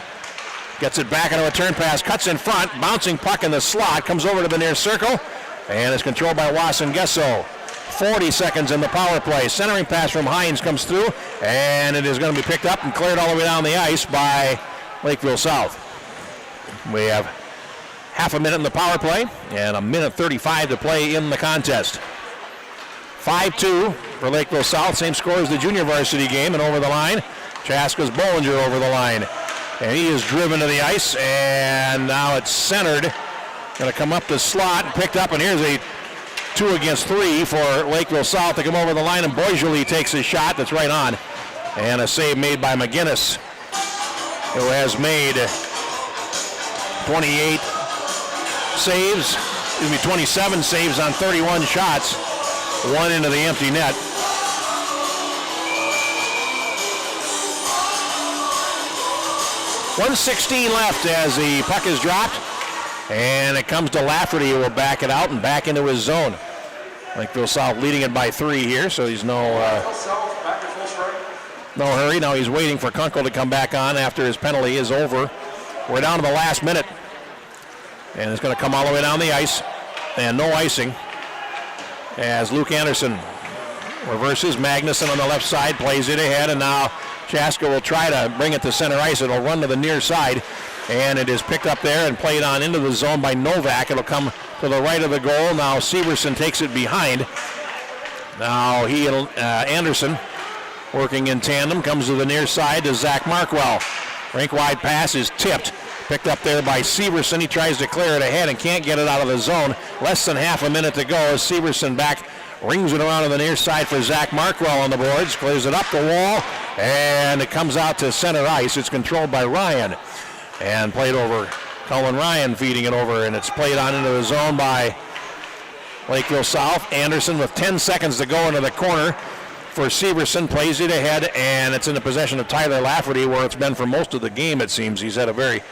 L: gets it back on a return pass, cuts in front, bouncing puck in the slot, comes over to the near circle, and it's controlled by Wasson Gesso. 40 seconds in the power play. Centering pass from Hines comes through, and it is going to be picked up and cleared all the way down the ice by Lakeville South. We have half a minute in the power play and a minute 35 to play in the contest. 5-2 for Lakeville South, same score as the junior varsity game, and over the line, Chaska's Bollinger over the line. And he is driven to the ice, and now it's centered. Going to come up the slot, picked up, and here's a 2-against-3 for Lakeville South to come over the line, and Boisjoli takes a shot that's right on. And a save made by McGinnis, who has made 27 saves on 31 shots, one into the empty net. .116 left as the puck is dropped, and it comes to Lafferty, who will back it out and back into his zone. Lakeville South leading it by 3 here, so he's no hurry. Now he's waiting for Kunkel to come back on after his penalty is over. We're down to the last minute, and it's going to come all the way down the ice, and no icing as Luke Anderson reverses. Magnuson on the left side plays it ahead, and now Chaska will try to bring it to center ice. It'll run to the near side, and it is picked up there and played on into the zone by Novak. It'll come to the right of the goal. Now Severson takes it behind. Now he and Anderson working in tandem, comes to the near side to Zach Markwell. Rink-wide pass is tipped. Picked up there by Severson. He tries to clear it ahead and can't get it out of the zone. Less than half a minute to go as Severson back rings it around to the near side for Zach Markwell on the boards. Clears it up the wall, and it comes out to center ice. It's controlled by Ryan and played over. Colin Ryan feeding it over, and it's played on into the zone by Lakeville South. Anderson with 10 seconds to go into the corner for Severson, plays it ahead, and it's in the possession of Tyler Lafferty, where it's been for most of the game, it seems. He's had a very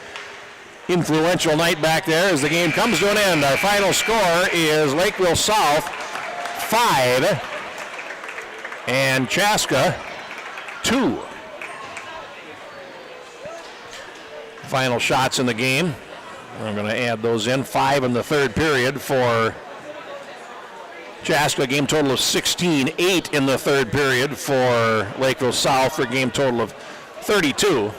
L: influential night back there as the game comes to an end. Our final score is Lakeville South 5 and Chaska 2. Final shots in the game. I'm going to add those in. 5 in the third period for Chaska, game total of 16. 8 in the third period for Lakeville South for a game total of 32.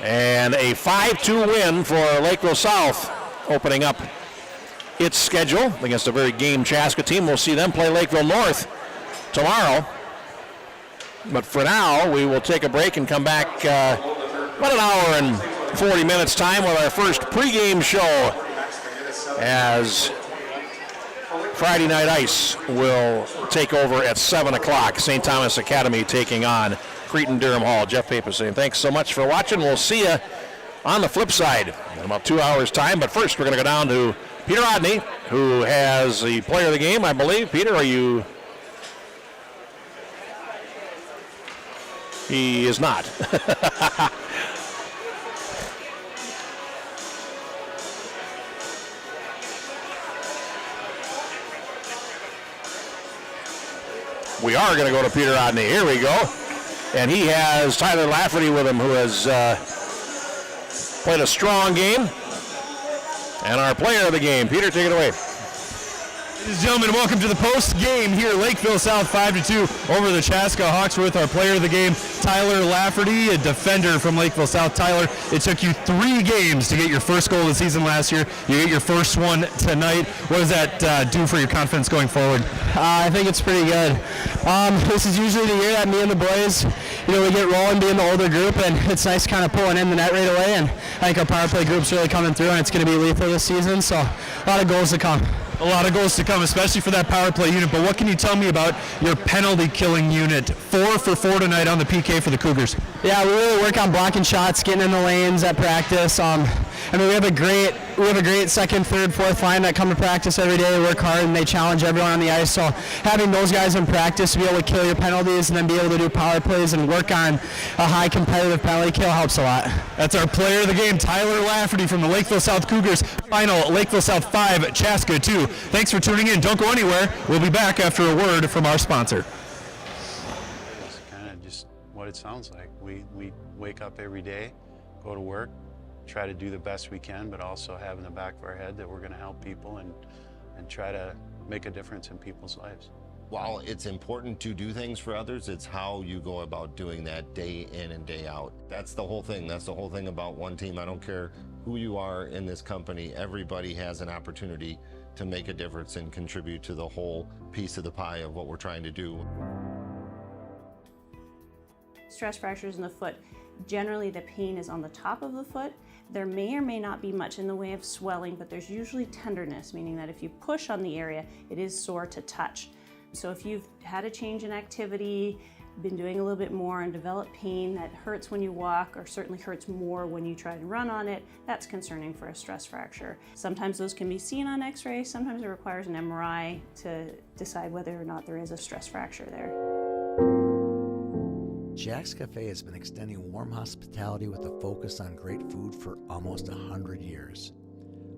L: And a 5-2 win for Lakeville South, opening up its schedule against a very game Chaska team. We'll see them play Lakeville North tomorrow. But for now, we will take a break and come back about an hour and 40 minutes time with our first pregame show, as Friday Night Ice will take over at 7 o'clock. St. Thomas Academy taking on Cretin-Durham Hall. Jeff Pappas saying thanks so much for watching. We'll see you on the flip side in about 2 hours' time. But first, we're going to go down to Peter Odney, who has the player of the game, I believe. Peter, are you? He is not. We are going to go to Peter Odney. Here we go. And he has Tyler Lafferty with him, who has played a strong game. And our player of the game. Peter, take it away.
M: Ladies and gentlemen, welcome to the post game here. Lakeville South 5-2 over the Chaska Hawks with our player of the game, Tyler Lafferty, a defender from Lakeville South. Tyler, it took you 3 games to get your first goal of the season last year. You get your first one tonight. What does that do for your confidence going forward?
N: I think it's pretty good. This is usually the year that me and the boys, we get rolling being the older group, and it's nice kind of pulling in the net right away. And I think our power play group's really coming through, and it's going to be lethal this season, so a lot of goals to come.
M: A lot of goals to come, especially for that power play unit, but what can you tell me about your penalty killing unit? 4 for 4 tonight on the PK for the Cougars.
Q: Yeah, we really work on blocking shots, getting in the lanes at practice. I mean, we have a great second, third, fourth line that come to practice every day, work hard, and they challenge everyone on the ice. So having those guys in practice to be able to kill your penalties and then be able to do power plays and work on a high competitive penalty kill helps a lot.
M: That's our player of the game, Tyler Lafferty from the Lakeville South Cougars. Final, Lakeville South 5, Chaska 2. Thanks for tuning in. Don't go anywhere. We'll be back after a word from our sponsor.
E: It's kind of just what it sounds like. We wake up every day, go to work, try to do the best we can, but also have in the back of our head that we're going to help people and try to make a difference in people's lives.
F: While it's important to do things for others, it's how you go about doing that day in and day out. That's the whole thing. That's the whole thing about one team. I don't care who you are in this company. Everybody has an opportunity to make a difference and contribute to the whole piece of the pie of what we're trying to do.
G: Stress fractures in the foot. Generally, the pain is on the top of the foot. There may or may not be much in the way of swelling, but there's usually tenderness, meaning that if you push on the area, it is sore to touch. So if you've had a change in activity, been doing a little bit more and developed pain that hurts when you walk or certainly hurts more when you try to run on it, that's concerning for a stress fracture. Sometimes those can be seen on x-ray, sometimes it requires an MRI to decide whether or not there is a stress fracture there.
H: Jack's Cafe has been extending warm hospitality with a focus on great food for almost 100 years.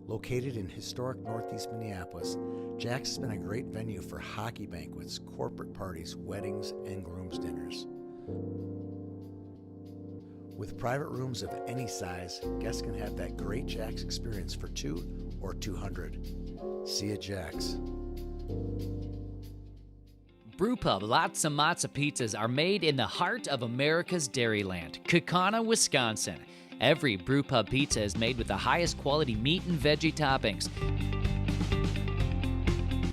H: Located in historic Northeast Minneapolis, Jack's has been a great venue for hockey banquets, corporate parties, weddings, and groom's dinners. With private rooms of any size, guests can have that great Jack's experience for 2 or 200. See you at Jack's.
D: Brewpub Lots and Matzo pizzas are made in the heart of America's Dairyland, Kaukauna, Wisconsin. Every Brewpub pizza is made with the highest quality meat and veggie toppings.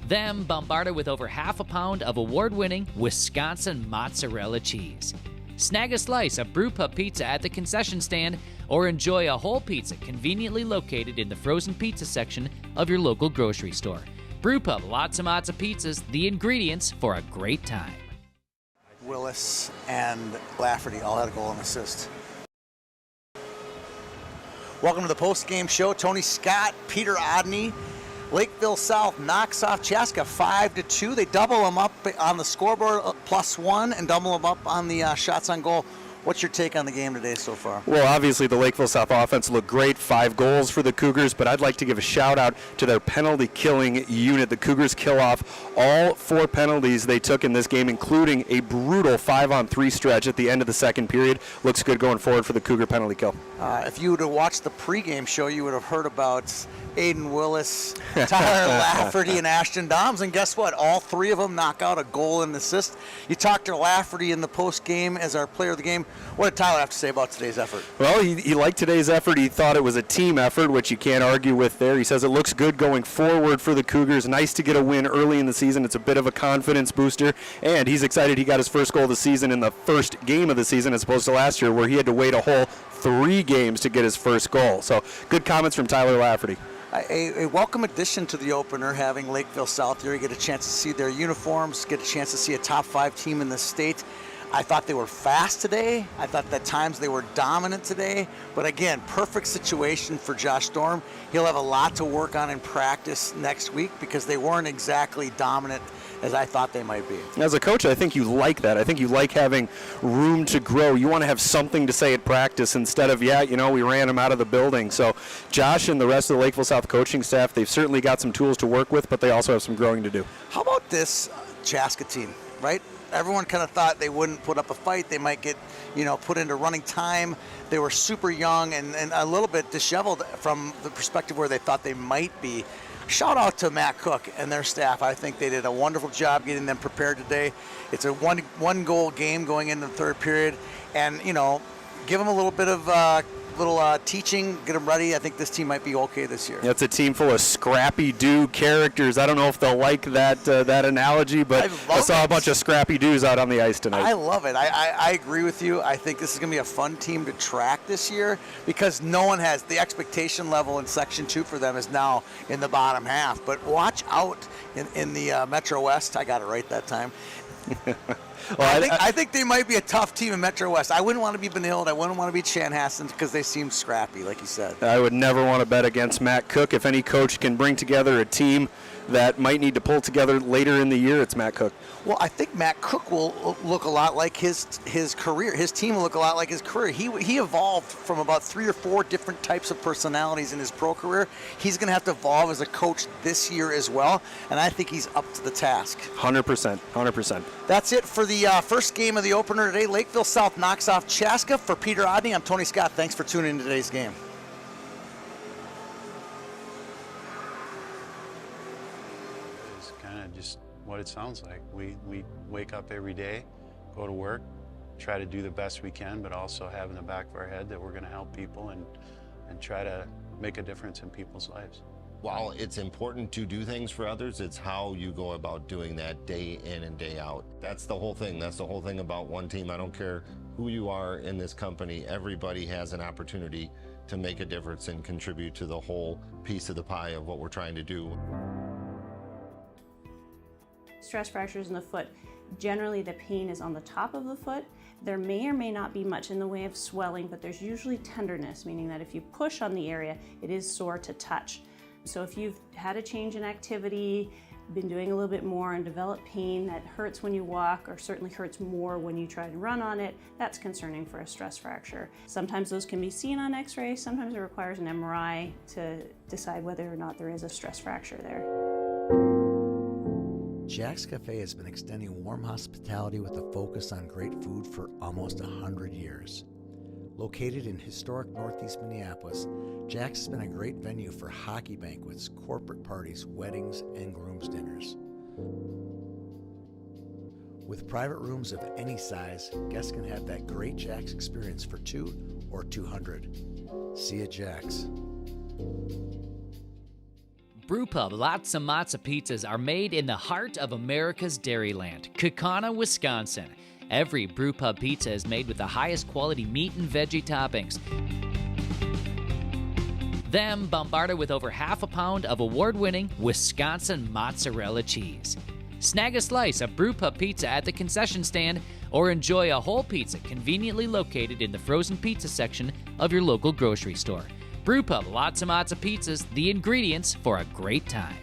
D: Then bombarded with over half a pound of award-winning Wisconsin mozzarella cheese. Snag a slice of Brewpub pizza at the concession stand or enjoy a whole pizza conveniently located in the frozen pizza section of your local grocery store. Brewpub Lots and Matzo pizzas, the ingredients for a great time.
I: Willis and Lafferty all had a goal and assist. Welcome to the post-game show. Tony Scott, Peter Odney. Lakeville South knocks off Chaska 5-2. They double them up on the scoreboard, +1, and double them up on the shots on goal. What's your take on the game today so far?
J: Well, obviously the Lakeville South offense looked great, 5 goals for the Cougars, but I'd like to give a shout out to their penalty killing unit. The Cougars kill off all 4 penalties they took in this game, including a brutal 5-on-3 stretch at the end of the second period. Looks good going forward for the Cougar penalty kill.
I: If you would have watched the pregame show, you would have heard about Aiden Willis, Tyler Lafferty, and Ashton Doms, and guess what? All 3 of them knock out a goal and assist. You talked to Lafferty in the post-game as our player of the game. What did Tyler have to say about today's effort?
J: Well, he liked today's effort. He thought it was a team effort, which you can't argue with there. He says it looks good going forward for the Cougars. Nice to get a win early in the season. It's a bit of a confidence booster, and he's excited he got his first goal of the season in the first game of the season as opposed to last year where he had to wait a whole 3 games to get his first goal. So good comments from Tyler Lafferty.
I: A welcome addition to the opener, having Lakeville South here. You get a chance to see their uniforms, get a chance to see a top 5 team in the state. I thought they were fast today. I thought at times they were dominant today. But again, perfect situation for Josh Storm. He'll have a lot to work on in practice next week because they weren't exactly dominant as I thought they might be.
J: As a coach, I think you like that. I think you like having room to grow. You want to have something to say at practice instead of, we ran them out of the building. So Josh and the rest of the Lakeville South coaching staff, they've certainly got some tools to work with, but they also have some growing to do.
I: How about this Chaska team, right? Everyone kind of thought they wouldn't put up a fight. They might get, put into running time. They were super young and a little bit disheveled from the perspective where they thought they might be. Shout out to Matt Cook and their staff. I think they did a wonderful job getting them prepared today. It's a one goal game going into the third period, and give them a little bit of little teaching, get them ready. I think this team might be okay this year.
J: It's a team full of scrappy-do characters. I don't know if they'll like that analogy, but I saw a bunch of scrappy-doos out on the ice tonight.
I: I love it. I agree with you. I think this is going to be a fun team to track this year because no one has the expectation level in Section 2 for them is now in the bottom half. But watch out in the Metro West. I got it right that time. Well, I think they might be a tough team in Metro West. I wouldn't want to be Benilde. I wouldn't want to be Chanhassen because they seem scrappy, like you said.
J: I would never want to bet against Matt Cook. If any coach can bring together a team that might need to pull together later in the year, it's Matt Cook.
I: Well, I think Matt Cook will look a lot like his career. His team will look a lot like his career. He evolved from about 3 or 4 different types of personalities in his pro career. He's going to have to evolve as a coach this year as well, and I think he's up to the task.
J: 100%, 100%.
I: That's it for the first game of the opener today. Lakeville South knocks off Chaska. For Peter Odney, I'm Tony Scott. Thanks for tuning in to today's game.
E: It's kind of just what it sounds like. We wake up every day, go to work, try to do the best we can, but also have in the back of our head that we're going to help people and try to make a difference in people's lives.
F: While it's important to do things for others, it's how you go about doing that day in and day out. That's the whole thing. That's the whole thing about one team. I don't care who you are in this company. Everybody has an opportunity to make a difference and contribute to the whole piece of the pie of what we're trying to do.
G: Stress fractures in the foot. Generally, the pain is on the top of the foot. There may or may not be much in the way of swelling, but there's usually tenderness, meaning that if you push on the area, it is sore to touch. So if you've had a change in activity, been doing a little bit more and developed pain that hurts when you walk or certainly hurts more when you try to run on it, that's concerning for a stress fracture. Sometimes those can be seen on x-ray, sometimes it requires an MRI to decide whether or not there is a stress fracture there.
H: Jack's Cafe has been extending warm hospitality with a focus on great food for almost 100 years. Located in historic Northeast Minneapolis, Jack's has been a great venue for hockey banquets, corporate parties, weddings, and groom's dinners. With private rooms of any size, guests can have that great Jack's experience for 2 or 200. See you at Jack's.
D: Brewpub Lots and Matzo pizzas are made in the heart of America's Dairyland, Kaukauna, Wisconsin. Every Brewpub pizza is made with the highest quality meat and veggie toppings. Then bombarded with over half a pound of award-winning Wisconsin mozzarella cheese. Snag a slice of Brewpub pizza at the concession stand or enjoy a whole pizza conveniently located in the frozen pizza section of your local grocery store. Brewpub Lots and Matzo pizzas, the ingredients for a great time.